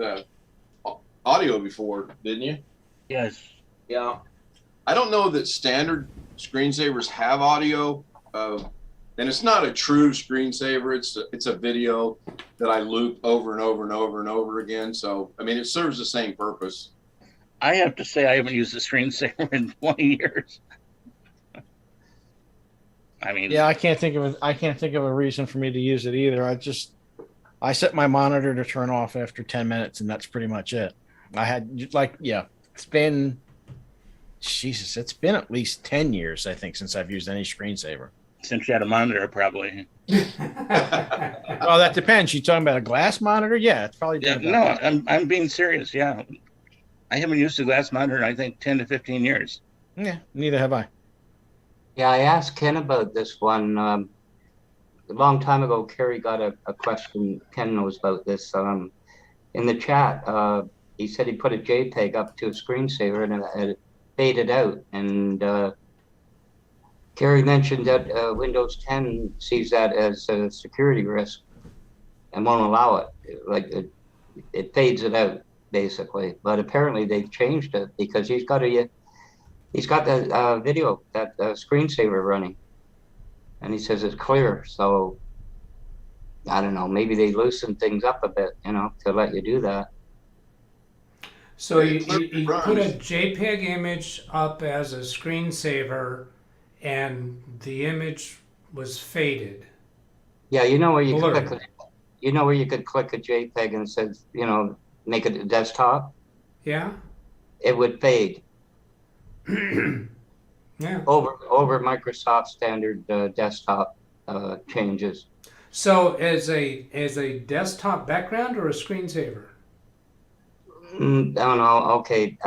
audio before, didn't you? Yes. Yeah. I don't know that standard screensavers have audio. And it's not a true screensaver. It's a video that I loop over and over and over and over again. So, I mean, it serves the same purpose. I have to say I haven't used a screensaver in 20 years. I mean, yeah, I can't think of a reason for me to use it either. I set my monitor to turn off after 10 minutes, and that's pretty much it. It's been at least 10 years, I think, since I've used any screensaver. Since you had a monitor, probably. Well, that depends. You talking about a glass monitor? Yeah, it's probably. Yeah, no, I'm being serious. Yeah, I haven't used a glass monitor in, I think, 10 to 15 years. Yeah, neither have I. Yeah, I asked Ken about this one. A long time ago, Kerry got a question. Ken knows about this. In the chat, he said he put a JPEG up to a screensaver and it faded out. And Kerry mentioned that Windows 10 sees that as a security risk. and won't allow it. Like it fades it out basically. But apparently they've changed it because he's got the video, that screensaver running, and he says it's clear. So I don't know. Maybe they loosened things up a bit, to let you do that. So you put a JPEG image up as a screensaver, and the image was faded. Yeah, where you Blurred. click. Where you could click a JPEG and it says, make it a desktop. Yeah. It would fade Yeah. over Microsoft standard desktop changes. So as a desktop background or a screensaver? I don't know. Okay.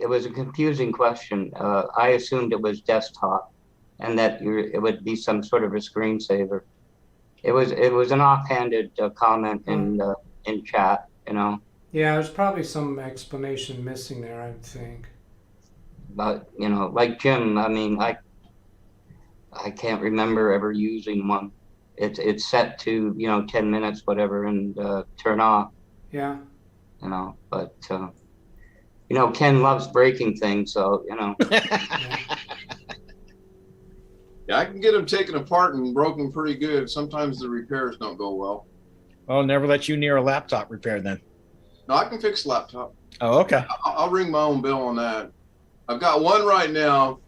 It was a confusing question. I assumed it was desktop, and that it would be some sort of a screensaver. It was an offhanded comment in chat. Yeah, there's probably some explanation missing there, I would think. But like Jim, I mean, I can't remember ever using one. It's set to 10 minutes, whatever, and turn off. Yeah. But Ken loves breaking things, so Yeah, I can get them taken apart and broken pretty good. Sometimes the repairs don't go well. I'll never let you near a laptop repair then. No, I can fix laptop. Oh, okay. I'll ring my own bill on that. I've got one right now.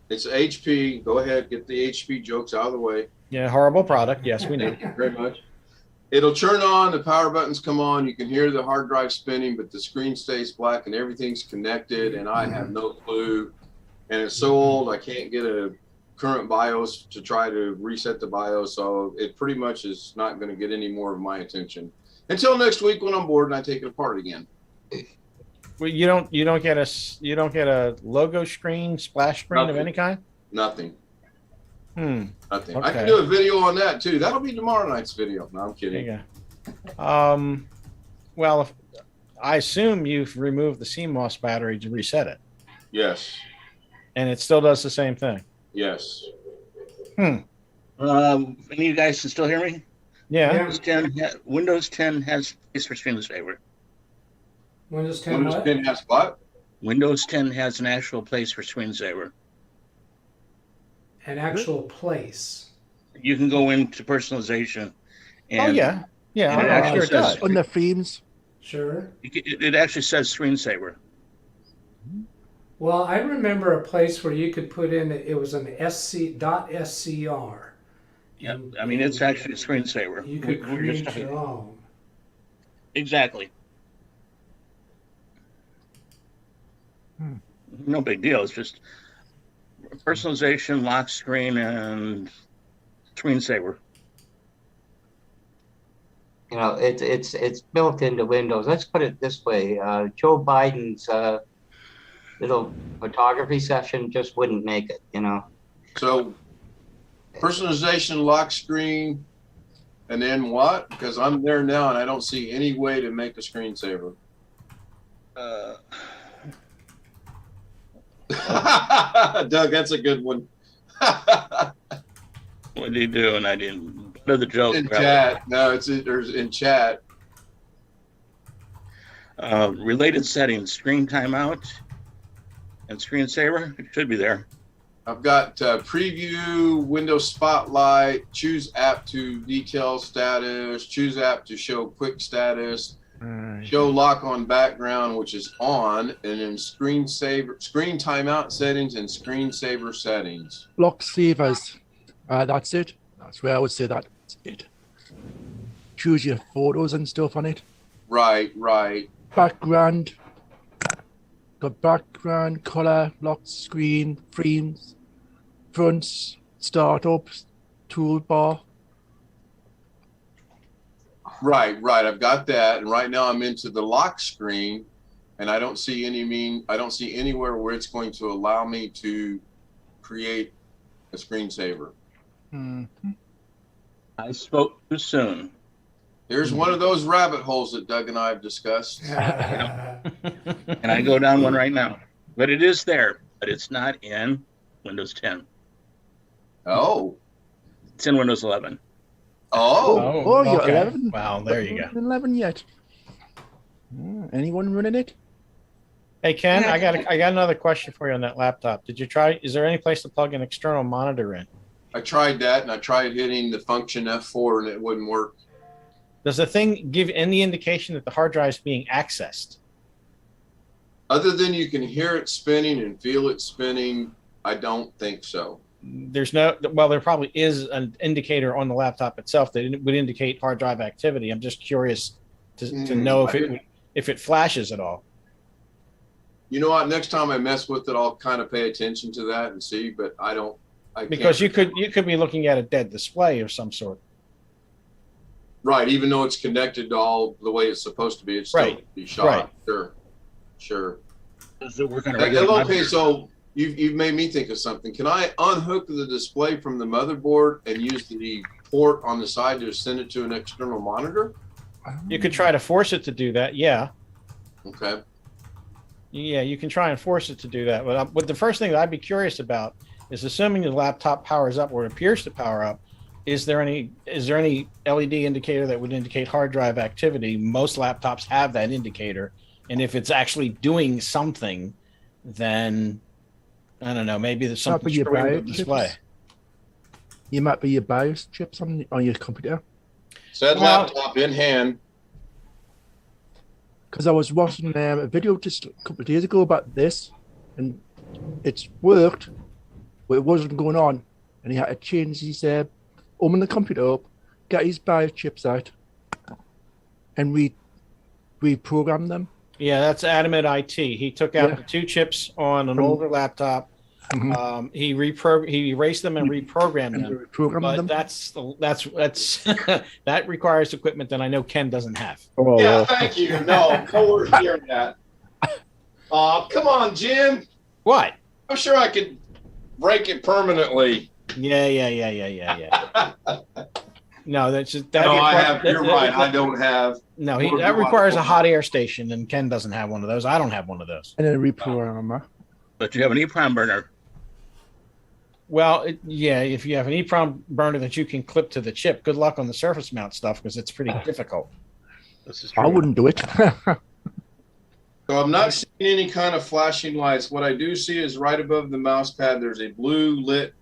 It's HP. Go ahead, get the HP jokes out of the way. Yeah, horrible product. Yes, we know. Thank you very much. It'll turn on, the power buttons come on, you can hear the hard drive spinning, but the screen stays black and everything's connected, and I have no clue. And it's so old, I can't get a current BIOS to try to reset the BIOS, so it pretty much is not going to get any more of my attention until next week when I'm bored and I take it apart again. Well, you don't get a logo screen, splash screen Nothing. of any kind? Nothing. Nothing. I Okay. can do a video on that too. That'll be tomorrow night's video. No, I'm There kidding. you go. Well, I assume you've removed the CMOS battery to reset it, Yes. and it still does the same thing. Yes. Any of you guys can still hear me? Yeah. Windows 10 has space for screensaver. Windows 10 Windows what? 10 has what? Windows 10 has an actual place for screensaver. An actual place. You can go into personalization. And Oh yeah. Yeah. and it I'm actually sure it says- does. On the themes. Sure. It actually says screensaver. Well, I remember a place where you could put in, it was an .scr. Yeah, I mean, it's actually a screensaver. You could We're just create your own. Exactly. No big deal. It's just personalization, lock screen, and screensaver. It's built into Windows. Let's put it this way: Joe Biden's little photography session just wouldn't make it. So personalization, lock screen, and then what? Because I'm there now and I don't see any way to make a screensaver. Doug, that's a good one. What did he do? And I didn't know the joke. In probably. chat. No, there's in chat. Related settings: screen timeout and screensaver. It should be there. I've got preview, Windows Spotlight, choose app to detail status, choose app to show quick status, show lock on background, which is on, and then screen timeout settings and screensaver settings. Lock savers. That's it. That's where I would say that's it. Choose your photos and stuff on it. Right. Background. Got background, color, lock screen, frames, fronts, startup, toolbar. Right. I've got that, and right now I'm into the lock screen, and I don't see anywhere where it's going to allow me to create a screensaver. I spoke too soon. Here's one of those rabbit holes that Doug and I have discussed. And I go down one right now. But it is there, but it's not in Windows 10. Oh, It's in Windows 11. Oh, you're okay. 11. Wow, there you go. 11 yet. Anyone running it? Hey Ken, I got another question for you on that laptop. Did you try? Is there any place to plug an external monitor in? I tried that, and I tried hitting the function F4, and it wouldn't work. Does the thing give any indication that the hard drive is being accessed? Other than you can hear it spinning and feel it spinning, I don't think so. There's no. Well, there probably is an indicator on the laptop itself that would indicate hard drive activity. I'm just curious to know if it flashes at all. You know what? Next time I mess with it, I'll kind of pay attention to that and see. But I don't. Because you could be looking at a dead display of some sort. Right, even though it's connected to all the way it's supposed to be, it's still be shot. Right. Sure. Does it work on a regular Okay, monitor? so you've made me think of something. Can I unhook the display from the motherboard and use the port on the side to send it to an external monitor? You could try to force it to do that. Yeah. Okay. Yeah, you can try and force it to do that. But the first thing that I'd be curious about is, assuming the laptop powers up or it appears to power up, is there any LED indicator that would indicate hard drive activity? Most laptops have that indicator, and if it's actually doing something, then I don't know. Maybe there's something screwing with the display. You might be your BIOS chips on your computer. Said laptop in hand. Because I was watching a video just a couple of days ago about this, and it's worked, but it wasn't going on, and he had to change his open the computer up, get his BIOS chips out, and reprogram them. Yeah, that's Adam at IT. He took out the two chips on an older laptop. He erased them and reprogrammed them. But that's that requires equipment that I know Ken doesn't have. Oh, Yeah, thank you. No worth hearing that. Come on, Jim. What? I'm sure I could break it permanently. Yeah. No, that's just that. No, you're right. I don't have. No, that requires a hot air station, and Ken doesn't have one of those. I don't have one of those. And then a reprogrammer. But you have an EEPROM burner. Well, if you have an EEPROM burner that you can clip to the chip, good luck on the surface mount stuff, because it's pretty difficult. This is true. I wouldn't do it. So I'm not seeing any kind of flashing lights. What I do see is right above the mouse pad, there's a blue lit,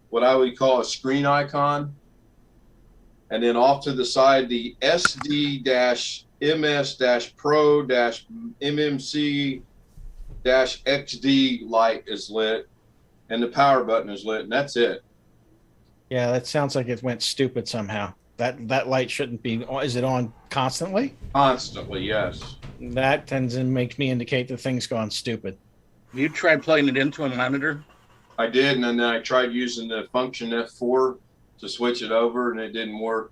what I would call a screen icon. And then off to the side, the SD-MS-Pro-MMC-XD light is lit, and the power button is lit, and that's it. Yeah, that sounds like it went stupid somehow. That light shouldn't be. Is it on constantly? Constantly, yes. That tends to make me indicate that thing's gone stupid. You tried plugging it into a monitor? I did, and then I tried using the function F4 to switch it over, and it didn't work.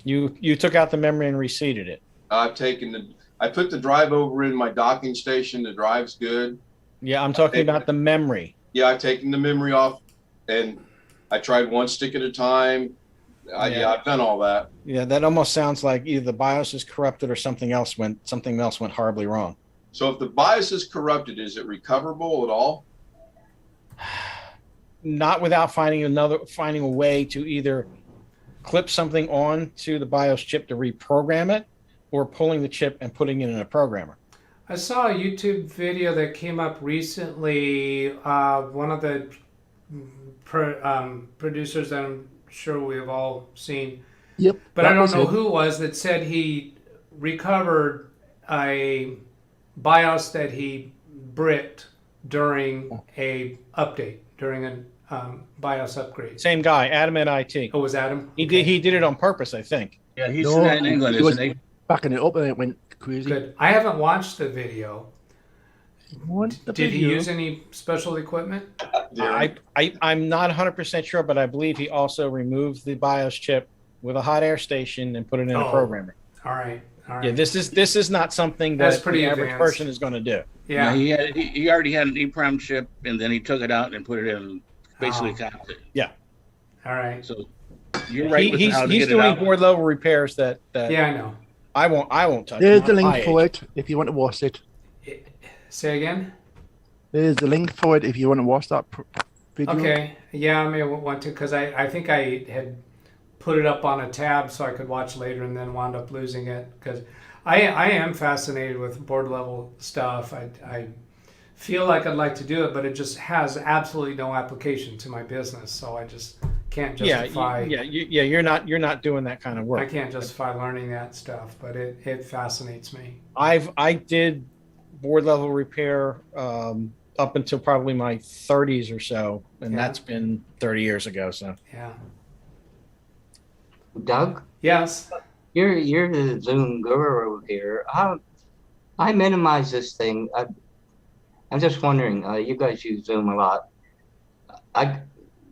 You took out the memory and reseated it. I put the drive over in my docking station. The drive's good. Yeah, I'm talking about the memory. Yeah, I've taken the memory off, and I tried one stick at a time. I've done all that. Yeah, that almost sounds like either the BIOS is corrupted or something else went horribly wrong. So if the BIOS is corrupted, is it recoverable at all? Not without finding a way to either clip something on to the BIOS chip to reprogram it, or pulling the chip and putting it in a programmer. I saw a YouTube video that came up recently. One of the producers that I'm sure we have all seen. Yep. But I don't know who it was that said he recovered a BIOS that he bricked during a update, during a BIOS upgrade. Same guy, Adam at IT. Oh, was Adam? He did it on purpose, I think. Yeah, he's in England, isn't he? Backing it up and it went crazy. Good. I haven't watched the video. Did he use any special equipment? I'm not 100% sure, but I believe he also removed the BIOS chip with a hot air station and put it in a programmer. All right. Yeah, this is not something That's that pretty the average advanced. person is going to do. Yeah. He already had an EEPROM chip, and then he took it out and put it in, basically capped it. Yeah. All right. So you're right. He's doing board level repairs that Yeah, I know. I won't touch. There's Not the my link age. for it if you want to watch it. Say again? There's the link for it if you want to watch that video. Okay. Yeah, I may want to, because I think I had put it up on a tab so I could watch later, and then wound up losing it because I am fascinated with board level stuff. I feel like I'd like to do it, but it just has absolutely no application to my business, so I just can't justify. You're not doing that kind of work. I can't justify learning that stuff, but it fascinates me. I did board level repair up until probably my 30s or so, and Yeah. that's been 30 years ago. So Yeah. Doug, Yes. you're the Zoom guru here. I minimize this thing. I'm just wondering. You guys use Zoom a lot.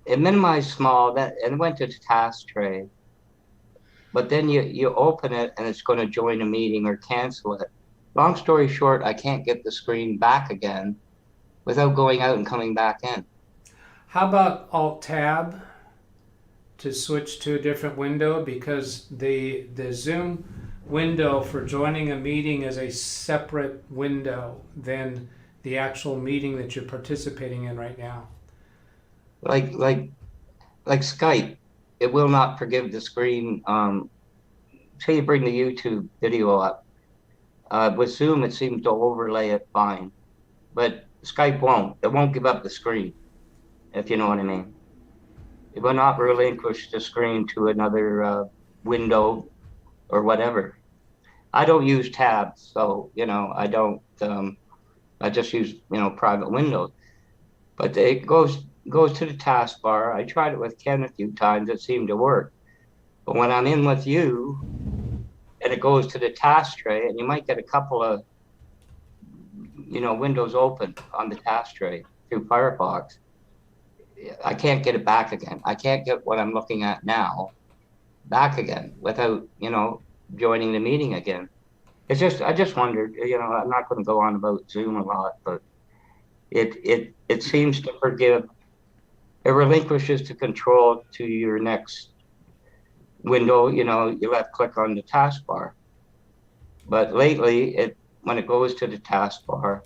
It minimized small that and went to the task tray, but then you open it and it's going to join a meeting or cancel it. Long story short, I can't get the screen back again without going out and coming back in. How about Alt Tab to switch to a different window, because the Zoom window for joining a meeting is a separate window than the actual meeting that you're participating in right now. Like Skype, it will not forgive the screen. Say you bring the YouTube video up. With Zoom, it seems to overlay it fine, but Skype won't. It won't give up the screen, if you know what I mean. It will not relinquish the screen to another window or whatever. I don't use tabs, so I don't. I just use private windows. But it goes to the taskbar. I tried it with Ken a few times. It seemed to work. But when I'm in with you, and it goes to the task tray, and you might get a couple of windows open on the task tray through Firefox. I can't get it back again. I can't get what I'm looking at now back again without, joining the meeting again. I just wondered, I'm not going to go on about Zoom a lot, but it seems to forgive, it relinquishes the control to your next window, you left click on the taskbar. But lately, when it goes to the taskbar,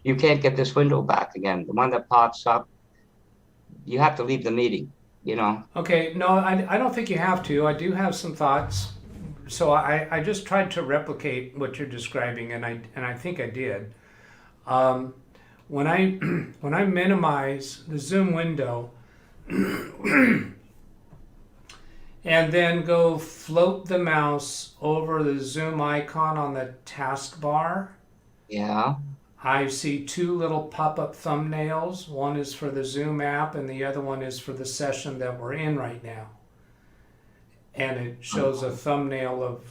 you can't get this window back again. The one that pops up, you have to leave the meeting, Okay, no, I don't think you have to. I do have some thoughts. So I just tried to replicate what you're describing, and I think I did. When I minimize the Zoom window and then go float the mouse over the Zoom icon on the taskbar, Yeah. I see two little pop-up thumbnails. One is for the Zoom app and the other one is for the session that we're in right now. And it shows a thumbnail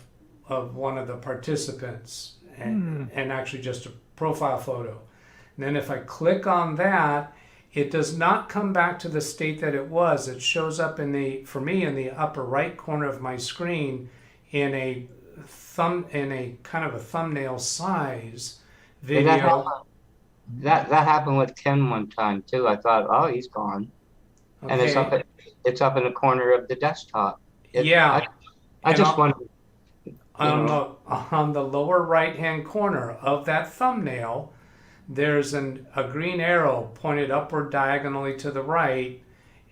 of one of the participants and actually just a profile photo. And then if I click on that, it does not come back to the state that it was. It shows up for me in the upper right corner of my screen in a kind of a thumbnail size video. That happened with Ken one time too. I thought, oh, he's gone, and it's up in the corner of the desktop. I just wondered. On the lower right hand corner of that thumbnail, there's a green arrow pointed upward diagonally to the right,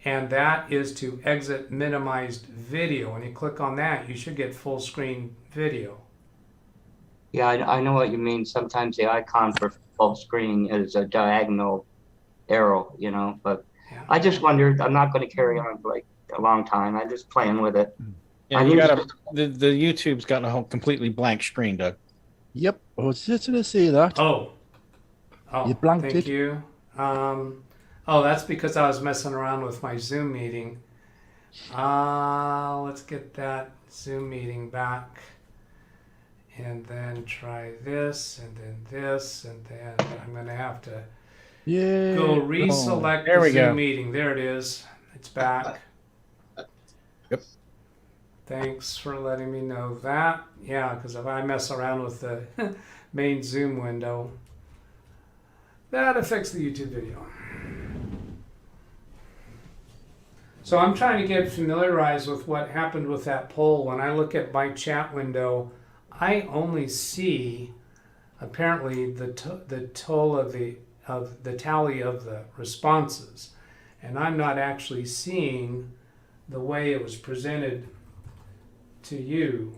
and that is to exit minimized video. When you click on that, you should get full screen video. Yeah, I know what you mean. Sometimes the icon for full screen is a diagonal arrow, but Yeah. I just wondered, I'm not going to carry on for like a long time. I'm just playing with it. yeah, the YouTube's gotten a whole completely blank screen, Doug. Yep, I was just going to say that. Oh, You blanked thank it. you. That's because I was messing around with my Zoom meeting. Let's get that Zoom meeting back. And then try this, and then this, and then I'm going to have to go reselect there the we Zoom go. meeting. There it is. It's back. Yep. Thanks for letting me know that. Yeah, because if I mess around with the main Zoom window, that affects the YouTube video. So I'm trying to get familiarized with what happened with that poll. When I look at my chat window, I only see apparently the total of the tally of the responses, and I'm not actually seeing the way it was presented to you.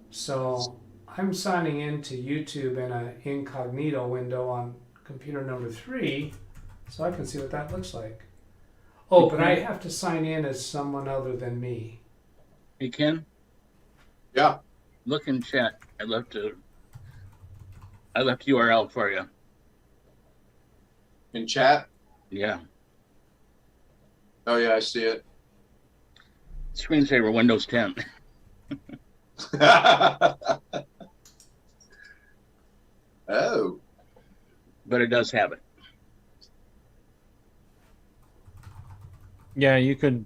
So I'm signing into YouTube in an incognito window on computer number 3, so I can see what that looks like. Oh, but I have to sign in as someone other than me. Hey, Ken, Yeah, look in chat. I left URL for you. in chat. Yeah. Oh yeah, I see it. Screensaver Windows 10. Oh, But it does have it. Yeah, you could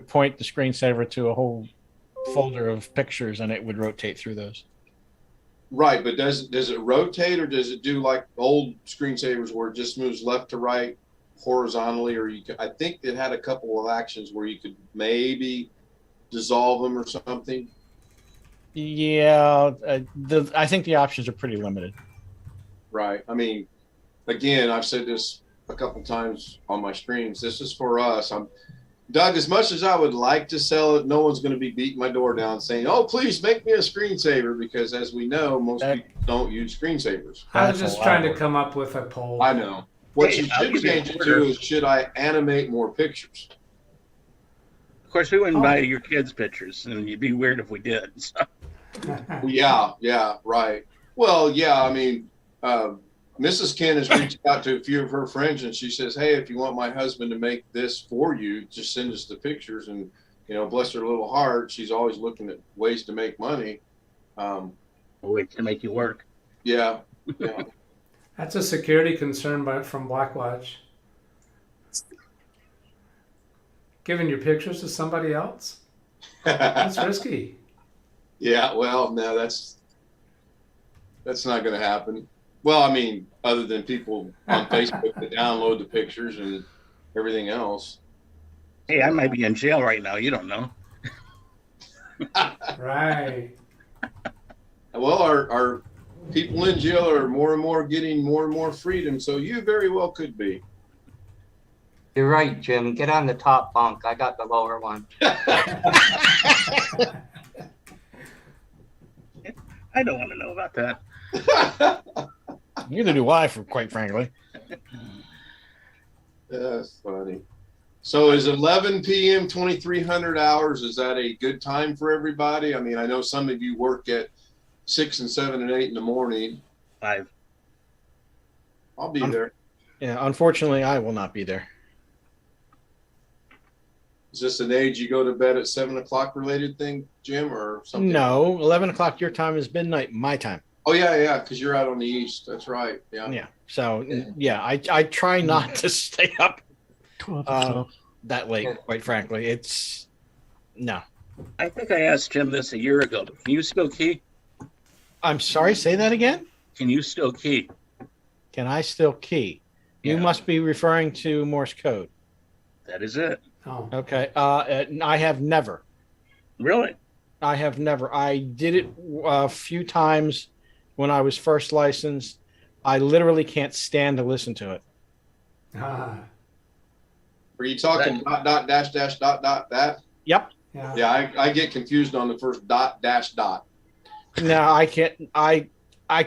point the screensaver to a whole folder of pictures and it would rotate through those. right. But does it rotate, or does it do like old screensavers where it just moves left to right horizontally? Or I think it had a couple of actions where you could maybe dissolve them or something. Yeah, I think the options are pretty limited. Right. I mean, again, I've said this a couple times on my streams. This is for us. Doug, as much as I would like to sell it, no one's going to be beating my door down saying, "Oh, please make me a screensaver," because as we know, most people don't use screensavers. I was That's just a trying lot to of come up with a poll. I know. What Hey, you I'll should give you a change it quarter. to is, should I animate more pictures? Of course, we wouldn't buy your kids' pictures, and you'd be weird if we did. So, Yeah, right. Well, yeah, I mean, Mrs. Ken has reached out to a few of her friends, and she says, "Hey, if you want my husband to make this for you, just send us the pictures." And bless her little heart, she's always looking at ways to make money. a way to make you work. Yeah. That's a security concern from Blackwatch. Giving your pictures to somebody else? That's risky. Yeah, well, no, that's not going to happen. Well, I mean, other than people on Facebook that download the pictures and everything else. Hey, I might be in jail right now. You don't know. Right. Well, our people in jail are more and more getting more and more freedom, so you very well could be. You're right, Jim. Get on the top bunk. I got the lower one. I don't want to know about that. Neither do I, quite frankly. That's funny. So is 11 p.m. 2300 hours? Is that a good time for everybody? I mean, I know some of you work at 6 and 7 and 8 in the morning. 5. I'll be there. Yeah, unfortunately, I will not be there. Is this an age you go to bed at 7 o'clock related thing, Jim, or something? No, 11 o'clock your time is midnight my time. Oh yeah, because you're out on the east. That's right. Yeah. Yeah. So yeah, I try not to stay up 12 o'clock. that late. Quite frankly, it's no. I think I asked Jim this a year ago. Can you still key? I'm sorry. Say that again. Can you still key? Can I still key? You Yeah. must be referring to Morse code. That is it. Oh. Okay. I have never. Really? I have never. I did it a few times when I was first licensed. I literally can't stand to listen to it. Ah. Are you talking dot dot dash dash dot dot that? Yep. Yeah. Yeah, I get confused on the first dot dash dot. No, I can't. I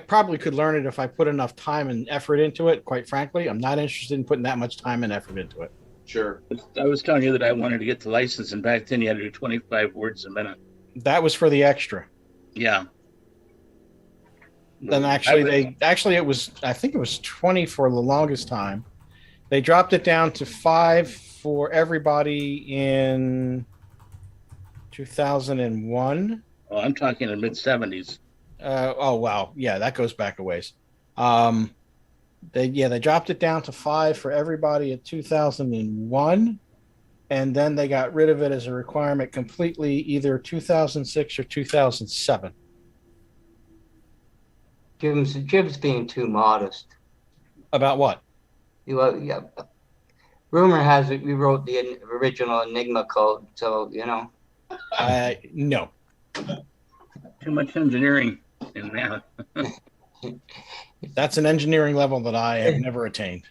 probably could learn it if I put enough time and effort into it. Quite frankly, I'm not interested in putting that much time and effort into it. Sure. I was telling you that I wanted to get the license, and back then you had to do 25 words a minute. That was for the extra. Yeah. Then actually, it was. I think it was 20 for the longest time. They dropped it down to 5 for everybody in 2001. Oh, I'm talking in the mid 70s. Oh wow, yeah, that goes back a ways. They dropped it down to 5 for everybody in 2001, and then they got rid of it as a requirement completely, either 2006 or 2007. Jim's being too modest. About what? Yeah. Rumor has it we wrote the original Enigma code, so No. Too much engineering in that. That's an engineering level that I have never attained.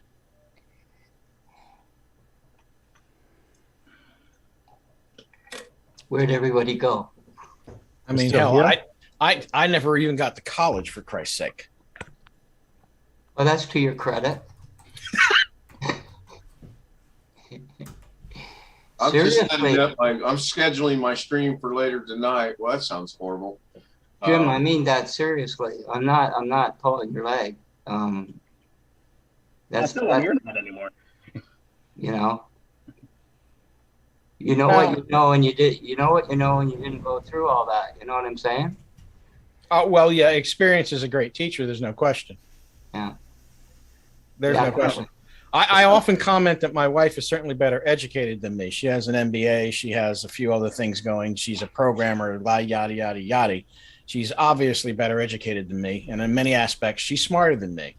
Where'd everybody go? I mean, Still hell, here? I never even got to college, for Christ's sake. Well, that's to your credit. I'm just setting Seriously, up I'm scheduling my stream for later tonight. Well, that sounds horrible. Jim, I mean that seriously. I'm not pulling your leg. That's Still, you're not anymore. you know. You know what you know, and you did. You know what you know, and you didn't go through all that. You know what I'm saying? Well, yeah, experience is a great teacher. There's no question. Yeah. There's Yeah, no question. I often comment that my wife is certainly better educated than me. She has an MBA. She has a few other things going. She's a programmer, yada, yada, yada. She's obviously better educated than me. And in many aspects, she's smarter than me.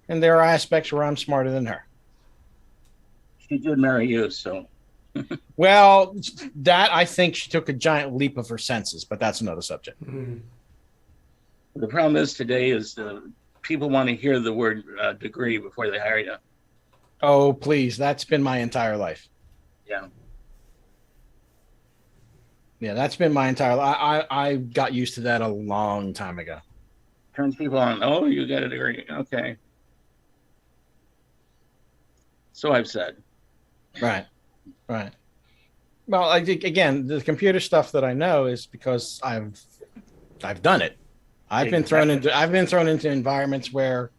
And there are aspects where I'm smarter than her. She did marry you, so. Well, that I think she took a giant leap of her senses, but that's another subject. Mhm. The problem is today is people want to hear the word degree before they hire you. Oh, please. That's been my entire life. Yeah. Yeah, that's been my entire life. I got used to that a long time ago. Turns people on. Oh, you got a degree. Okay. So I've said. Right. Right. Well, I think again, the computer stuff that I know is because I've done it. I've been thrown into environments where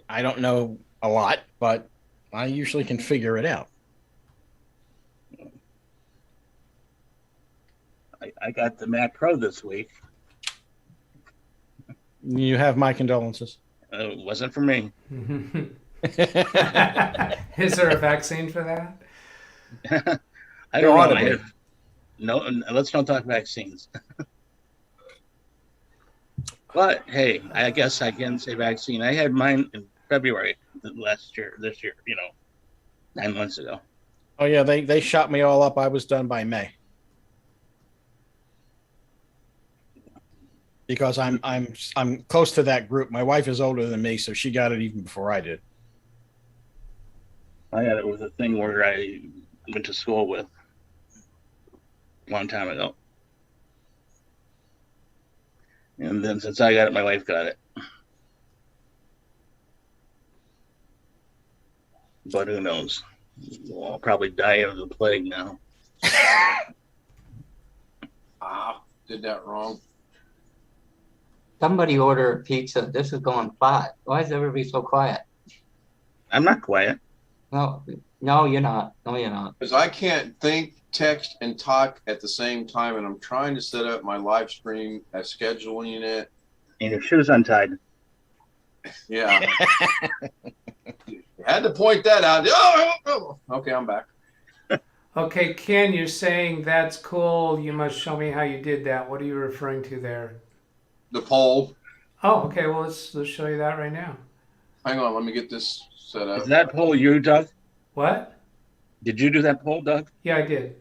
I don't know a lot, but I usually can figure it out. I got the Mac Pro this week. You have my condolences. It wasn't for me. Is there a vaccine for that? I don't ought know. to be. No, let's not talk vaccines. But hey, I guess I can say vaccine. I had mine in February this year, 9 months ago. Oh yeah, they shot me all up. I was done by May. Because I'm close to that group. My wife is older than me, so she got it even before I did. I had it with a thing where I went to school with a long time ago. And then since I got it, my wife got it. But who knows? I'll probably die of the plague now. Did that wrong. Somebody order a pizza. This is going flat. Why is everybody so quiet? I'm not quiet. No, you're not. No, you're not. Because I can't think, text, and talk at the same time, and I'm trying to set up my live stream as scheduling it. And your shoes untied. Yeah. Had to point that out. Oh, okay, I'm back. Okay, Ken, you're saying that's cool. You must show me how you did that. What are you referring to there? The poll. Oh, okay. Well, let's show you that right now. Hang on, let me get this set up. Is that poll you, Doug? What? Did you do that poll, Doug? Yeah, I did.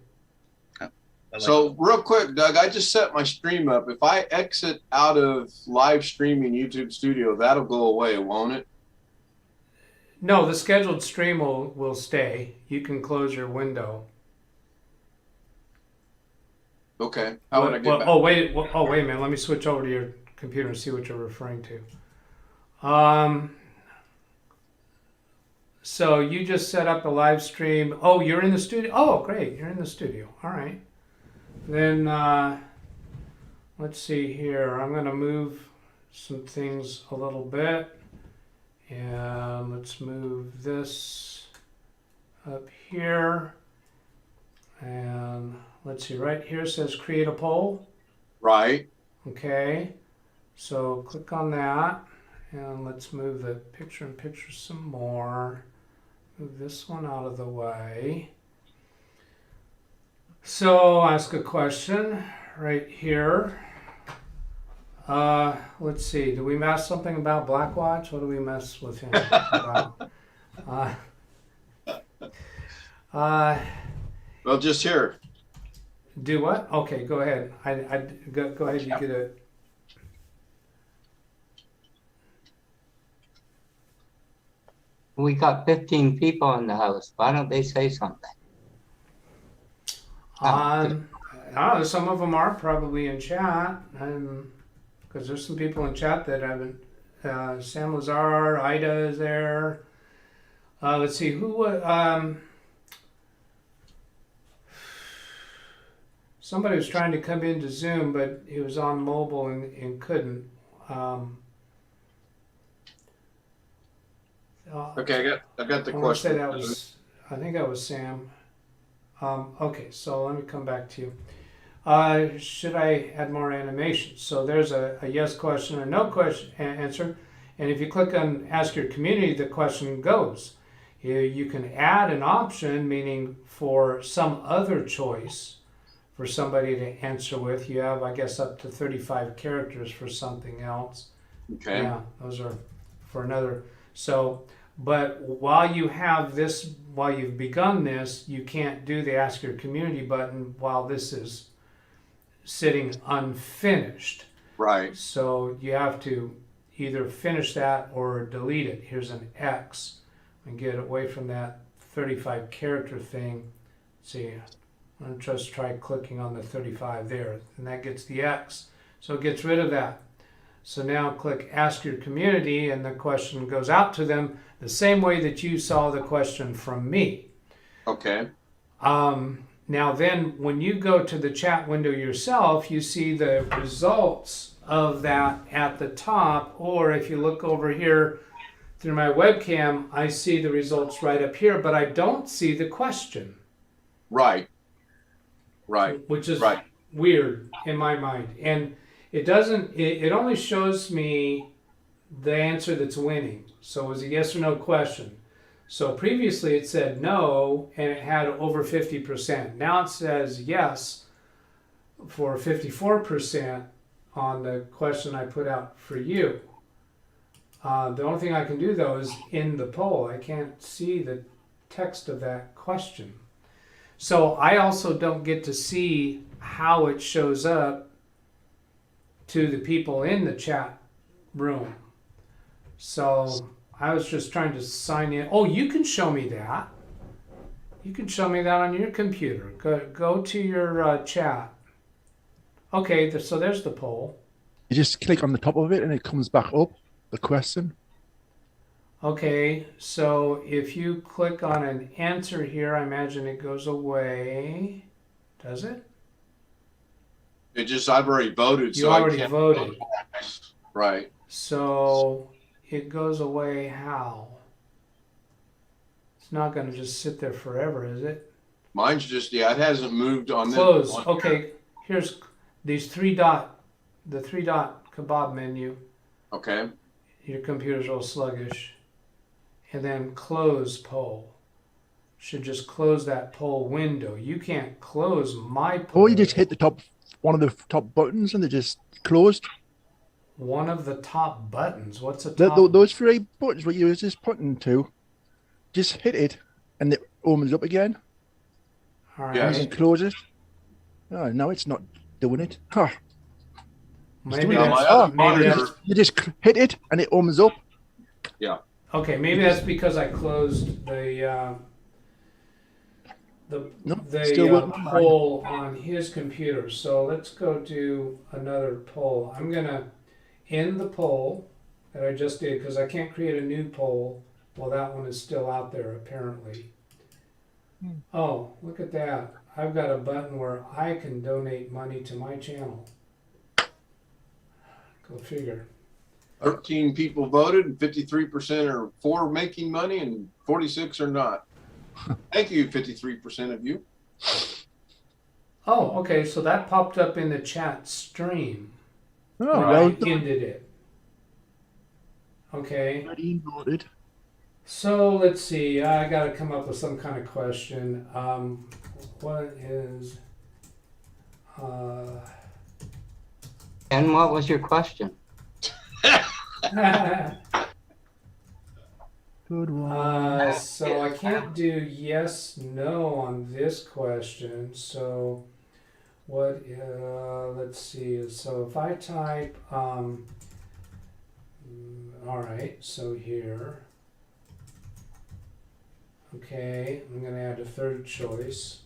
So real quick, Doug, I just set my stream up. If I exit out of live streaming YouTube Studio, that'll go away, won't it? No, the scheduled stream will stay. You can close your window. Okay. How would I get back? Oh, wait a minute. Let me switch over to your computer and see what you're referring to. So you just set up a live stream. Oh, you're in the studio. Oh, great. You're in the studio. All right. Then let's see here. I'm going to move some things a little bit. And let's move this up here. And let's see, right here says create a poll. Right. Okay. So click on that. And let's move the picture in picture some more. Move this one out of the way. So ask a question right here. Let's see. Do we mess something about Blackwatch? What do we mess with him about? Well, just here. Do what? Okay, go ahead. Go ahead. You get it. We got 15 people in the house. Why don't they say something? I don't know, some of them are probably in chat, because there's some people in chat that haven't. Sam Lazar, Ida is there. Let's see who. Somebody was trying to come into Zoom, but he was on mobile and couldn't. Okay, I got the I want to say question. that was. I think that was Sam. Okay, so let me come back to you. Should I add more animation? So there's a yes question or no question answer. And if you click on Ask Your Community, the question goes. You can add an option, meaning for some other choice for somebody to answer with. You have, I guess, up to 35 characters for something else. Okay. Yeah, those are for another. So, but while you have this, while you've begun this, you can't do the Ask Your Community button while this is sitting unfinished. Right. So you have to either finish that or delete it. Here's an X and get away from that 35 character thing. See, I'm going to just try clicking on the 35 there, and that gets the X. So it gets rid of that. So now click Ask Your Community, and the question goes out to them the same way that you saw the question from me. Okay. Now then, when you go to the chat window yourself, you see the results of that at the top, or if you look over here through my webcam, I see the results right up here, but I don't see the question. Right. Right. Which is right. weird in my mind. And it doesn't, it only shows me the answer that's winning. So it was a yes or no question. So previously it said no, and it had over 50%. Now it says yes for 54% on the question I put out for you. The only thing I can do though is in the poll. I can't see the text of that question. So I also don't get to see how it shows up to the people in the chat room. So I was just trying to sign in. Oh, you can show me that. You can show me that on your computer. Go to your chat. Okay, so there's the poll. You just click on the top of it and it comes back up, the question. Okay, so if you click on an answer here, I imagine it goes away. Does it? It just, I've already voted. You so already I can't voted. vote twice. Right. So it goes away how? It's not going to just sit there forever, is it? Mine's just, yeah, it hasn't moved on this. Close. Okay, here's these the 3-dot kebab menu. Okay. Your computer's all sluggish. And then close poll. Should just close that poll window. You can't close my poll. Or you just hit the top, one of the top buttons and they just closed. One of the top buttons. What's the top? Those 3 buttons where you was just pointing to, just hit it and it opens up again. All right. Yes. And close it. Oh, no, it's not doing it. Huh. Maybe Yeah, that's, my other maybe monitor- that's, You just hit it and it opens up. okay, maybe that's because I closed the Nope, still working on mine. poll on his computer. So let's go do another poll. I'm gonna end the poll that I just did because I can't create a new poll while that one is still out there apparently. Oh, look at that. I've got a button where I can donate money to my channel. Go figure. 13 people voted and 53% are for making money and 46 are not. Thank you, 53% of you. Oh, okay, so that popped up in the chat stream. Oh, when well I done. ended it. Okay, Already voted. so let's see. I got to come up with some kind of question. What is? And what was your question? Good one. So I can't do yes, no on this question. So what? Let's see. So if I type, all right. So here. Okay, I'm going to add a third choice.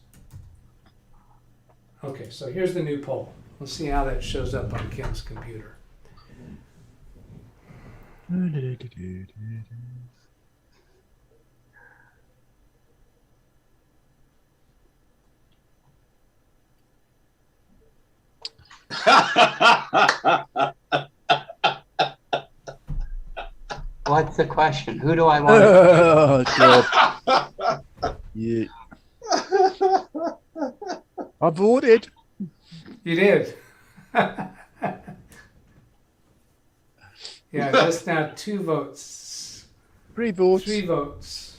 Okay, so here's the new poll. Let's see how that shows up on Ken's computer. What's the question? Who do I want? Oh, God. Yeah. I voted. You did. Yeah, just now 2 votes. 3 votes. 3 votes.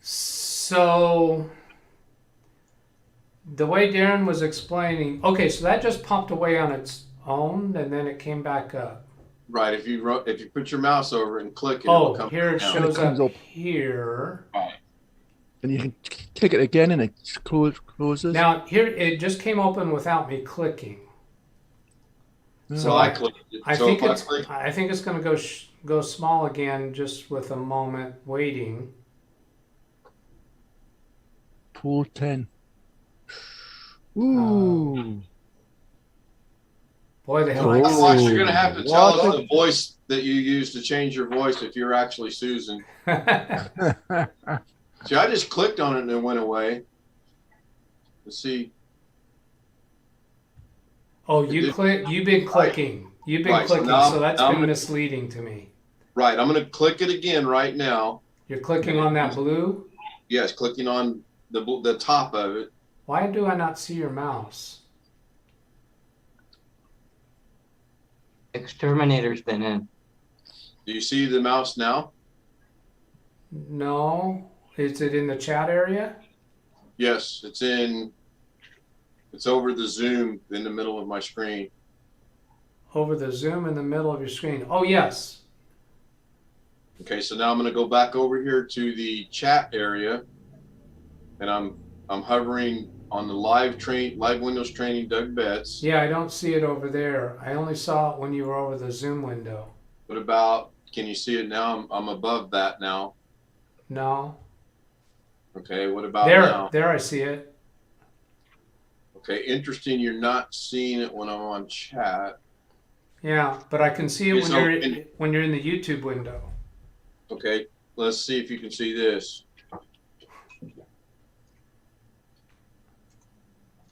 So the way Darren was explaining, okay, so that just popped away on its own and then it came back up. Right, if you put your mouse over it and click it, it'll Oh, come here it down. shows comes up up. here. And you can click it again and it closes. Now here it just came open without me clicking. So I clicked it. I So think if it's click, I think it's going to go small again just with a moment waiting. Pool 10. Ooh. Boy, the hell! Oh. Watch, you're gonna have to tell us What? the voice that you use to change your voice if you're actually Susan. See, I just clicked on it and it went away. Let's see. Oh, you've been clicking. You've been Right, so clicking, now- so that's now I'm been gonna- misleading to me. Right, I'm gonna click it again right now. You're clicking on that blue. Yes, clicking on the top of it. Why do I not see your mouse? Exterminator's been in. Do you see the mouse now? No. Is it in the chat area? Yes, it's over the Zoom in the middle of my screen. Over the Zoom in the middle of your screen. Oh, yes. Okay, so now I'm going to go back over here to the chat area, and I'm hovering on the live Windows Training DougBetts. Yeah, I don't see it over there. I only saw it when you were over the Zoom window. What about? Can you see it now? I'm above that now. No. Okay, what about There, now? there I see it. Okay, interesting. You're not seeing it when I'm on chat. Yeah, but I can see it It's when you're in the YouTube window. Okay, let's see if you can see this.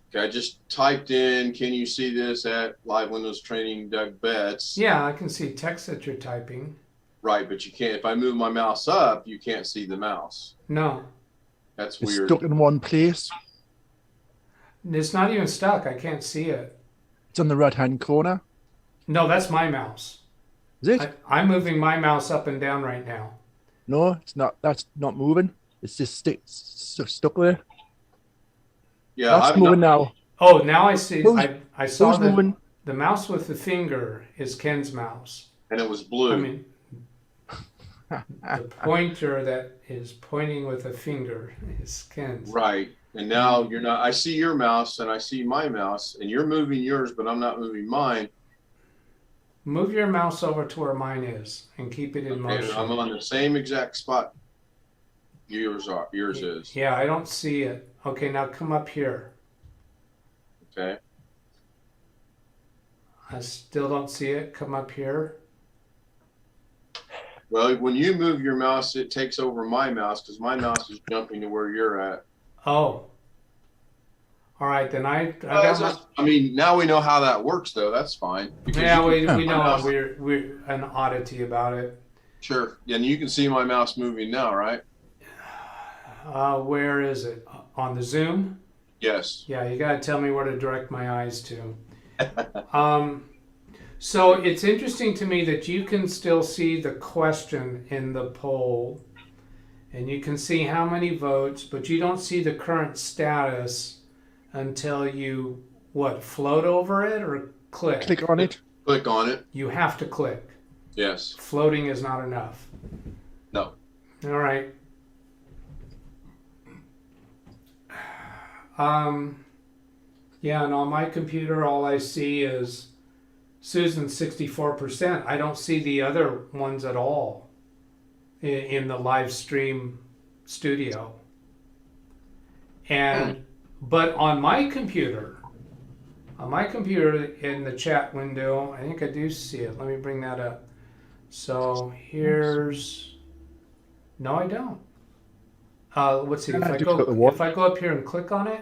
Okay, I just typed in, can you see this at Live Windows Training DougBetts? Yeah, I can see text that you're typing. Right, but you can't, if I move my mouse up, you can't see the mouse. No, That's It's weird. stuck in one place. it's not even stuck. I can't see it. It's on the right-hand corner. No, that's my mouse. Is it? I'm moving my mouse up and down right now. No, it's not. That's not moving. It's just stuck there. Yeah, That's I'm moving not, now. Oh, now I see. Who's- I saw Who's moving? the mouse with the finger is Ken's mouse. and it was blue. I mean, the pointer that is pointing with a finger is Ken's. Right, and now you're not, I see your mouse and I see my mouse, and you're moving yours, but I'm not moving mine. Move your mouse over to where mine is and keep it in And motion. I'm on the same exact spot yours is. Yeah, I don't see it. Okay, now come up here. Okay, I still don't see it. Come up here. well, when you move your mouse, it takes over my mouse because my mouse is jumping to where you're at. Oh. All right, then I got my, I mean, now we know how that works, though. That's fine. Because yeah, you can- we my know mouse- we're an oddity about it. Sure, and you can see my mouse moving now, right? Where is it? On the Zoom? Yes. Yeah, you gotta tell me where to direct my eyes to. So it's interesting to me that you can still see the question in the poll, and you can see how many votes, but you don't see the current status until you float over it or click? Click on it. Click on it. You have to click. Yes. Floating is not enough. No. All right. Yeah, and on my computer, all I see is Susan's 64%. I don't see the other ones at all in the live stream studio. And but on my computer in the chat window, I think I do see it. Let me bring that up. So here's, no, I don't. Let's see, if I go up here and click on it,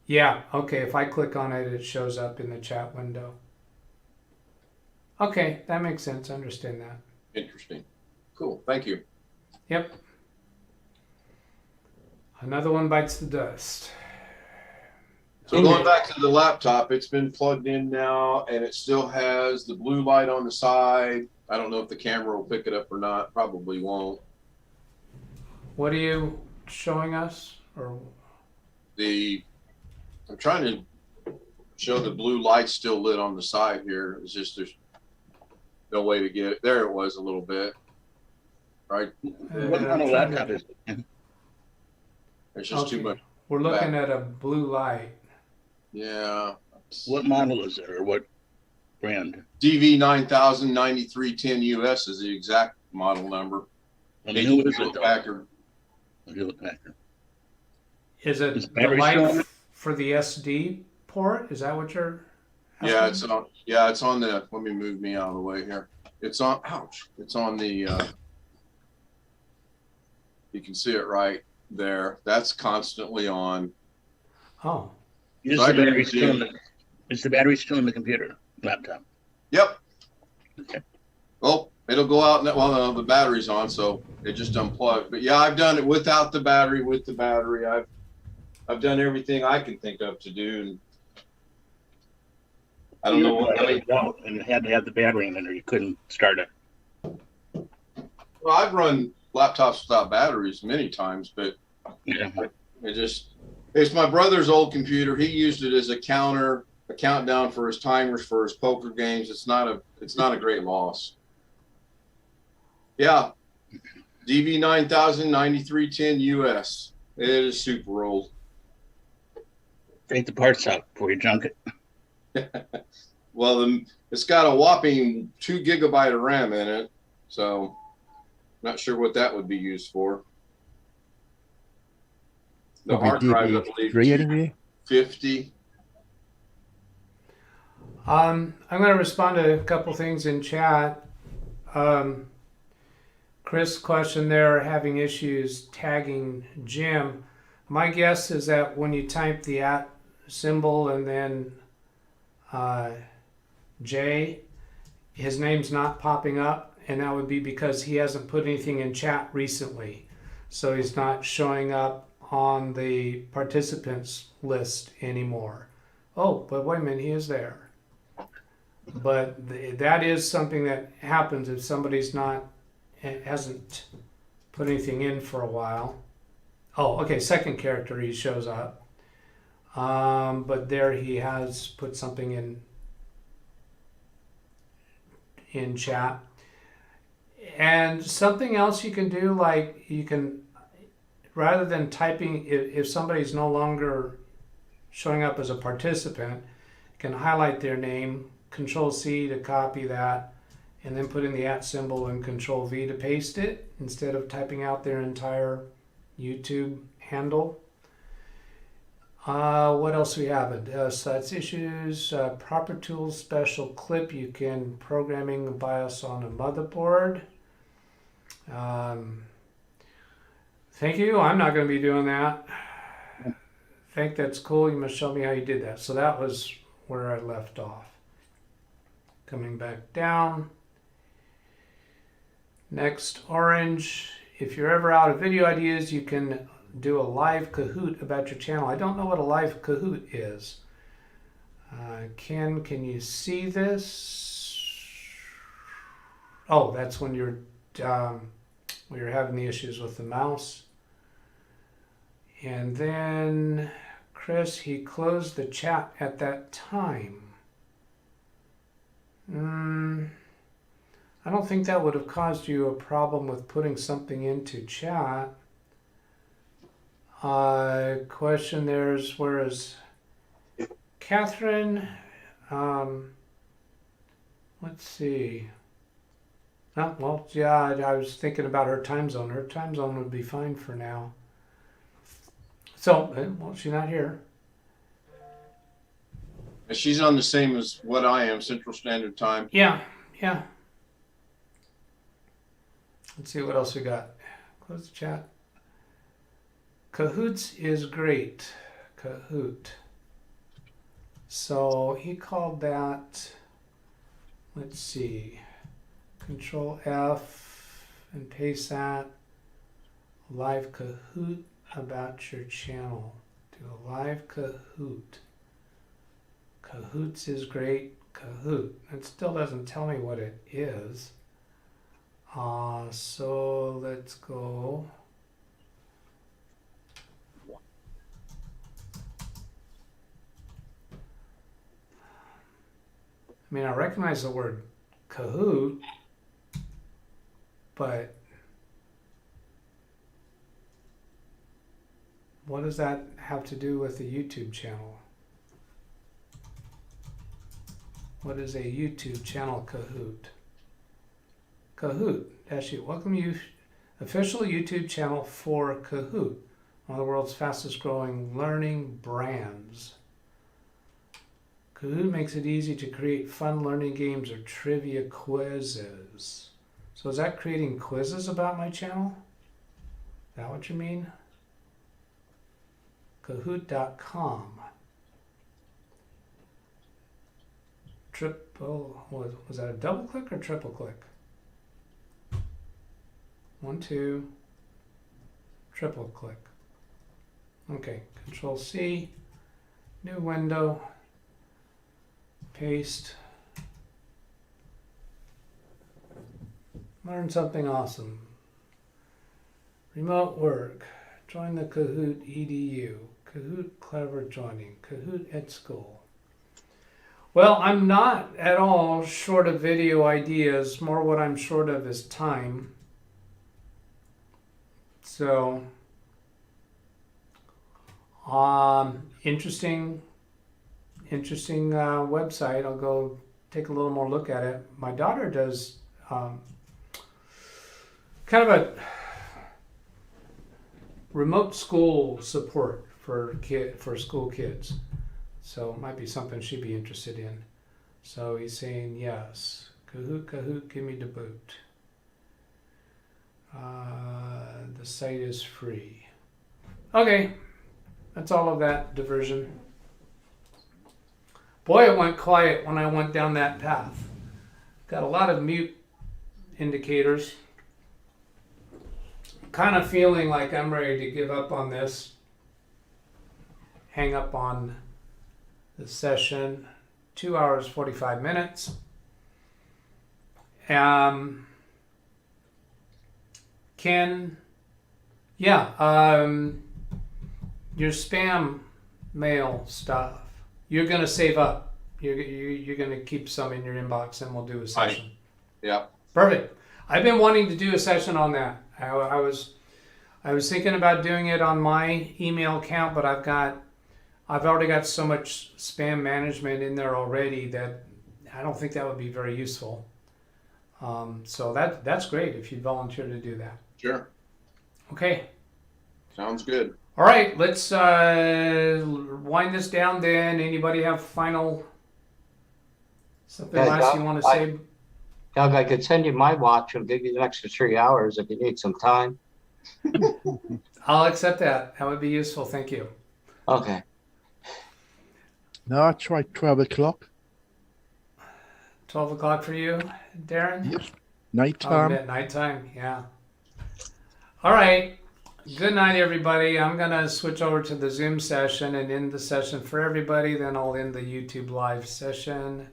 yeah, okay, if I click on it, it shows up in the chat window. Okay, that makes sense. I understand that. Interesting. Cool. Thank you. Yep. Another one bites the dust. So going back to the laptop, it's been plugged in now, and it still has the blue light on the side. I don't know if the camera will pick it up or not. Probably won't. What are you showing us? Or I'm trying to show the blue light still lit on the side here. It's just there's no way to get it. There it was a little bit. Right? What kind of laptop is it? There's just too much. We're looking at a blue light. Yeah. What model is it, or what brand? DV9000-9310 US is the exact model number. And who is it, though? Packard. Hewlett Packard. Is it Is the battery still on light it? for the SD port? Is that what you're asking? Yeah, it's on the, let me move me out of the way here. It's on, ouch. It's on the, you can see it right there. That's constantly on. Oh, Is So I the battery didn't still in do- the, is the battery still in the computer laptop? Yep. Okay. Well, it'll go out, well, no, the battery's on, so it just unplugged. But yeah, I've done it without the battery, with the battery. I've done everything I can think of to do. And I don't know what. And it had to have the battery in it, or you couldn't start it. Well, I've run laptops without batteries many times, but Yeah. it's my brother's old computer. He used it as a countdown for his timers for his poker games. It's not a great loss. Yeah. DV9000-9310 US. It is super old. Take the parts out before you junk it. Well, it's got a whopping 2 GB of RAM in it, so not sure what that would be used for. The hard drive, I believe, DV3 anyway. 50. I'm going to respond to a couple things in chat. Chris' question there, having issues tagging Jim. My guess is that when you type the @ symbol and then J, his name's not popping up, and that would be because he hasn't put anything in chat recently. So he's not showing up on the participants list anymore. Oh, but wait a minute, he is there. But that is something that happens if somebody's hasn't put anything in for a while. Oh, okay, second character, he shows up. But there he has put something in chat. And something else you can do, like you can, rather than typing, if somebody's no longer showing up as a participant, you can highlight their name, Control-C to copy that, and then put in the @ symbol and Control-V to paste it instead of typing out their entire YouTube handle. What else we have? So that's issues, proper tools, special clip. You can programming the BIOS on a motherboard. Thank you. I'm not going to be doing that. I think that's cool. You must show me how you did that. So that was where I left off. Coming back down. Next, orange. If you're ever out of video ideas, you can do a live Kahoot about your channel. I don't know what a live Kahoot is. Ken, can you see this? Oh, that's when you're having the issues with the mouse. And then Chris, he closed the chat at that time. I don't think that would have caused you a problem with putting something into chat. Question there's, where is Catherine? Let's see. Oh, well, yeah, I was thinking about her time zone. Her time zone would be fine for now. So, well, she's not here. And she's on the same as what I am, Central Standard Time. Yeah, yeah. Let's see what else we got. Close the chat. Cahoots is great. Kahoot. So he called that, let's see, Control F and paste that. Live Kahoot about your channel. Do a live Kahoot. Cahoots is great. Kahoot. It still doesn't tell me what it is. So let's go. I mean, I recognize the word Kahoot, but what does that have to do with the YouTube channel? What is a YouTube channel Kahoot? Kahoot, welcome you, official YouTube channel for Kahoot, one of the world's fastest growing learning brands. Kahoot makes it easy to create fun learning games or trivia quizzes. So is that creating quizzes about my channel? Is that what you mean? Kahoot.com. Was that a double click or triple click? 1, 2, triple click. Okay, Control C, new window, paste. Learn something awesome. Remote work. Join the Kahoot EDU. Kahoot Clever Joining. Kahoot at School. Well, I'm not at all short of video ideas. More what I'm short of is time. So, interesting website. I'll go take a little more look at it. My daughter does kind of a remote school support for school kids. So it might be something she'd be interested in. So he's saying yes. Kahoot, give me the boot. The site is free. Okay, that's all of that diversion. Boy, it went quiet when I went down that path. Got a lot of mute indicators. Kind of feeling like I'm ready to give up on this. Hang up on the session. 2 hours, 45 minutes. Your spam mail stuff, you're going to save up. You're going to keep some in your inbox and we'll do a session. Yeah. Perfect. I've been wanting to do a session on that. I was thinking about doing it on my email account, but I've already got so much spam management in there already that I don't think that would be very useful. So that's great if you volunteer to do that. Sure. Okay. Sounds good. All right, let's wind this down then. Anybody have something Yeah, last Doug, you want to say? Doug, I could send you my watch and give you an extra 3 hours if you need some time. I'll accept that. That would be useful. Thank you. Okay. No, I tried 12 o'clock. 12 o'clock for you, Darren? Yep. Oh, Nighttime. at nighttime, yeah. All right. Good night, everybody. I'm going to switch over to the Zoom session and end the session for everybody. Then I'll end the YouTube live session.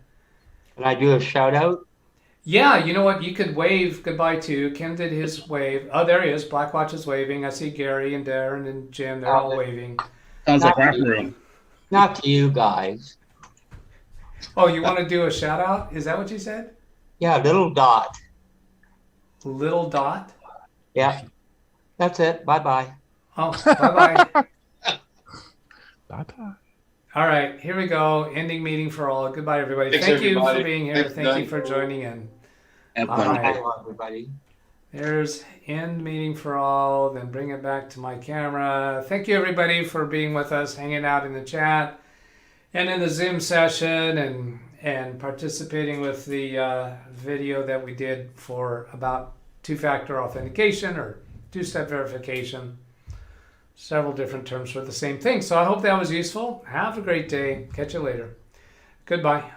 Can I do a shout out? Yeah, you know what? You could wave goodbye to. Ken did his wave. Oh, there he is. Blackwatch is waving. I see Gary and Darren and Jim. They're all waving. Sounds like Rapper Room. Not to you guys. Oh, you want to do a shout out? Is that what you said? Yeah, little dot. Little dot? Yeah. That's it. Bye-bye. Oh, bye-bye. Bye-bye. All right, here we go. Ending meeting for all. Goodbye, everybody. Thanks, Thank you everybody. for being here. Thanks, Thank you Doug. for joining in. Have All fun. right. Hello, everybody. There's end meeting for all, then bring it back to my camera. Thank you everybody for being with us, hanging out in the chat and in the Zoom session and participating with the video that we did for about two-factor authentication or two-step verification. Several different terms for the same thing. So I hope that was useful. Have a great day. Catch you later. Goodbye.